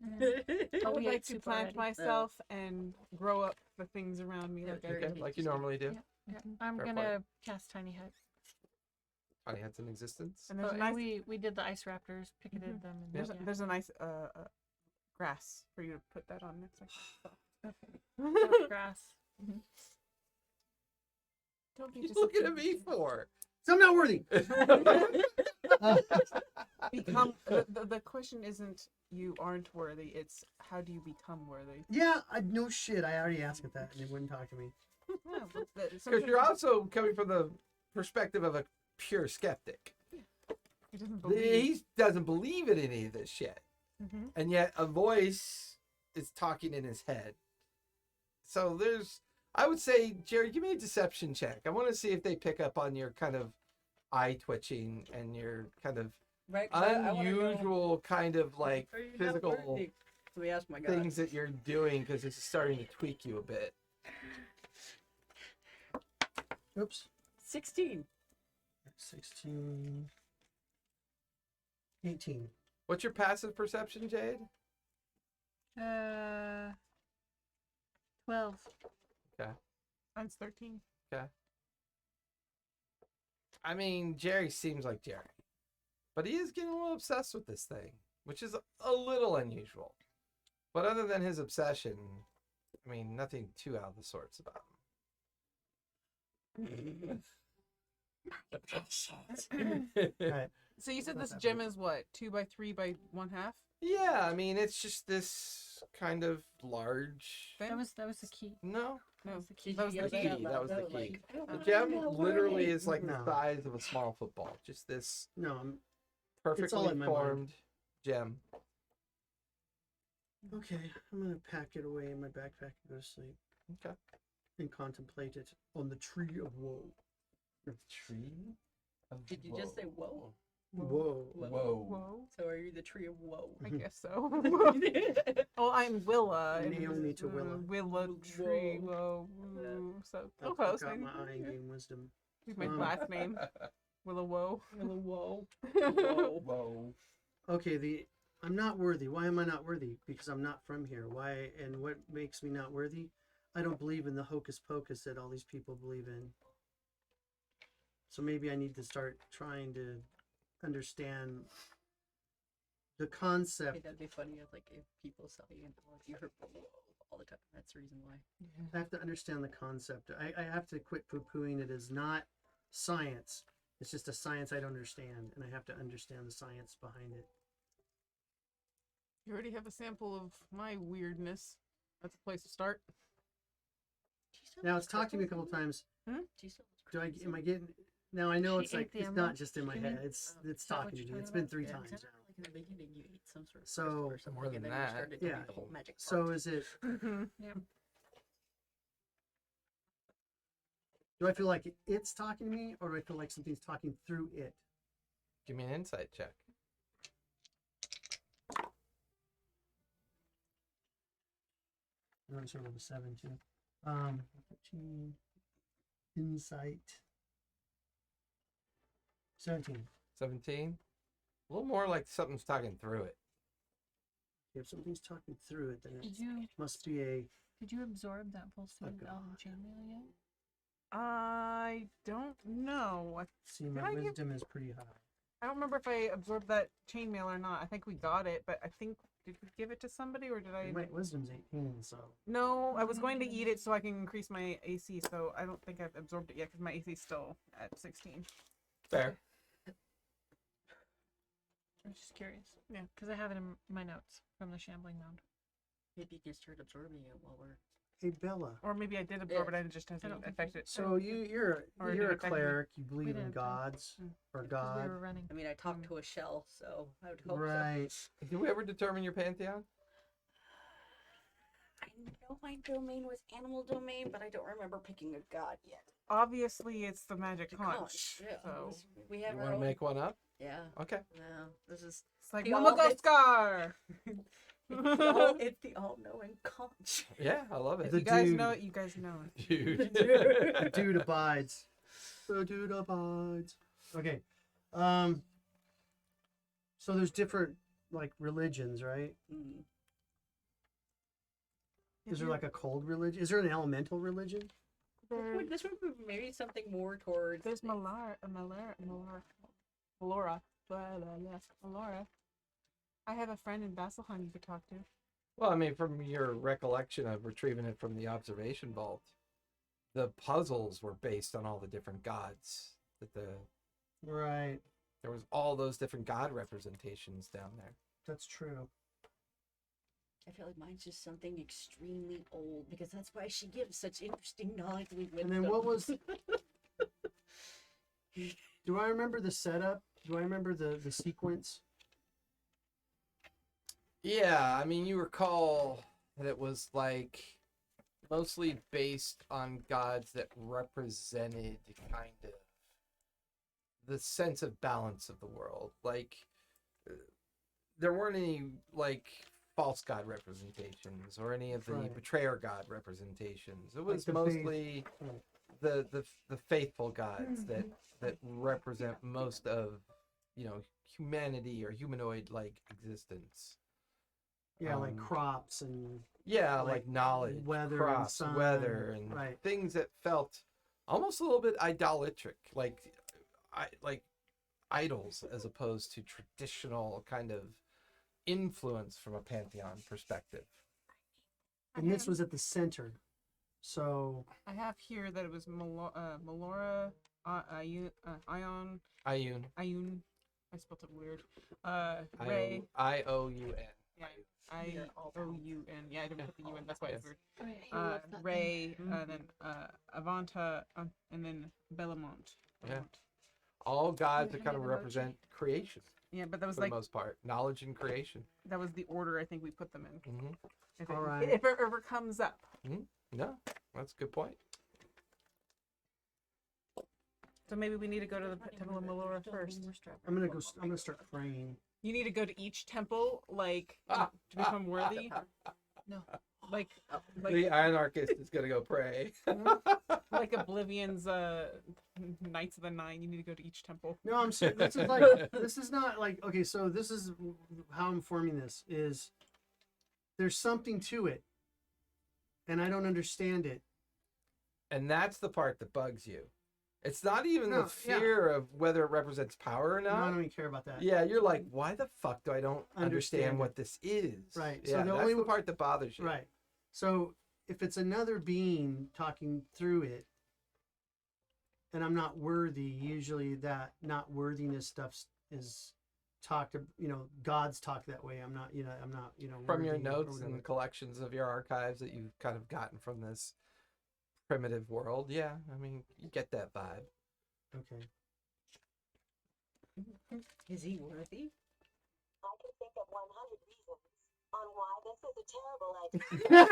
I Oh, would we like ate to soup plant already. myself and grow up the things around me. Yeah, Like I very okay, good. like you normally do. Yeah, I'm Fair gonna cast Tiny Hut. Tiny Hut's in existence. And Oh, there's a and nice, we did the ice raptors, picketed them, and there's, yeah. there's a nice grass for you to put that on next time. Soft grass. Don't be What are you looking at me disappointed. for? So I'm not worthy. Become the question isn't you aren't worthy, it's how do you become worthy. Yeah, no shit. I already asked it that, and it wouldn't talk to me. Yeah, but Because sometimes you're also coming from the perspective of a pure skeptic. he doesn't believe. He doesn't believe in any of this shit. Mhm. And yet a voice is talking in his head. So there's I would say, Jerry, give me a deception check. I want to see if they pick up on your kind of eye twitching and your kind of Right? 'Cause I wanna know, unusual kind of like are you not physical worthy? Let me ask my god. things that you're doing because it's starting to tweak you a bit. Oops. 16. 16. 18. What's your passive perception, Jade? 12. Mine's 13. I mean, Jerry seems like Jerry, but he is getting a little obsessed with this thing, which is a little unusual. But other than his obsession, I mean, nothing too out of the sorts about him. Alright. So you said Not this that gem big. is what? 2 by 3 by 1/2? Yeah, I mean, it's just this kind of large. Thing? That was the key. No, No, was the key. that was the Did you key. get that was the loud, key. like, the gem literally is like No. the size of a small football. Just this No, I'm perfectly in my mind. formed gem. okay. I'm gonna pack it away in my backpack and go to sleep. Okay. And contemplate it on the tree of woe. The tree. Did you just say whoa? Whoa. Whoa. So are you the tree of woe? I guess so. Oh, I'm Willa. and Naomi it's, to Willa. Willa tree. Whoa. So I close. got my maybe. eye and game wisdom. He's my Um, last name. Willa Woe. Whoa. Whoa. Okay, I'm not worthy. Why am I not worthy? Because I'm not from here. Why and what makes me not worthy? I don't believe in the hocus pocus that all these people believe in. So maybe I need to start trying to understand the Hey, concept. that'd be funny if like if people saw you and you heard whoa all the time. That's the reason why. I have to understand the concept. I have to quit poo-pooing it as not science. It's just a science I don't understand, and I have to understand the science behind it. You already have a sample of my weirdness. That's a place to start. Now it's talked to me a couple times. Am I getting? Now I know She it's like ate the it's not emerald, just in my you head. mean? It's Is that what talking to you're me. It's talking been 3 Yeah, times it sounded now. like in the beginning you ate some sort of So, crystal or something, more and than then that. you started Yeah. doing the whole magic So part. is it? Mm-hmm. Do I feel like it's talking to me, or do I feel like something's talking through it? Give me an insight check. I'm sure with a 7 too. 15, insight. 17. 17. A little more like something's talking through it. If something's talking through it, then it Did you must be a. absorb that full suit of God. Elven chainmail yet? I don't know. See, Did my I give- wisdom is pretty high. I don't remember if I absorbed that chainmail or not. I think we got it, but I think did we give it to somebody or did I? My wisdom's 18, so No, I was going to eat it so I can increase my AC. So I don't think I've absorbed it yet because my AC is still at 16. Fair. I was just curious. Yeah. Because I have it in my notes from the shambling mound. Maybe you can start absorbing it while we're. hey Bella. Or maybe I did absorb Yeah. it. I just I hasn't don't think affected it. So you're Or it you're a didn't affect me. cleric. You believe in didn't affect- gods Mm. or 'Cause God, we were running. I mean, I talked to a shell, so I would hope right? Did we ever determine your pantheon? so. I know my domain was animal domain, but I don't remember picking a god yet. Obviously, it's the magic To conch. Yeah. So We You have want our to own. make one up? Yeah. Okay. No, this is it's like The Mama all- Ghostkar. it's the all-knowing conch. Yeah, I love If it. The you guys dude. know it, you guys know it. Dude. The dude abides. The dude abides. Okay. So there's different like religions, right? Mm. Is there like a cold religion? Is there an elemental religion? This would be maybe something more towards. There's Melora. Melora. I have a friend in Vasselheim you could talk to. Well, I mean, from your recollection of retrieving it from the observation vault, the puzzles were based on all the different gods. Right. There was all those different god representations down there. That's true. I feel like mine's just something extremely old because that's why she gives such interesting knowledge. And then what was? Do I remember the setup? Do I remember the sequence? Yeah, I mean, you recall that it was like mostly based on gods that represented kind of the sense of balance of the world. Like, there weren't any like false god representations or any of the Right. betrayer god representations. It Like was the mostly Right. the faithful gods that represent most of, you know, humanity or humanoid like existence. Yeah, like Um, crops and Yeah, like like knowledge, weather and crops, sun, weather, and right. things that felt almost a little bit idolatric, like idols, as opposed to traditional kind of influence from a pantheon perspective. and this was at the center. So I have here that it was Melora, Ion, Ioun, Ioun. I spelled it weird. Ray. Ioun. Yeah, I-O-U-N. Yeah, I didn't put the U in. That's why it's Yes. weird. Ray, then Avanta, and then Bellamont. Yeah. All gods that kind of Emoji. represent creation Yeah, but that was for like the most part, knowledge and creation. that was the order I think we put them in. Hmm. If All it, right. if it ever comes up. No, that's a good point. So maybe we need to go to the Temple of Melora first. I'm gonna start praying. You need to go to each temple, like to become worthy. No. Like The anarchist is gonna go pray. like Oblivion's Knights of the Nine. You need to go to each temple. No, I'm saying this is like this is not like okay. So this is how I'm forming this is there's something to it, and I don't understand it. And that's the part that bugs you. It's not even No, the fear of whether it represents power or No, I not. don't even care about that. Yeah, you're like, why the fuck do I don't understand Understand what this is? Right, so Yeah, the that's only- the part that bothers you. Right. So if it's another being talking through it, and I'm not worthy, usually that not worthiness stuff is talked. You know, gods talk that way. I'm not. You know, I'm not. You know, From your worthy or notes whatever. and collections of your archives that you've kind of gotten from this primitive world, yeah, I mean, you get that vibe. Okay. Is he worthy? I can think of 100 reasons on why this is a terrible idea.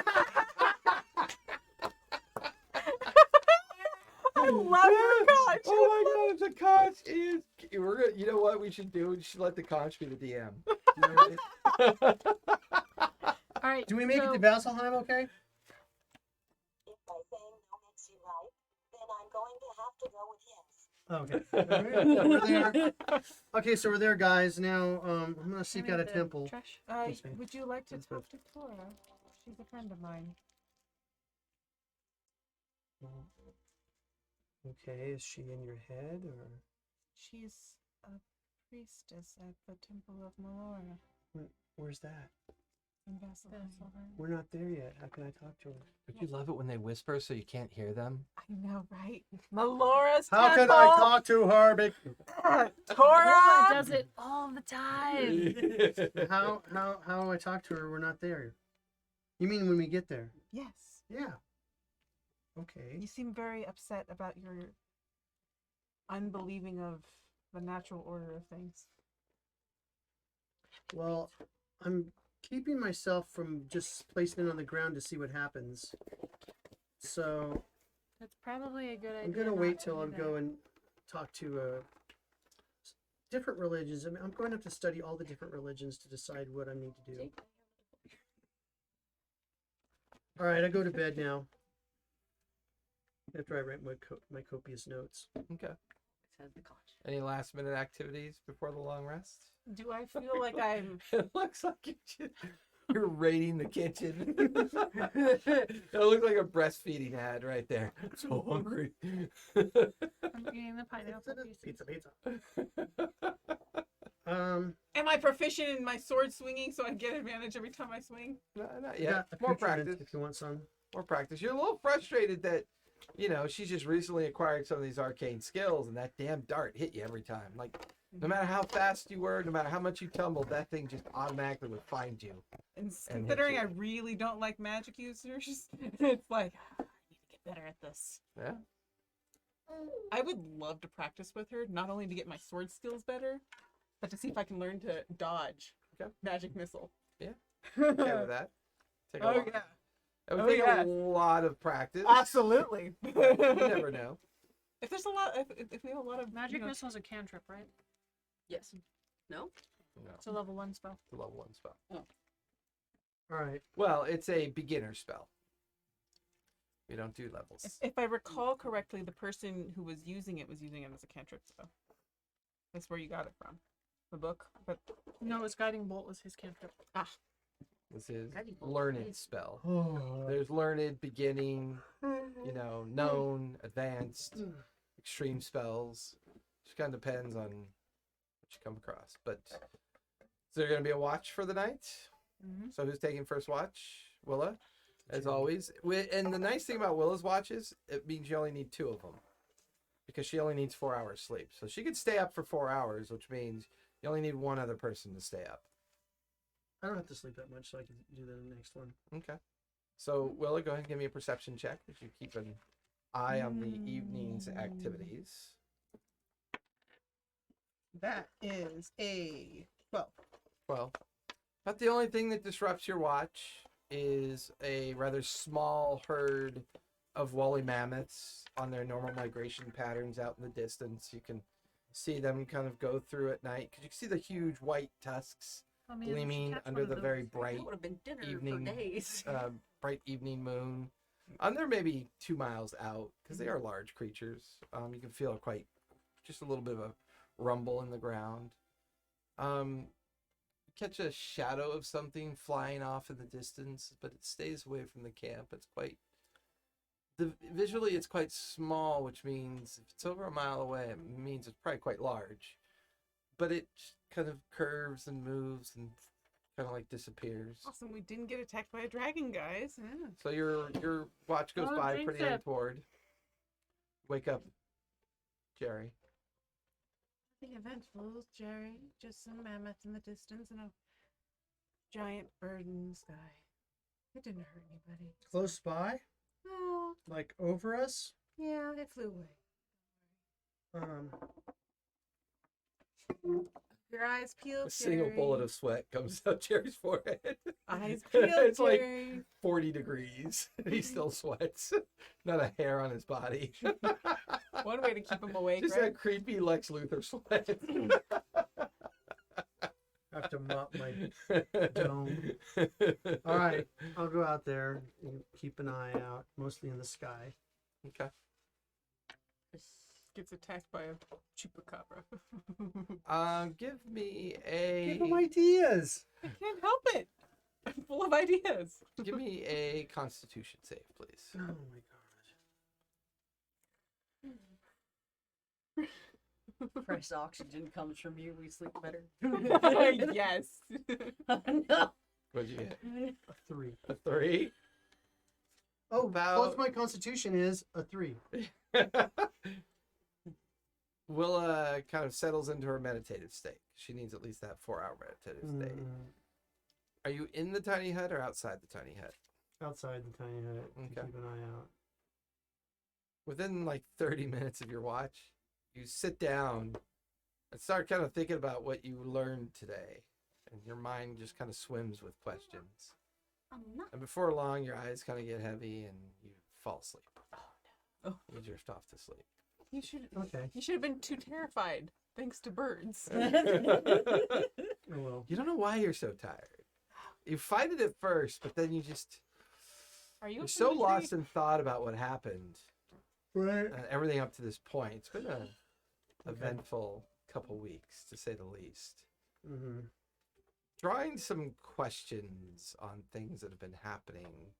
I love your conch. Oh my god, the conch is. We're gonna. You know what we should do? We should let the conch be the DM. All right. Do we make so, it to Vasselheim? Okay. If by saying no makes you right, then I'm going to have to go with his. Okay. All right, we're there. Okay, so we're there, guys. Now, I'm gonna seek hand out me a the temple. Trash. Yes, ma'am. Would you like to That's talk to Cora? She's a friend of mine. Okay, is she in your head or? She's a priestess at the Temple of Melora Where's that? in Vasselheim. We're not there yet. How can I talk to her? Don't you love it when they whisper so you can't hear them? I know, right? Melora's How can temple. I talk to her? Laura Cora. does it all the time. How I talk to her? We're not there. You mean when we get there? Yes. Yeah. Okay. You seem very upset about your unbelieving of the natural order of things. Well, I'm keeping myself from just placing it on the ground to see what happens. So That's probably a good idea. I'm gonna not wait to till I do go that. and talk to different religions. I mean, I'm going to have to study all the different religions to decide what I need to do. All right, I go to bed now. After I write my copious notes. Okay. Says the conch. Any last minute activities before the long rest? Do I feel like I'm It looks like you're raiding the kitchen. It looks like a breastfeeding ad right there. I'm so hungry. I'm eating the pineapple pieces. Pizza. am I proficient in my sword swinging so I get advantage every time I swing? No, not Yeah, yet. More accoutrement practice. if you want some. More practice. You're a little frustrated that, you know, she's just recently acquired some of these arcane skills and that damn dart hit you every time. Like, no matter how fast you were, no matter how much you tumbled, that thing just automatically would find you. And And considering hit I you. really don't like magic users, it's like I need to get better at this. Yeah. I would love to practice with her, not only to get my sword skills better, but to see if I can learn to dodge Okay. magic missile. Okay with that. Take a Oh walk. yeah. It would Oh, take yeah. a lot of practice. Absolutely. You never know. If there's a lot, if we have a lot of Magic you know, missile is a cantrip, right? Yes. No? No, It's a level 1 spell. it's a level 1 spell. All right. Well, it's a beginner spell. We don't do levels. if I recall correctly, the person who was using it as a cantrip. So that's where you got it from, the book. But No, his guiding bolt was his cantrip. This is Guiding bolt. learned spell. Oh, There's learned, beginning, known, advanced, extreme spells. Just kind of depends on what you come across. But is there going to be a watch for the night? mm-hmm. So who's taking first watch? Willa, as always. And the nice thing about Willa's watches, it means you only need 2 of them, because she only needs 4 hours sleep. So she could stay up for 4 hours, which means you only need 1 other person to stay up. I don't have to sleep that much, so I can do the next one. Okay. So Willa, go ahead and give me a perception check as you keep an eye on the evening's activities. That is a 12. Well, but the only thing that disrupts your watch is a rather small herd of woolly mammoths on their normal migration patterns out in the distance. You can see them kind of go through at night because you can see the huge white tusks Oh, man, we should gleaming catch under one of the those. very bright That would have been dinner evening, for days. bright evening moon. They're maybe 2 miles out because they are large creatures. You can feel just a little bit of a rumble in the ground. Catch a shadow of something flying off in the distance, but it stays away from the camp. It's visually it's quite small, which means if it's over a mile away, it means it's probably quite large. But it kind of curves and moves and kind of like disappears. Awesome. We didn't get attacked by a dragon, guys. Yeah. So your watch goes Oh, by drink pretty sip. untoward. Wake up, Jerry. Nothing eventful, Jerry. Just some mammoths in the distance and a giant bird in the sky. It didn't hurt anybody. Close by, Oh, like over us. yeah, it flew away. Your eyes peeled, A single Jerry. bullet of sweat comes out Jerry's forehead. Eyes peeled, It's like Jerry. 40 degrees. He still sweats. Not a hair on his body. One way to keep him awake, Just right? that creepy Lex Luthor sweat. I have to mop my dome. All right, I'll go out there and keep an eye out, mostly in the sky. Okay. Gets attacked by a chupacabra. Give me a Give them ideas. I can't help it. I'm full of ideas. give me a Constitution save, please. Oh my Fresh oxygen comes from you. We sleep better. Yes. No. What'd you get? god, a 3. A 3. Oh, About- plus my Constitution is a 3. Willa kind of settles into her meditative state. She needs at least that 4-hour meditative state. Are you in the tiny hut or outside the tiny hut? Outside the tiny hut. to Okay. Keep an eye out. Within like 30 minutes of your watch, you sit down and start kind of thinking about what you learned today. And your mind just kind of swims with questions. And before long, your eyes kind of get heavy and you fall asleep. Oh. You drift off to sleep. You should. Okay. You should have been too terrified, thanks to birds. Oh well. You don't know why you're so tired. You fight it at first, but then you just, Are you? you're up so in the lost tree? in thought about what happened. Right. Everything up to this point. It's been a eventful couple weeks, to say the least. Mm-hmm. Drawing some questions on things that have been happening,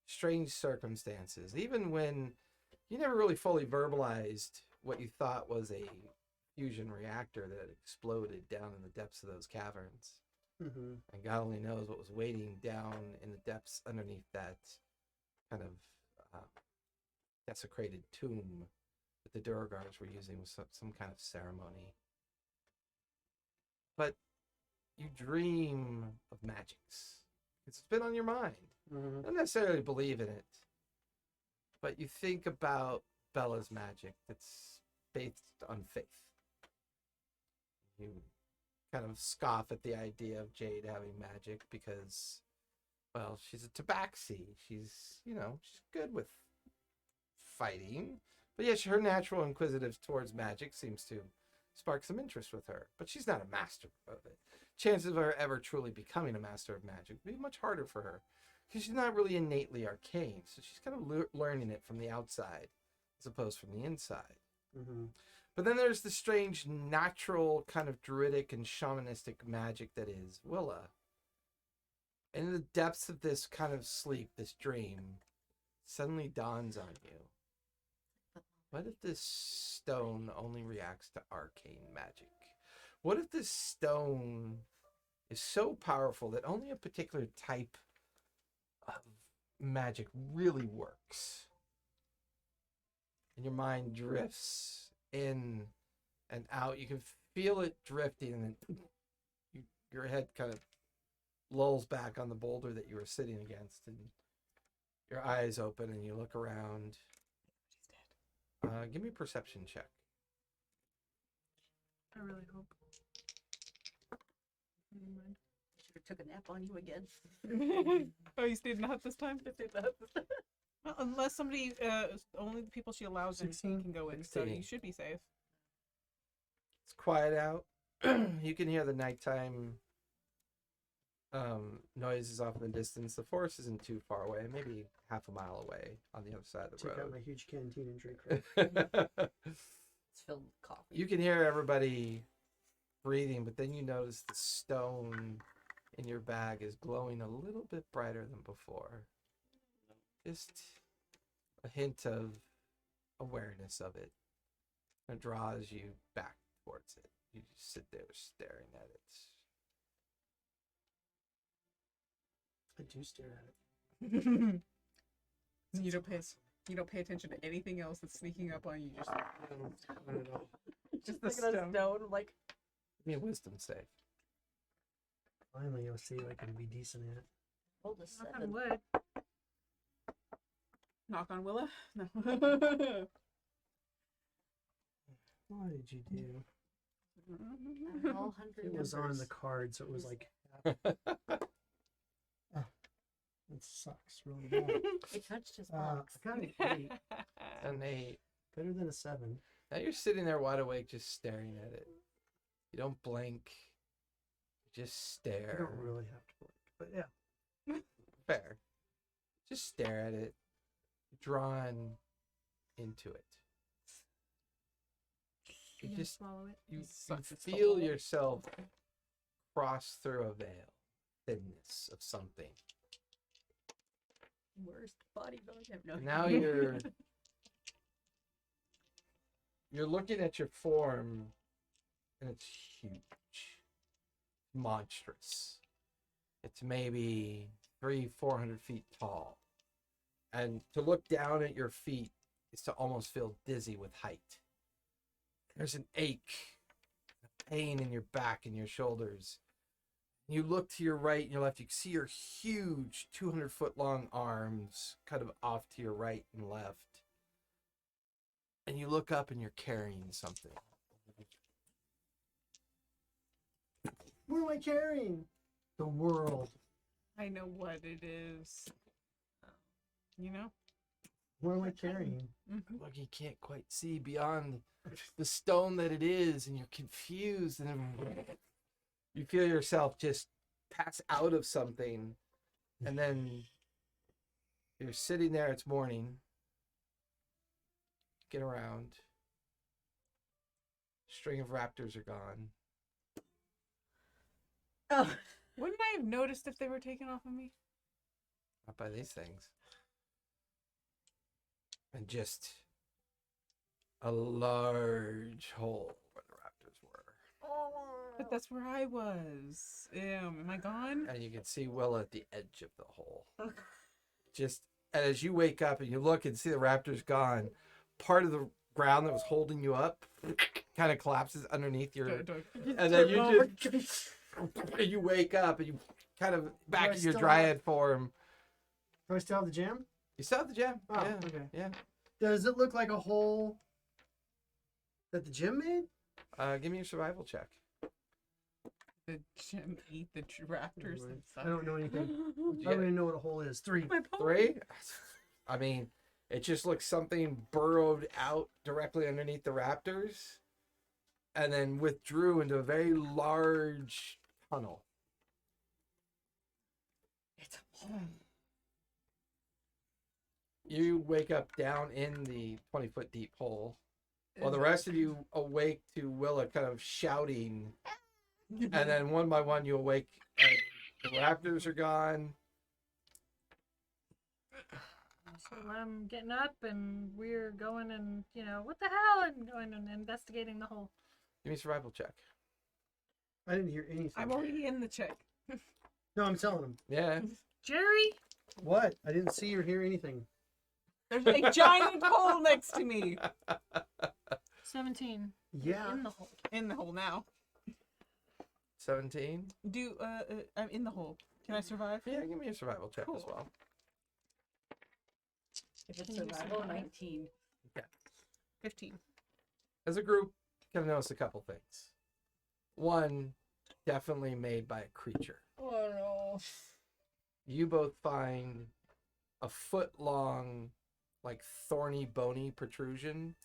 strange circumstances, even when you never really fully verbalized what you thought was a fusion reactor that had exploded down in the depths of those caverns. Mm-hmm. And God only knows what was waiting down in the depths underneath that kind of desecrated tomb that the Duragars were using with some kind of ceremony. But you dream of magics. It's been on your mind. Mm-hmm. Not necessarily believe in it, but you think about Bella's magic that's based on faith. You kind of scoff at the idea of Jade having magic because well, she's a tabaxi. She's, she's good with fighting. But yeah, her natural inquisitive towards magic seems to spark some interest with her. But she's not a master of it. Chances of her ever truly becoming a master of magic would be much harder for her. Because she's not really innately arcane. So she's kind of learning it from the outside as opposed from the inside. Mm-hmm. But then there's the strange natural kind of druidic and shamanistic magic that is Willa. And in the depths of this kind of sleep, this dream, suddenly dawns on you. What if this stone only reacts to arcane magic? What if this stone is so powerful that only a particular type of magic really works? And your mind drifts in and out. You can feel it drifting, and then your head kind of lulls back on the boulder that you were sitting against, and your eyes open, and you look around. Give me a perception check. I really hope. Should have took a nap on you again. Oh, you stayed in the hut this time? Well, unless somebody, only the people she allows in 16? can go in, so 16. you should be safe. It's quiet out. You can hear the nighttime noises off in the distance. The forest isn't too far away, maybe half a mile away on the other side of the Check out my road. huge canteen and drink. Right? It's filled with coffee. You can hear everybody breathing, but then you notice the stone in your bag is glowing a little bit brighter than before. Just a hint of awareness of it. It draws you back towards it. You just sit there staring at it. I do stare at it. You don't pay attention to anything else that's sneaking up on you. Just Not at all. just the Looking at stone. stone, like, Give me a wisdom save. Finally, I'll see what I can be decent at. rolled a Knock 7. on wood. Knock on Willa? No. What did you do? All It 100 was on numbers. the card, so it was like. It sucks really bad. It touched his I box. got an 8. And Better than a 7. now you're sitting there wide awake just staring at it. You don't blink. You just I stare. don't really have to work, but yeah. Fair. Just stare at it. Drawn into it. You You just swallow it. you Sucks its feel soul. yourself cross through a veil, thinness of something. Worst body bone. I have no And now idea. you're looking at your form, and it's huge, monstrous. It's maybe 300-400 feet tall, and to look down at your feet is to almost feel dizzy with height. There's an ache, a pain in your back and your shoulders. You look to your right and your left, you can see your huge 200-foot long arms kind of off to your right and left. And you look up and you're carrying something. What am I carrying? The world. I know what it is. You know? What am I carrying? Look, you can't quite see beyond the stone that it is, and you're confused, and then you feel yourself just pass out of something, and then you're sitting there. It's morning. Get around. String of raptors are gone. Oh, Wouldn't I have noticed if they were taken off of me? Not by these things. And just a large hole where the raptors were. But that's where I was. Am I gone? And you can see Willa at the edge of the hole. Just and as you wake up and you look and see the raptors gone, part of the ground that was holding you up kind of collapses underneath your, and then you just you wake up and you kind of back I in your still dryad form. Do I still have the gem? You still have the gem? Oh, Yeah, okay. yeah. Does it look like a hole that the gem made? Give me your survival check. the gem eat the raptors Anyway, and I don't know anything. You I don't get even know what a hole is. 3. My pony. 3? I mean, it just looks something burrowed out directly underneath the raptors and then withdrew into a very large tunnel. It's a hole. You wake up down in the 20-foot deep hole, while the rest of you awake to Willa kind of shouting, and then one by one you awake and the raptors are gone. So I'm getting up and we're going and, what the hell? And going and investigating the hole. Give me a survival check. I didn't hear anything. I'm already in the check. No, I'm telling him. Yeah. Jerry? What? I didn't see or hear anything. There's a giant hole next to me. 17. Yeah. In the hole. In the hole now. 17. I'm in the hole. Can I survive? Yeah, give me a survival check as Cool. well. If it's Can you survival, survive? 19. 15. As a group, you can notice a couple things. One, definitely made by a creature. Oh no. You both find a foot-long, like thorny, bony protrusion.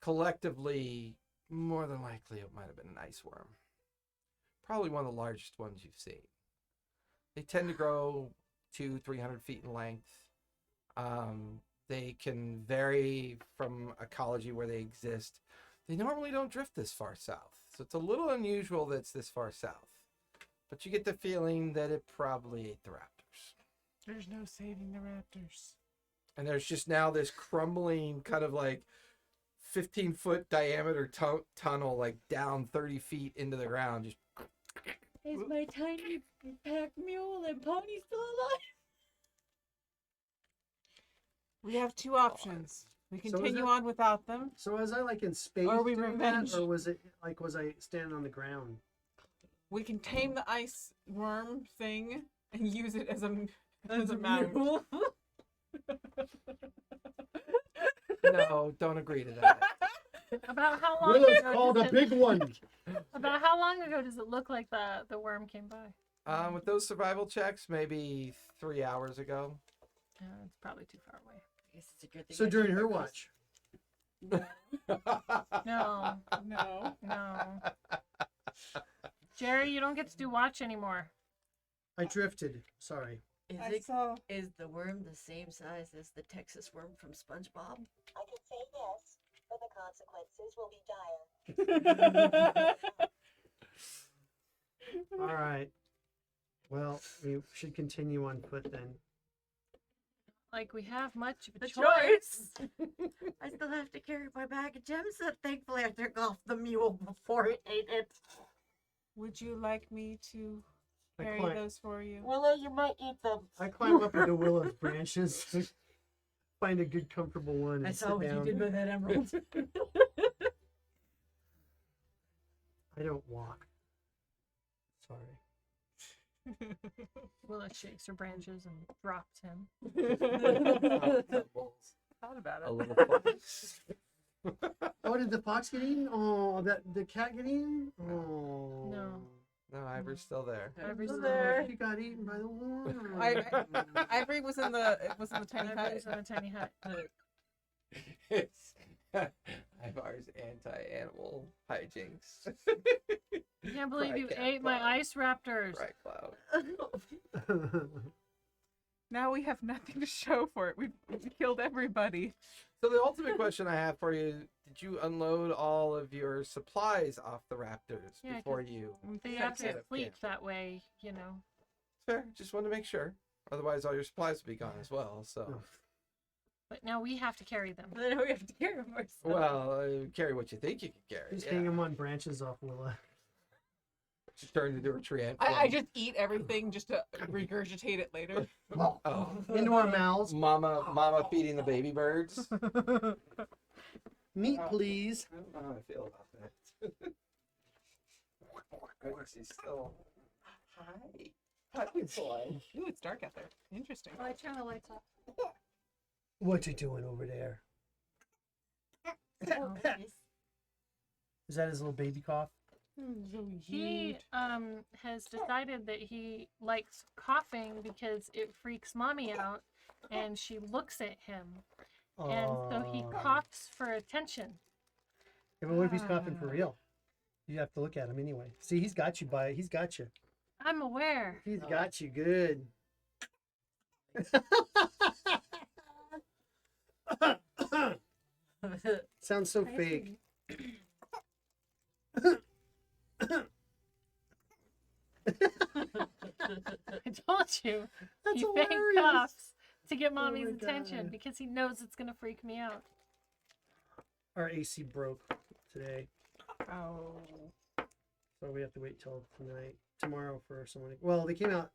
Collectively, more than likely, it might have been an ice worm. Probably one of the largest ones you've seen. They tend to grow 200-300 feet in length. They can vary from ecology where they exist. They normally don't drift this far south, so it's a little unusual that it's this far south. But you get the feeling that it probably ate the raptors. There's no saving the raptors. And there's just now this crumbling kind of like 15-foot diameter tunnel, like down 30 feet into the ground. Just Is my tiny pack mule and pony still alive? We have two options. We So is continue it- on without them. So was I like in space Or we doing revenge. that, or was I standing on the ground? We can tame the ice worm thing and use it as a mount. mule. no, don't agree to that. About how long Willa's ago called does a it- big one. About how long ago does it look like the worm came by? With those survival checks, maybe 3 hours ago. It's probably too far away. Guess it's a good thing So I during took her my watch. No, No. no. Jerry, you don't get to do watch anymore. I drifted. Sorry. Is the worm the same size as the Texas worm from SpongeBob? I can say yes, but the consequences will be dire. All right. Well, we should continue on foot then. Like we have much of a The choice. I still have to carry my bag of gems that thankfully I took off the mule before it ate it. Would you like me to I carry climb, those for you? Willow, you might eat them. I climb up into Willow's branches, find a good, comfortable one, and I sit saw what down. you did with that emerald. I don't walk. Sorry. Willa shakes her branches and drops him. Thought about A it. little fox. Oh, did the fox get eaten? Oh, the cat get eaten? Oh. No. No, Ivor's still there. Ivory's Oh, still there. she got eaten by the worm. Ivory was in the tiny hut. Ivory's in a tiny hut. It's Ivar's anti-animal hijinks. I can't believe Cry you cat ate my cloud. ice raptors. Right, Cloud. Now we have nothing to show for it. We killed everybody. So the ultimate question I have for you: did you unload all of your supplies off the raptors Yeah, before you? They Yeah, have to yeah. sleep that way, you know. Fair. Just want to make sure. Otherwise, all your supplies would be gone as well. So, No. But now we have to carry them. Then we have to carry them ourselves. well, carry what you think you can carry. Just Yeah. hang them on branches off Willa. Just turn into a tree ant. I just eat everything just to regurgitate it later. Oh, Into our mouths. mama feeding the baby birds. Meat, please. I don't know how I feel about that. She's still. Hi. Puppy boy. Ooh, it's dark out there. Interesting. I turn the lights off. What you doing over there? Oh, yes. Is that his little baby cough? He has decided that he likes coughing because it freaks mommy out, and she looks at him, and so he Aw. coughs for attention. Yeah, but what if he's coughing for real? You have to look at him anyway. See, he's got you by. He's got you. I'm aware. He's got you good. Sounds so fake. I told you. That's He fake hilarious. coughs to get mommy's my attention God. because he knows it's gonna freak me out. Our AC broke today, Oh. so we have to wait till tomorrow for someone. Well, they came out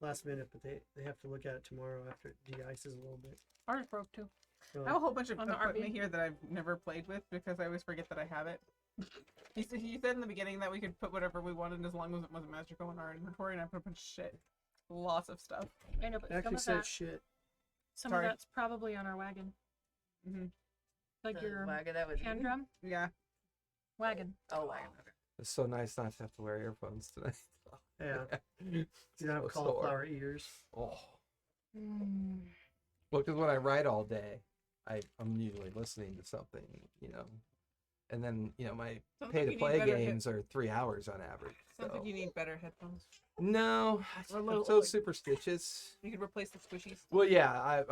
last minute, but they have to look at it tomorrow after it de-ices a little bit. Ours broke too. So, I have a whole bunch of On the equipment RV? here that I've never played with because I always forget that I have it. He said in the beginning that we could put whatever we wanted as long as it wasn't magical in our inventory, and I put a bunch of shit. Lots of stuff. I know, but actually some of said that, shit. some Sorry. of that's probably on our wagon, Hmm. like your wagon that was hand drum Yeah. wagon. Oh, wagon. Okay. It's so nice not to have to wear earphones tonight. Yeah, you don't have So sore. cauliflower ears. Oh. Mm. Well, because when I write all day, I'm usually listening to something, and then my Sounds like pay you to need play better games are 3 hours on average. Sounds like So. you need better headphones. No, Or a I'm little, so like- superstitious. You could replace the squishies. Well, yeah,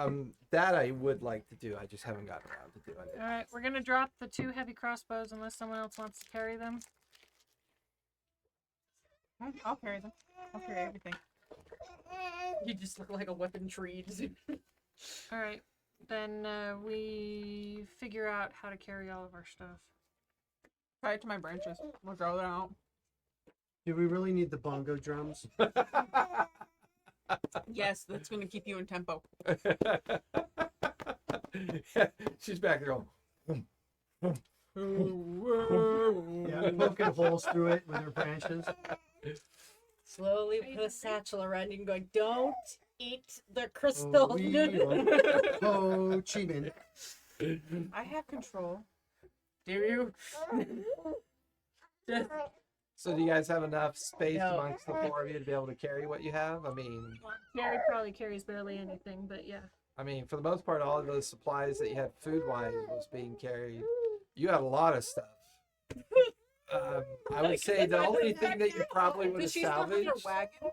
that I would like to do. I just haven't gotten around to doing it. All right, we're gonna drop the 2 heavy crossbows unless someone else wants to carry them. I'll carry them. I'll carry everything. You just look like a weapon tree. All right, then we figure out how to carry all of our stuff. Tie it to my branches. We'll grow them out. Do we really need the bongo drums? Yes, that's going to keep you in tempo. She's back there going. Yeah, poking holes through it with her branches. Slowly put a satchel around you and going, don't eat the Oh, crystal. oh, cheating. I have control. Do you? Just, So do you guys have enough space No. amongst the 4 of you to be able to carry what you have? I mean, Gary probably carries barely anything, but yeah. for the most part, all of those supplies that you had food-wise was being carried. You had a lot of stuff. I would say the only thing that you probably would have Does she still have her salvaged. wagon?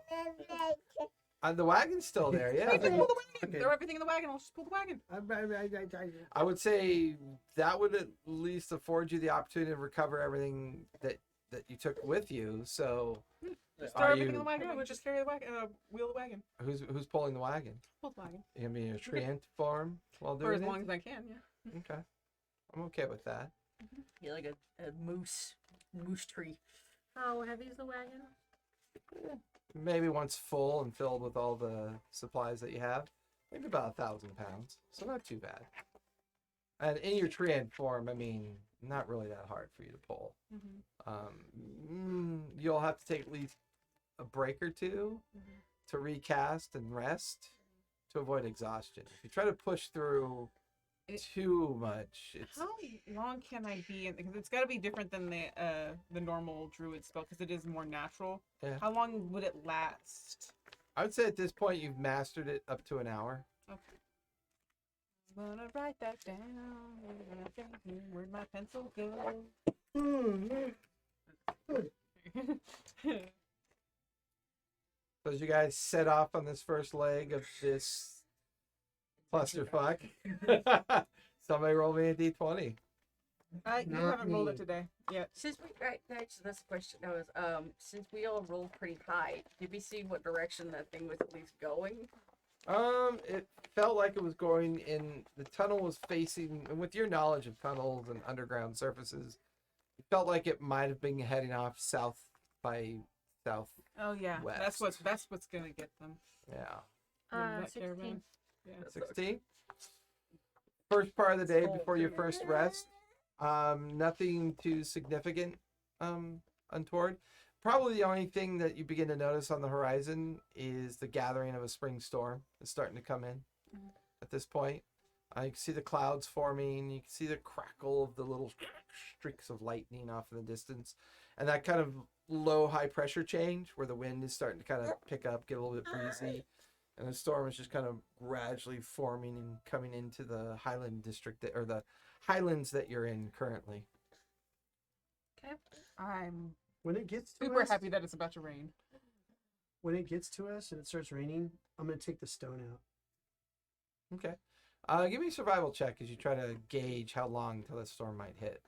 The wagon's still there, yeah. Hey, just pull the wagon. Okay. Throw everything in the wagon. I'll just pull the wagon. I would say that would at least afford you the opportunity to recover everything that you took with you. So Just Are throw everything in you- the wagon. We'll just carry the wagon. Wheel the wagon. who's pulling the wagon? Pull the wagon. You gonna be in a treant form while For doing as long it? as I can, yeah. Okay, I'm okay with that. you're like a moose tree. How heavy is the wagon? Maybe once full and filled with all the supplies that you have, maybe about 1,000 pounds. So not too bad. And in your treant form, not really that hard for you to pull. You'll have to take at least a break or two to recast and rest to avoid exhaustion. If you try to push through too much, it's How long can I be in? Because it's got to be different than the normal druid spell because it is more natural. Yeah. How long would it last? I would say at this point you've mastered it up to an hour. Okay. I'm gonna write that down. Where'd my pencil go? So as you guys set off on this first leg of this clusterfuck, somebody roll me a d20. You Not haven't rolled me. it today yet. Since we actually that's the question. That was since we all rolled pretty high, did we see what direction that thing was at least going? It felt like it was going in. The tunnel was facing, and with your knowledge of tunnels and underground surfaces, it felt like it might have been heading off south by south. Oh yeah, that's West. what's gonna get them. Yeah, That 16. caravan. Yeah. 16. First part of the day Oh, before your okay. first rest. Nothing too significant, untoward. Probably the only thing that you begin to notice on the horizon is the gathering of a spring storm is starting to come in at this point. You can see the clouds forming. You can see the crackle of the little streaks of lightning off in the distance. and that kind of low high pressure change where the wind is starting to kind of pick up, get a little bit breezy, and the storm is just kind of gradually forming and coming into the Highland district or the highlands that you're in currently. Okay. I'm When it gets to super us, happy that it's about to rain. when it gets to us and it starts raining, I'm gonna take the stone out. Okay. Give me a survival check as you try to gauge how long until the storm might hit.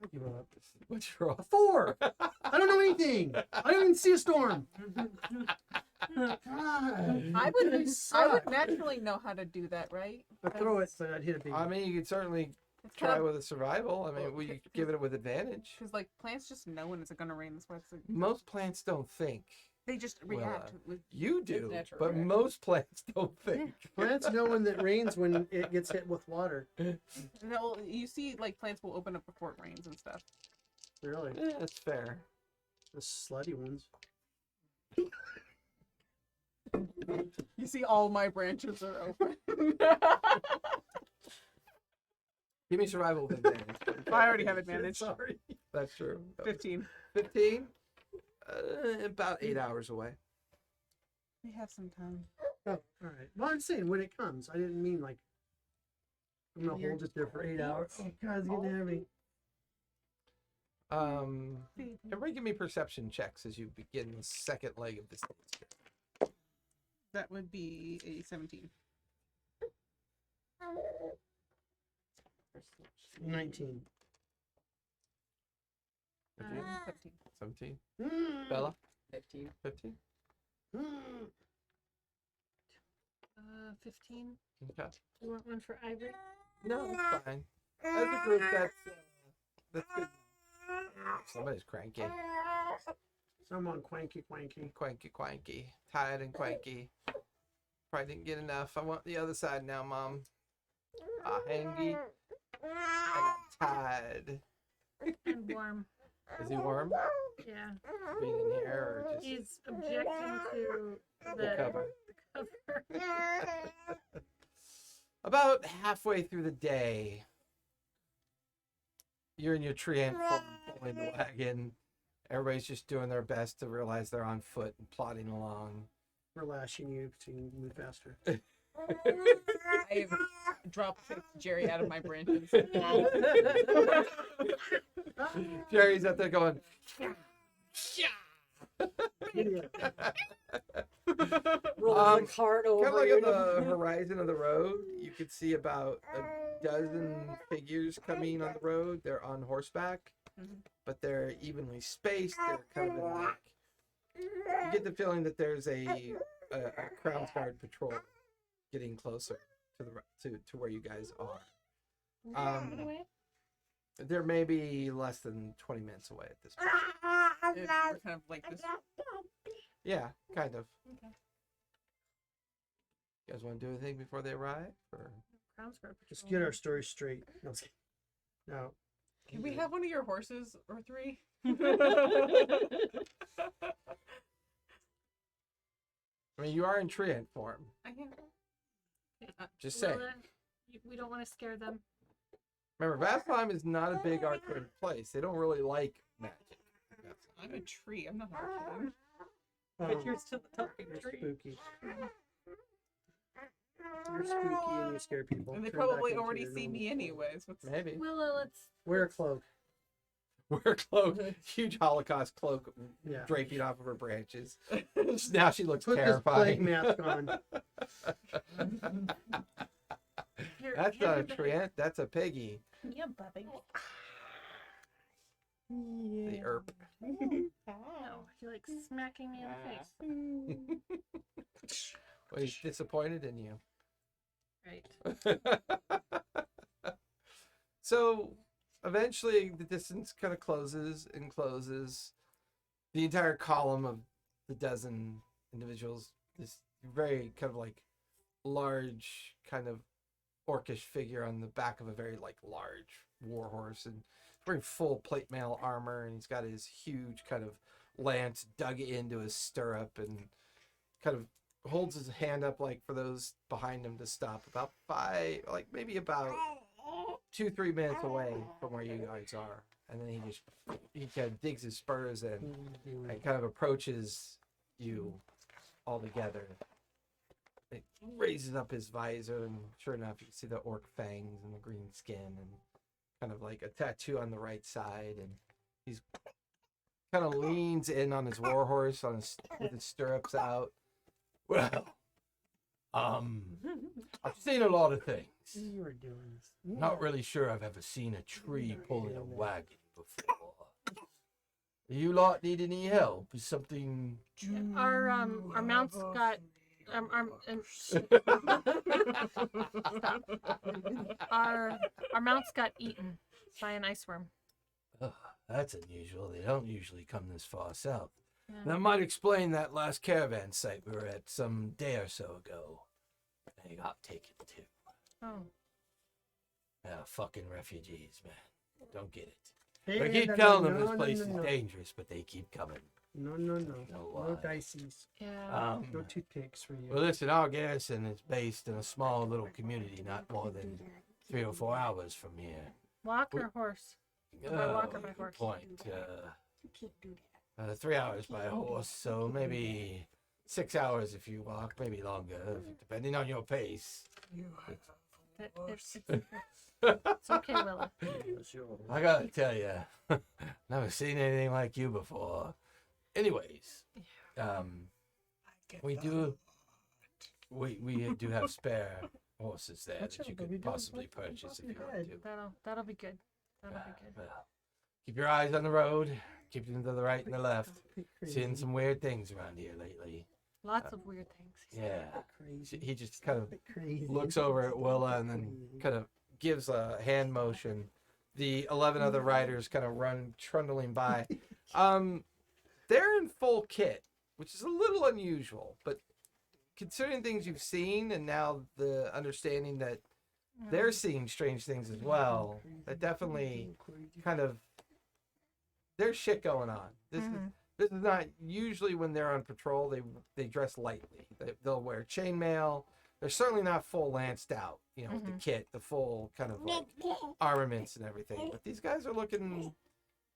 I give up. What's your roll? 4. I don't know anything. I don't even see a storm. God, I would naturally know how to do that, right? I throw it so I'd hit a baby. I mean, you could certainly It's try kind of with a survival. I mean, we give it with advantage. because like plants just know when it's gonna rain. That's why it's like, Most plants don't think. they just Well, react. With, You do, natural but reaction. most plants don't think. Plants know when it rains when it gets hit with water. no, you see, like plants will open up before it rains and stuff. Really, That's fair. the slutty ones. You see, all my branches are open. Give me survival with advantage. I already have advantage. Sorry. That's true. 15. 15? About 8 hours away. We have some time. Oh, all right. Well, I'm saying when it comes. I didn't mean like I'm gonna hold it there for 8 hours. Oh God, it's getting heavy. Everybody give me perception checks as you begin the second leg of this dance. That would be a 17. 19. 17. 17? Mm. Bella? 15. 15? Mm. 15. Okay. You want one for Ivory? No, that's fine. As a group, that's good. Somebody's cranky. Someone quanky quanky. Quanky, quanky. Tired and quanky. Probably didn't get enough. I want the other side now, Mom. Hangy. I got tired. And warm. Is he warm? Yeah. Being in here or just He's objecting to the the cover? cover. About halfway through the day, you're in your treant form, pulling the wagon. Everybody's just doing their best to realize they're on foot and plodding along. We're lashing you so you can move faster. I have dropped Jerry out of my branches. Jerry's up there going, Rolls the cart over. kind of like on the horizon of the road, you could see about a dozen figures coming on the road. They're on horseback, but they're evenly spaced. They're kind of in like, you get the feeling that there's a Crown Guard patrol getting closer to the to where you guys are. They're maybe less than 20 minutes away at this point. We're kind of like this. Yeah, kind of. Okay. You guys want to do anything before they arrive? Or? Crown's Guard Just Patrol. get our story straight. No, I'm just kidding. No. Can we have one of your horses or 3? I mean, you are in treant form. I can. Just Well, saying. then, we don't want to scare them. Remember, Vastheim is not a big arcade place. They don't really like magic. I'm a tree. I'm not a horse. But you're still the top of You're the tree. spooky. You're spooky and you scare people. And they Turn back probably into already your see normal me form. anyways. What's... Maybe. Willow, let's. Wear a cloak. Wear a cloak, huge Holocaust cloak Yeah. draping off of her branches. Now she looks Put this plague terrifying. mask on. Here, That's hand not a her the- treant. That's a piggy. Yeah, Bubby. The erp. No, he likes smacking me in the face. Well, he's disappointed in you. Right. So eventually the distance kind of closes and closes. The entire column of the dozen individuals, this very kind of like large kind of orcish figure on the back of a very like large war horse, and wearing full plate mail armor, and he's got his huge kind of lance dug into his stirrup, and kind of holds his hand up like for those behind him to stop. About 5, like maybe about 2-3 minutes away from where you guys are. and then he kind of digs his spurs in and kind of approaches you all together. It raises up his visor, and sure enough, you see the orc fangs and the green skin, and kind of like a tattoo on the right side, and he's kind of leans in on his warhorse with his stirrups out. Well, I've seen a lot of things. You were doing this. Not really sure I've ever seen a tree pulling a wagon before. You lot need any help? Is something? Our mounts got our mounts got eaten by an ice worm. Oh, that's unusual. They don't usually come this far south. Yeah. That might explain that last caravan site we were at some day or so ago. They got taken too. Oh. Fucking refugees, man. Don't get it. Hey, I keep no, telling them no, this no, place no, is no. dangerous, but they keep coming. No why. dices. Yeah. No toothpicks for you. Well, listen, our garrison is based in a small little community, not more than 3 or 4 hours from here. Walk or horse? By walk or by Good horse? point. 3 hours by horse, so maybe 6 hours if you walk, maybe longer, depending on your pace. It's okay, Willa. I gotta tell you, never seen anything like you before. Anyways, we do have spare horses there that you could possibly purchase if you want to. That'll be good. That'll be good. Well, keep your eyes on the road. Keep them to the right and the left. Seeing some weird things around here lately. Lots of weird things. Yeah. Crazy. He just kind of Crazy. looks over at Willa and then kind of gives a hand motion. The 11 other riders kind of run trundling by. They're in full kit, which is a little unusual, but considering things you've seen and now the understanding that they're seeing strange things as well, that definitely kind of there's shit going on. This is not usually when they're on patrol. They dress lightly. They'll wear chainmail. They're certainly not full lanced out, with the kit, the full kind of like armaments and everything. But these guys are looking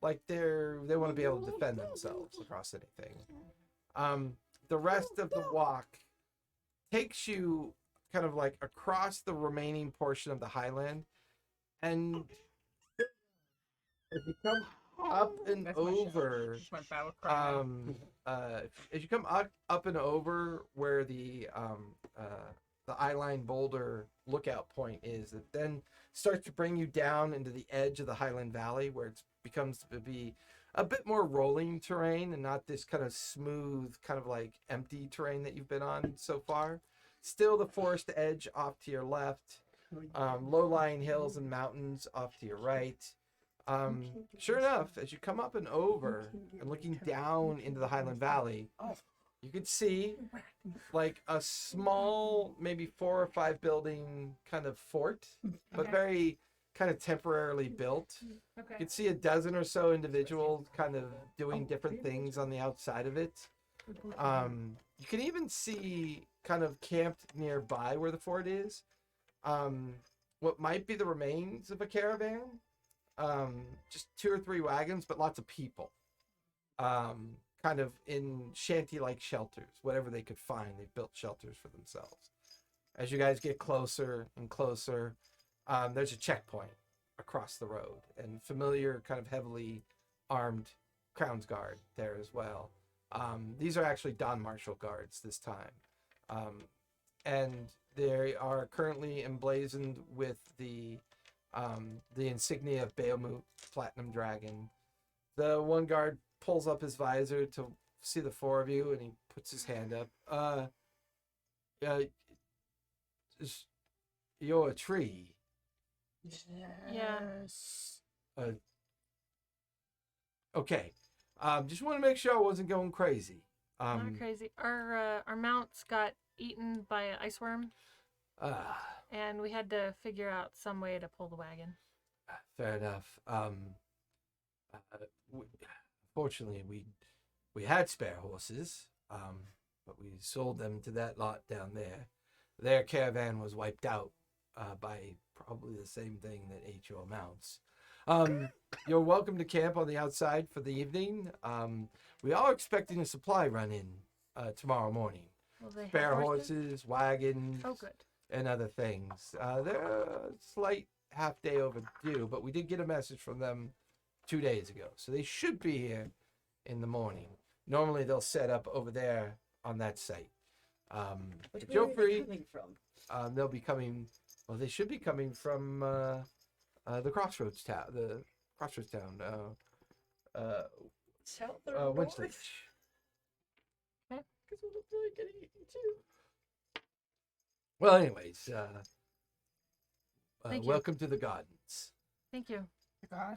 like they want to be able to defend themselves across anything. The rest of the walk takes you kind of like across the remaining portion of the highland, and as you come up and That's my over, That's my battle cry. as you come up and over where the eyeline boulder lookout point is, it then starts to bring you down into the edge of the Highland Valley, where it becomes to be a bit more rolling terrain and not this kind of smooth, kind of like empty terrain that you've been on so far. Still the forest edge off to your left, low-lying hills and mountains off to your right. Sure enough, as you come up and over and looking down into the Highland Valley, you can see like a small, maybe 4 or 5 building kind of fort, but very kind of temporarily built. Okay. You can see a dozen or so individuals kind of doing different things on the outside of it. You can even see kind of camped nearby where the fort is, what might be the remains of a caravan. Just 2 or 3 wagons, but lots of people. Kind of in shanty-like shelters, whatever they could find. They built shelters for themselves. As you guys get closer and closer, there's a checkpoint across the road, and familiar kind of heavily armed Crown's Guard there as well. These are actually Don Marshall guards this time. And they are currently emblazoned with the insignia of Bahamut, Platinum Dragon. The one guard pulls up his visor to see the 4 of you, and he puts his hand up. You're a tree. Yeah. Okay. Just want to make sure I wasn't going crazy. Not crazy. Our mounts got eaten by an ice worm, and we had to figure out some way to pull the wagon. Fair enough. Fortunately, we had spare horses, but we sold them to that lot down there. Their caravan was wiped out by probably the same thing that ate your mounts. You're welcome to camp on the outside for the evening. We are expecting a supply run in tomorrow morning. Will they have Spare horses? horses, wagons, Oh, good. and other things. They're a slight half day overdue, but we did get a message from them 2 days ago, so they should be here in the morning. Normally they'll set up over there on that site. Which Feel way are they free. coming from? They'll be coming. Well, they should be coming from the Crossroads town. The Crossroads town. South or north? Winsledge. Okay. Because we're really getting eaten too. Well, anyways, Thank you. welcome to the gardens. Thank you. God.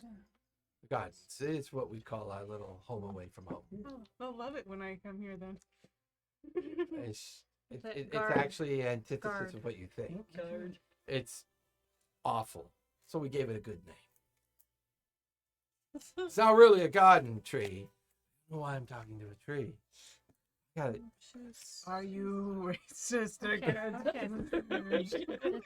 The gardens. It's what we call our little home away from home. Oh, I'll love it when I come here then. It's The it's guard- actually antithesis guard. of what you think. Guard. It's awful. So we gave it a good name. It's not really a garden tree. I don't know why I'm talking to a tree. Got it. Are you racist Okay, against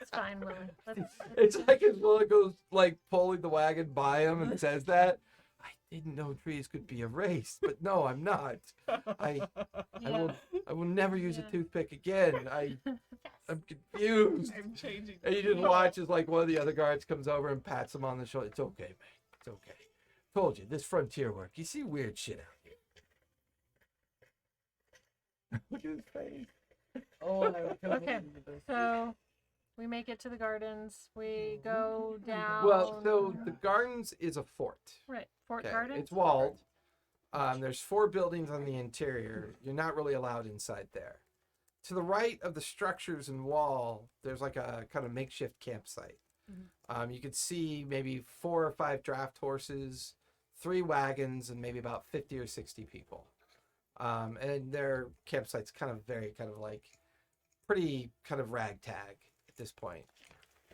It's fine, Willie. Let's- It's like as Willa goes like pulling the wagon by him and says that. I didn't know trees could be erased, but no, I'm not. I yeah. I will never use Yeah. a toothpick again. I'm confused. I'm changing. And you just watch as like one of the other guards comes over and pats him on the shoulder. It's okay, man. It's okay. Told you, this frontier work. You see weird shit out here. Look at his face. Oh, I would come Okay. into this. So we make it to the gardens. We go down. Well, so the gardens is a fort. right, Fort Okay, Gardens. it's walled. There's 4 buildings on the interior. You're not really allowed inside there. To the right of the structures and wall, there's like a kind of makeshift campsite. You could see maybe 4 or 5 draft horses, 3 wagons, and maybe about 50 or 60 people. And their campsite's kind of like pretty kind of ragtag at this point.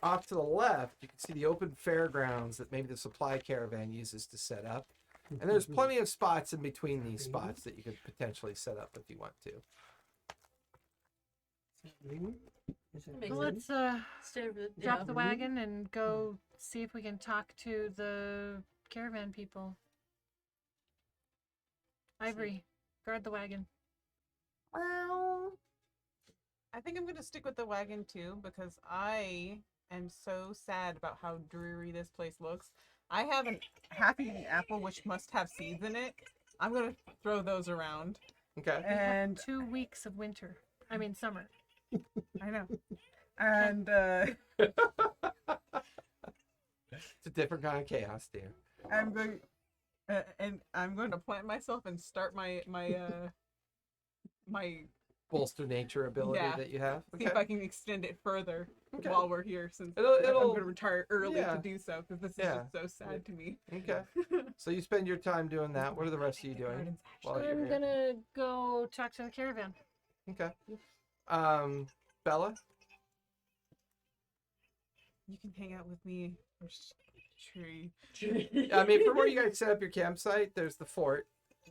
Off to the left, you can see the open fairgrounds that maybe the supply caravan uses to set up. And there's plenty of spots in between these spots that you could potentially set up if you want to. Makes Well, let's Stay over the, drop the wagon and go see if we can talk to the caravan people. Ivory, guard the wagon. I think I'm gonna stick with the wagon too because I am so sad about how dreary this place looks. I have a happy apple which must have seeds in it. I'm gonna throw those around. Okay. And 2 weeks of winter. I mean summer. I know. And It's a different kind of chaos, dear. I'm going to plant myself and start my Bolster nature ability Yeah. that you have. see if I can extend it further Okay. while we're here since It'll- I'm it'll- going to retire early yeah. to do so because this is Yeah. just so sad to me. Okay. So you spend your time doing that. What are the rest of you doing while you're I'm here? gonna go talk to the caravan. Okay. Bella? You can hang out with me. Tree. I mean, from where you guys set up your campsite, there's the fort.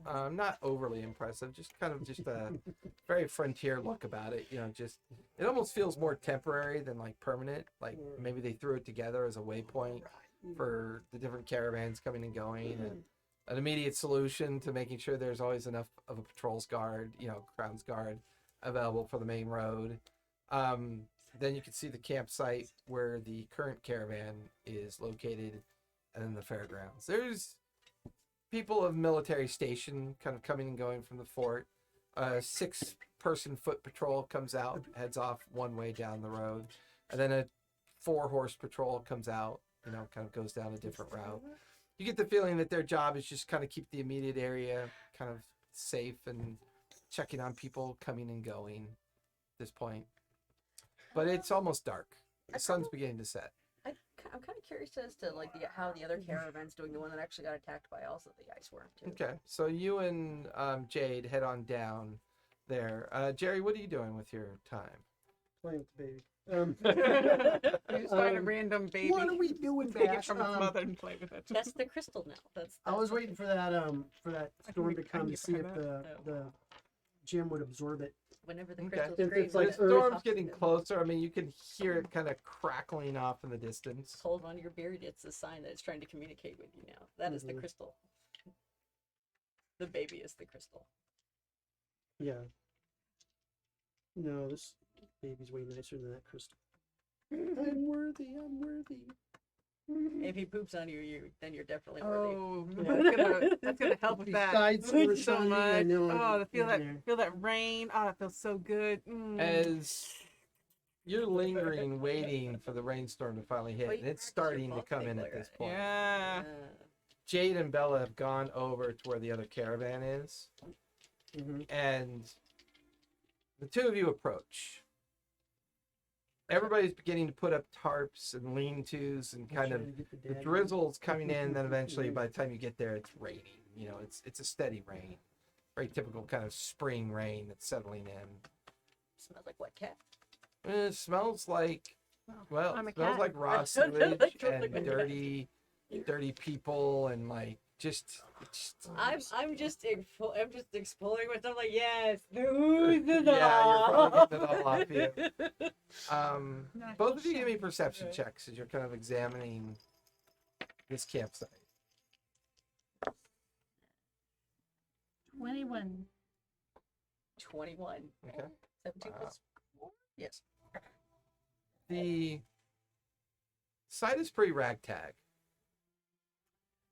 Not overly impressive, just kind of just a very frontier look about it. You know, just it almost feels more temporary than like permanent. Like maybe they threw it together as a waypoint for the different caravans coming and going, and an immediate solution to making sure there's always enough of a patrol's guard, Crown's guard, available for the main road. Then you can see the campsite where the current caravan is located, and then the fairgrounds. There's people of military station kind of coming and going from the fort. A 6-person foot patrol comes out, heads off one way down the road, and then a 4-horse patrol comes out, kind of goes down a different route. You get the feeling that their job is just kind of keep the immediate area kind of safe and checking on people coming and going at this point. But it's almost dark. The sun's beginning to set. I'm kind of curious as to how the other caravan's doing. The one that actually got attacked by also the ice worm too. Okay, so you and Jade head on down there. Jerry, what are you doing with your time? Playing with the baby. You just find a Um, random baby. What are we doing, Take it Bash? from its mother and play with it. That's the crystal now. That's I was what- waiting for that storm to I come can to see if find the gym would absorb it. whenever the Okay. crystals Since scream, it's like The talk storm's to getting them. closer. I mean, you can hear it kind of crackling off in the distance. Hold on your beard. It's a sign that it's trying to communicate with you now. That is the Mhm. crystal. The baby is the crystal. Yeah. No, this baby's way nicer than that crystal. I'm worthy. I'm worthy. If he poops on you, then you're definitely worthy. Oh, Yeah. that's gonna help with that. Besides squirts So on me, I much. know Oh, to feel I'm there. that rain. Oh, it feels so good. As you're lingering, waiting for the rainstorm to finally hit, Oh, and you it's practiced starting your to come in at boxing this later. point. Yeah. Jade and Bella have gone over to where the other caravan is, Mhm. and the two of you approach. Everybody's beginning to put up tarps and lean-tos, and kind of the drizzle's coming in. Then eventually, by the time you get there, it's raining. You know, it's a steady rain, very typical kind of spring rain that's settling in. Smells like wet cat. It smells like, well, I'm a it smells cat. like raw Like sewage you're and like a cat. dirty people, and like just I'm just exploring myself. Like yes, the ooze is yeah, you're probably getting it all off you. Nice. Both of you give me perception checks as you're kind of examining this campsite. 21. 21. Okay. 17 Wow. plus 4? Yes. The site is pretty ragtag.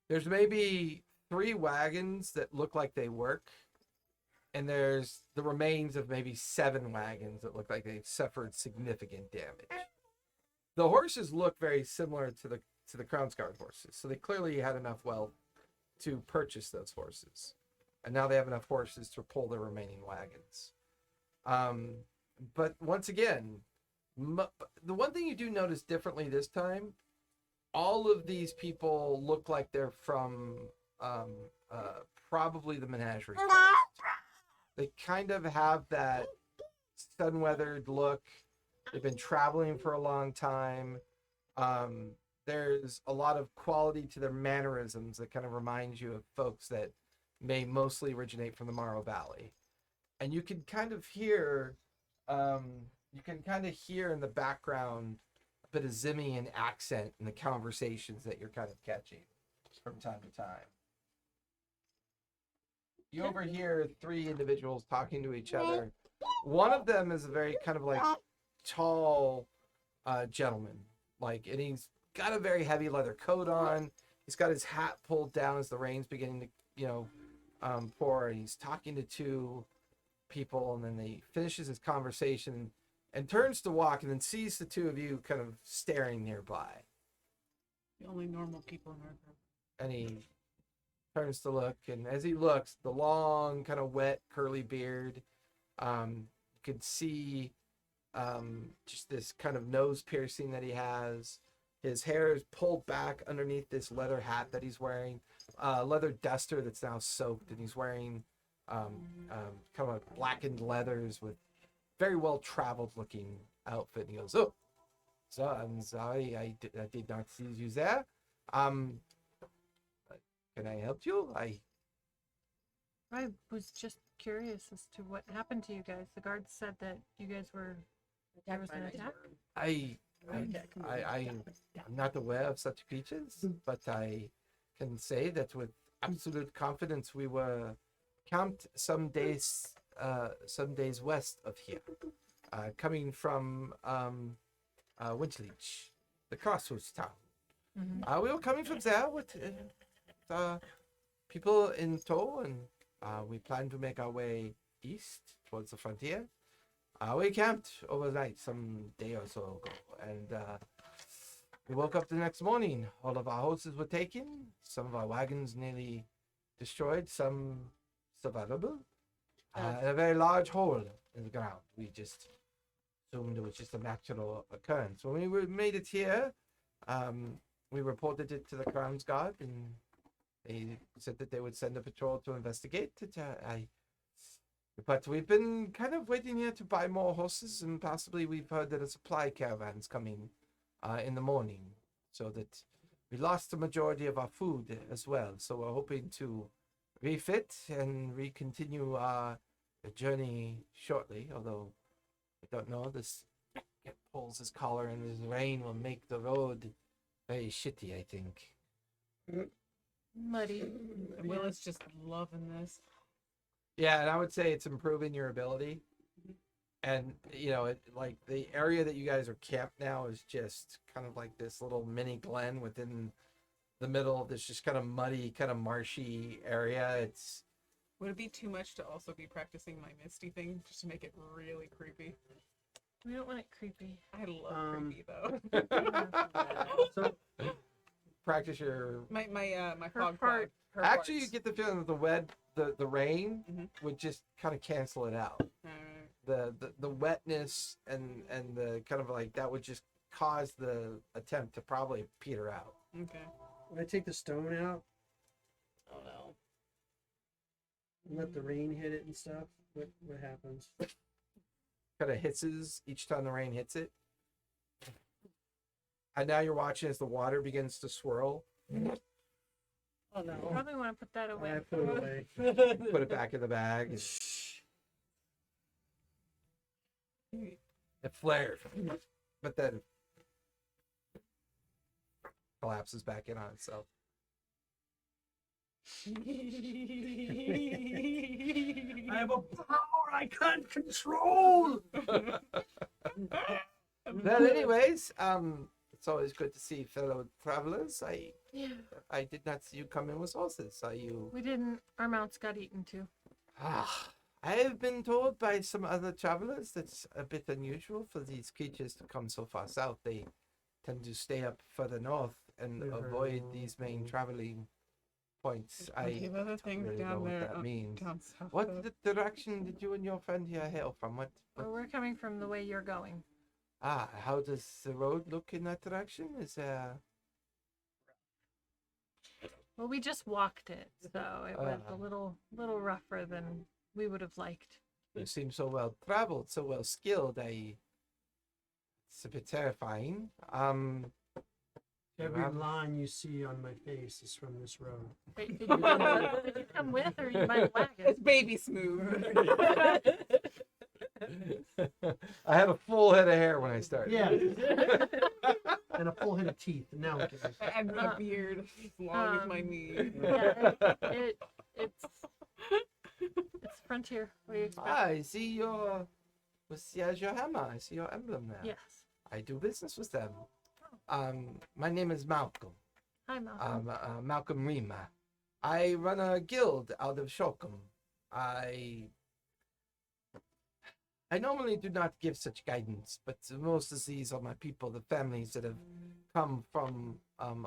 There's maybe 3 wagons that look like they work, and there's the remains of maybe 7 wagons that look like they've suffered significant damage. The horses look very similar to the Crown Scarred horses, so they clearly had enough wealth to purchase those horses, and now they have enough horses to pull the remaining wagons. But once again, the one thing you do notice differently this time, all of these people look like they're from probably the Menagerie Coast. They kind of have that sun-weathered look. They've been traveling for a long time. There's a lot of quality to their mannerisms that kind of remind you of folks that may mostly originate from the Morrow Valley. And you can kind of hear in the background a bit of Zimian accent in the conversations that you're kind of catching from time to time. You overhear 3 individuals talking to each other. One of them is a very kind of like tall gentleman, and he's got a very heavy leather coat on. He's got his hat pulled down as the rain's beginning to pour, and he's talking to 2 people, and then he finishes his conversation and turns to walk, and then sees the 2 of you kind of staring nearby, The only normal people in our group. and he turns to look, and as he looks, the long kind of wet curly beard, you could see just this kind of nose piercing that he has. His hair is pulled back underneath this leather hat that he's wearing, leather duster that's now soaked, and he's wearing kind of like blackened leathers with very well traveled looking outfit. And he goes, "Oh, so I'm sorry, I did not see you there. Can I help you? I was just curious as to what happened to you guys. The guards said that you guys were. There was an attack? I'm not aware of such creatures, but I can say that with absolute confidence we were camped some days west of here, coming from Winchleach, the crossroads town. We were coming from there with people in tow, and we planned to make our way east towards the frontier. We camped overnight some day or so ago, and we woke up the next morning. All of our horses were taken, some of our wagons nearly destroyed, some survivable, and a very large hole in the ground. We just assumed it was just a natural occurrence. When we made it here, we reported it to the Crown's Guard, and they said that they would send a patrol to investigate it. But we've been kind of waiting here to buy more horses, and possibly we've heard that a supply caravan's coming in the morning, so that we lost the majority of our food as well. So we're hoping to refit and recontinue our a journey shortly, although I don't know. This it pulls his collar, and this rain will make the road very shitty, I think. Muddy. Will is just loving this. Yeah, and I would say it's improving your ability. And like the area that you guys are camped now is just kind of like this little mini glen within the middle of this just kind of muddy, kind of marshy area. It's Would it be too much to also be practicing my Misty thing just to make it really creepy? We don't want it creepy. I love creepy though. So practice your. my Her fog part- cloud. Actually, you get the feeling that the rain Mhm. would just kind of cancel it out. The wetness and the kind of like that would just cause the attempt to probably peter out. Okay. when I take the stone out Oh no. and let the rain hit it and stuff, what happens? Kind of hisses each time the rain hits it. And now you're watching as the water begins to swirl. Oh no. Probably want to put that away. I put it away. Put it back in the bag. It flares, but then collapses back in on itself. I have a power I can't control. Well, anyways, it's always good to see fellow travelers. Yeah. I did not see you come in with horses. Are you? We didn't. Our mounts got eaten too. I have been told by some other travelers that's a bit unusual for these creatures to come so far south. They tend to stay up further north and Never avoid know. these main traveling points. Plenty of other don't things really know down what there. that means. Down south. What though. direction did you and your friend here hail from? What Well, we're coming from the way you're going. how does the road look in that direction? Is there Well, we just walked it, so it was Ah. a little rougher than we would have liked. you seem so well traveled, so well skilled. It's a bit terrifying. Every have- line you see on my face is from this road. Wait, did you come with, or you might wagon? It's baby smooth. I had a full head of hair when I started. Yeah. And a full head of teeth. And now look at me. And a beard as long as my knee. Yeah, it's frontier. We expect. I see your hammer. I see your emblem there. Yes. I do business with them. My name is Malcolm. Hi, Malcolm. Malcolm Rima. I run a guild out of Shokum. I normally do not give such guidance, but most of these are my people, the families that have come from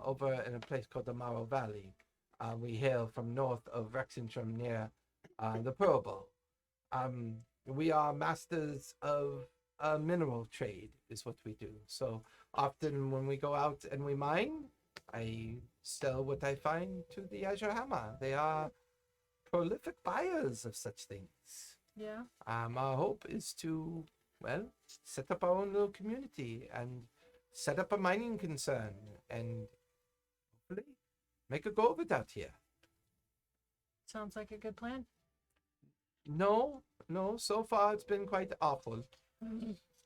over in a place called the Morrow Valley. We hail from north of Rexentrum near the Pearl Bowl. We are masters of mineral trade, is what we do. So often when we go out and we mine, I sell what I find to the Azure Hammer. They are prolific buyers of such things. Yeah. Our hope is to, well, set up our own little community and set up a mining concern and hopefully make a go of it out here. Sounds like a good plan. No, so far it's been quite awful.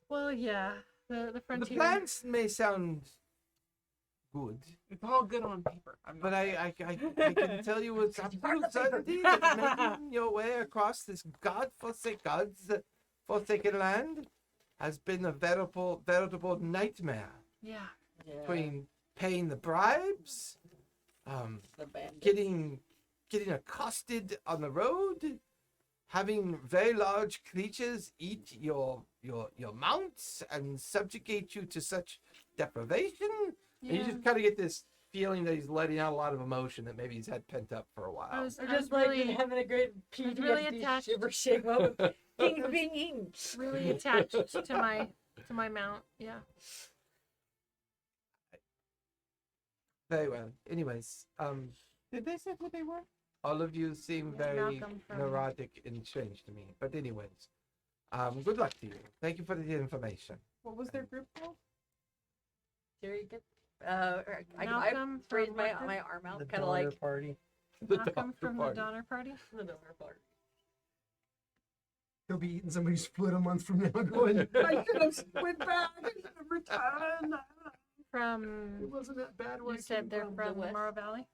Well, yeah. The The frontier. plans may sound good, It's all good on paper. I'm not but I can tell you with absolute certainty that making your way across this godforsaken land has been a veritable nightmare. Yeah. Between paying the bribes, The bandit. getting accosted on the road, having very large creatures eat your mounts and subjugate you to such deprivation. And you Yeah. just kind of get this feeling that he's letting out a lot of emotion that maybe he's had pent up for a while. I was Just really, like having a great was really PTSD attached- shiver shake moment. Things being eaten. really attached to my mount. Yeah. Very well. Anyways, Did they say who they were? all of you seem Yeah, very Malcolm from- neurotic and strange to me. But anyways, good luck to you. Thank you for the information. What was their group called? Jerry, get. I Malcolm raised from my what my arm out, The kind of Donner like party. The Malcolm doctor from the party. Donner Party. the donor part. He'll be eating somebody's foot a month from now, going, "I should have went back. I should have returned. It From wasn't that bad." Where you I said came they're from." from west? Morrow Valley.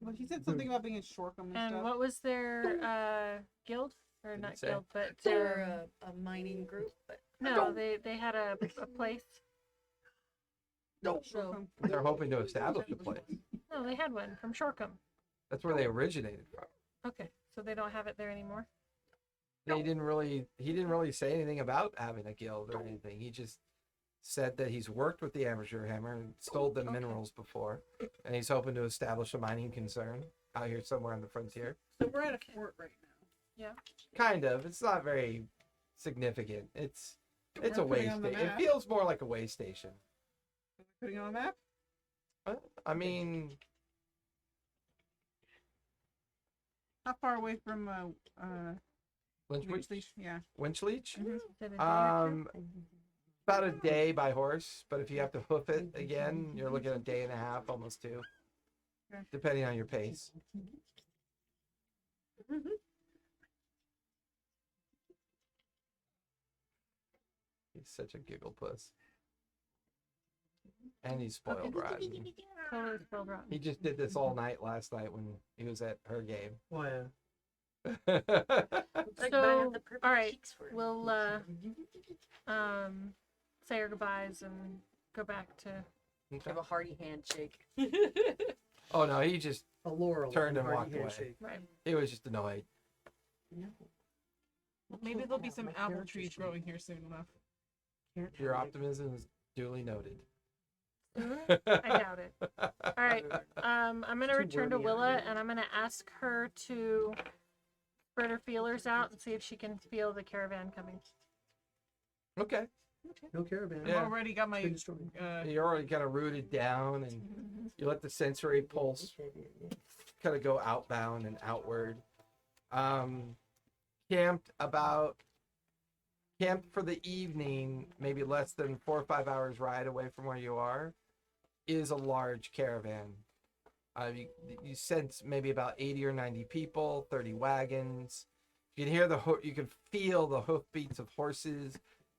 Well, he said something about being in Shoreham and And stuff. what was their guild or Didn't not say. guild, but They're a mining group, but no, they had a place. No. Shoreham. They're hoping to establish a place. No, they had one from Shoreham. That's where they originated from. Okay, so they don't have it there anymore. He didn't really say anything about having a guild or anything. He just said that he's worked with the amateur hammer and stole the minerals before, and he's hoping to establish a mining concern out here somewhere on the frontier. so we're at a fort right now. Kind of. It's not very significant. It's a We're putting way on the station. It map. feels more like a way station. Putting it on a map. I mean, How far away from Lynchleach? Leech? Yeah. Winchleach? Is it a day or two? About a day by horse, but if you have to hoof it again, you're looking at a day and a half, almost two, Okay. depending on your pace. He's such a giggle puss. And he's spoiled rotten. Totally spelled wrong. He just did this all night last night when he was at her game. Oh, yeah. Like, but I So, have the perfect all right, cheeks for it. we'll say our goodbyes and go back to. Give a hearty handshake. Oh no, he just A Laurel Turned and hearty walked away. handshake. Right. he was just annoyed. Maybe there'll be some apple trees growing here soon enough. Your optimism is duly noted. I doubt it. All right. I'm gonna Too return to wordy out Willa here. and I'm gonna ask her to spread her feelers out and see if she can feel the caravan coming. Okay. No caravan. Yeah. I've already got Been my destroyed. You're already kind of rooted down, and you let the sensory pulse kind of go outbound and outward. Camped for the evening, maybe less than 4 or 5 hours ride away from where you are, is a large caravan. You sense maybe about 80 or 90 people, 30 wagons. You can hear you can feel the hoofbeats of horses,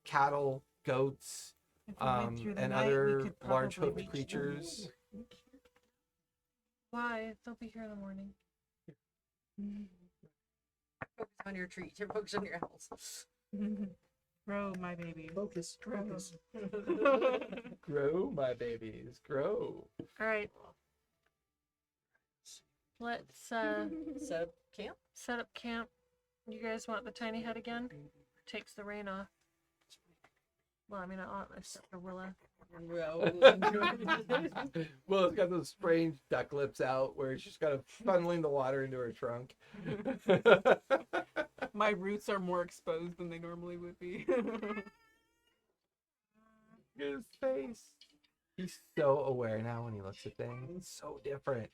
cattle, goats, if we went through the and night, we other could large probably hoofed reach creatures. Why? They'll be here in the morning. Focus on your treat. Focus on your house. Grow, my baby. Focus. Focus. Grow, my babies, grow. All right. Let's So camp. set up camp. You guys want the tiny hut again? Takes the rain off. Well, I mean, except for Willa. Well, it's got those strange duck lips out where she's kind of funneling the water into her trunk. My roots are more exposed than they normally would be. His face. He's so aware now when he looks at things. It's so different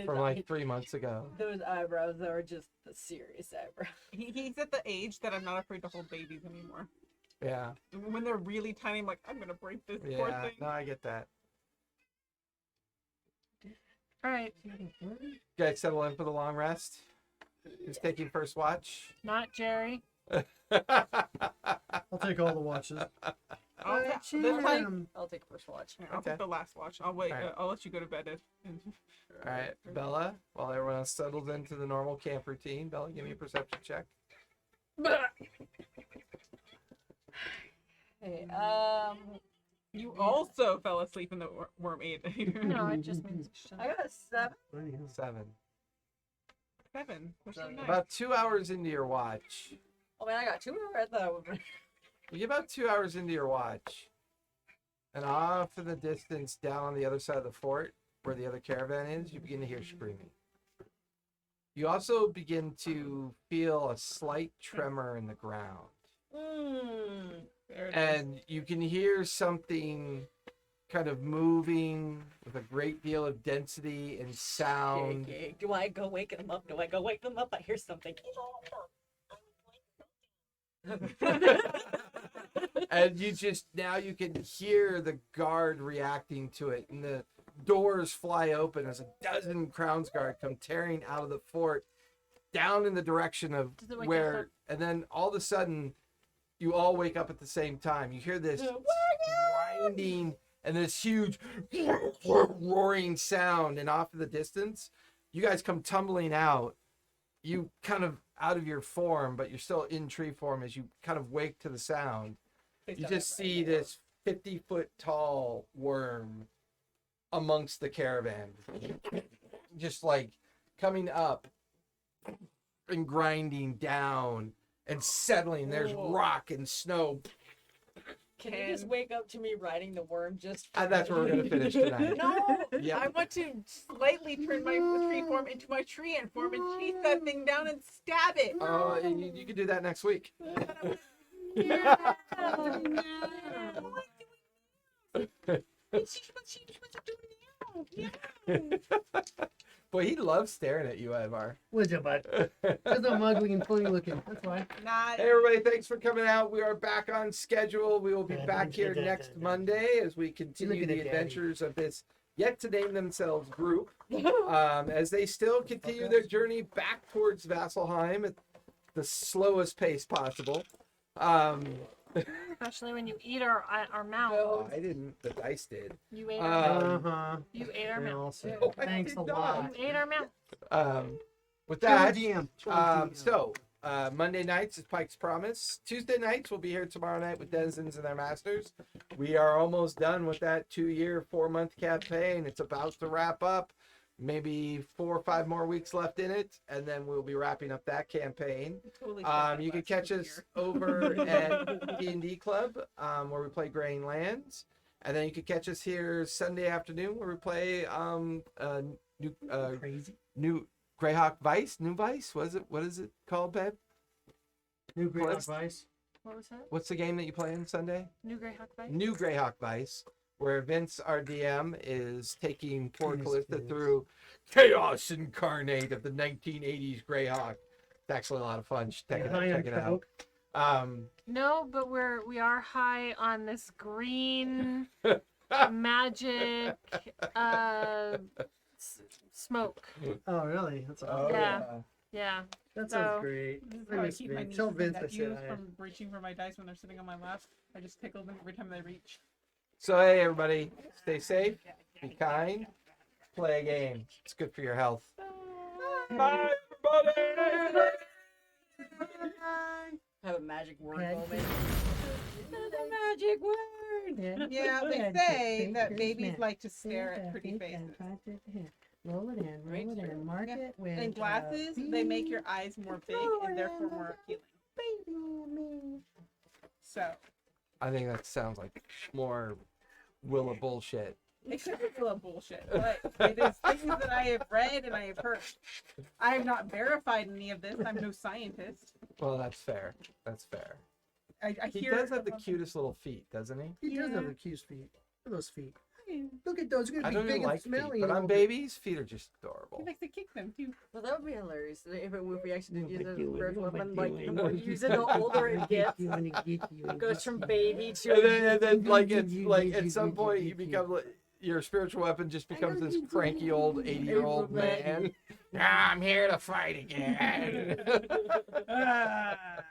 from like 3 months ago. Those eyebrows are just the serious eyebrows. He's at the age that I'm not afraid to hold babies anymore. Yeah, When they're really tiny, I'm like, I'm gonna break this poor yeah. thing. No, I get that. All right. You guys settle in for the long rest. Who's taking first watch? Not Jerry. I'll take all the watches. I'll, I ta- this time, am. I'll take first watch. I'll Okay. take the last watch. I'll wait. Alright. I'll let you go to bed. All right, Bella. While everyone else settles into the normal camp routine, Bella, give me a perception check. Hey, You also fell asleep in the worm ate. No, it just means it's I got a 7. 7. 7. What's so nice? About 2 hours into your watch. Oh man, I got 2 more. I thought I would. You get about 2 hours into your watch, and off in the distance, down on the other side of the fort, where the other caravan is, you begin to hear screaming. You also begin to feel a slight tremor in the ground, There it is. and you can hear something kind of moving with a great deal of density and sound. Do I go wake them up? Do I go wake them up? I hear something. And you just now you can hear the guard reacting to it, and doors fly open as a dozen Crownsguard come tearing out of the fort down in the direction of Does it wake us where, up? and then all of a sudden, you all wake up at the same time. You hear this grinding and this huge roaring sound, and off in the distance, you guys come tumbling out. You kind of out of your form, but you're still in tree form as you kind of wake to the sound. You just see this 50-foot tall worm amongst the caravan, just like coming up and grinding down and settling. There's rock and snow. Can you just wake up to me riding the worm just And that's where we're going to finish tonight. No, Yep. I want to slightly turn my tree form into my tree ant form and chase that thing down and stab it. Oh, you can do that next week. Boy, he loves staring at you, Edvar. What's up, bud? Because I'm ugly and funny looking. That's why. Not Hey, everybody, thanks for coming out. We are back on schedule. We will be back here next Monday as we continue Look at the it, Daddy. adventures of this yet to name themselves group, as they still continue their journey back towards Vasselheim at the slowest pace possible. Especially when you eat our mouse. Oh, I didn't. The dice did. You ate our mouse. Uh-huh. You ate our And mouse. also, No, I thanks a did not. lot. You ate our mouse. With that, GM. Monday nights is Pike's Promise. Tuesday nights we'll be here tomorrow night with Denizens and their masters. We are almost done with that 2-year, 4-month campaign. It's about to wrap up. Maybe 4 or 5 more weeks left in it, and then we'll be wrapping up that campaign. totally You can catch us over at D&D Club, where we play Graying Lands. And then you can catch us here Sunday afternoon, where we play Crazy. new Greyhawk Vice. New Vice? What is it called, babe? New great What's- advice. What was that? What's the game that you play on Sunday? New Greyhawk Vice? New Greyhawk Vice, where Vince, our DM, is taking poor Yes, Callista Vince. through chaos incarnate of the 1980s Greyhawk. It's actually a lot of fun. Check it out. High on Check it out. coke. No, but we are high on this green magic smoke. Oh, really? That's awesome. Yeah. Yeah. That So- sounds great. This is I how I miss keep my Vince. nieces Tell and Vince I nephews said hi. from reaching for my dice when they're sitting on my lap. I just tickle them every time they reach. So, hey, everybody, stay safe, be kind, play a game. It's good for your health. Bye, everybody! have a magic word Head. moment? The magic word. Yeah, they say that babies like to stare at pretty faces. Roll it in, Right, roll it sure. in, mark Yeah. it with And glasses, they make your eyes more big and therefore more appealing. So, I think that sounds like more Willa bullshit. except for full of bullshit. But it is things that I have read and I have heard. I have not verified any of this. I'm no scientist. Well, that's fair. That's fair. I He hear does have the about- cutest little feet, doesn't he? He does Yeah. have the cutest feet. Look at those feet. Look at those. They're I gonna don't be even big like and feet, smelly. but and on all- babies, feet are just adorable. He likes to kick them too. Well, that would be hilarious if we actually did use But a you- spiritual but weapon. you- Like the but more you- you use it, the older it gets. It It goes from baby to. And then like it's like at some point you become like your spiritual weapon just becomes this cranky old 80-year-old man. I'm here to fight again. Ah.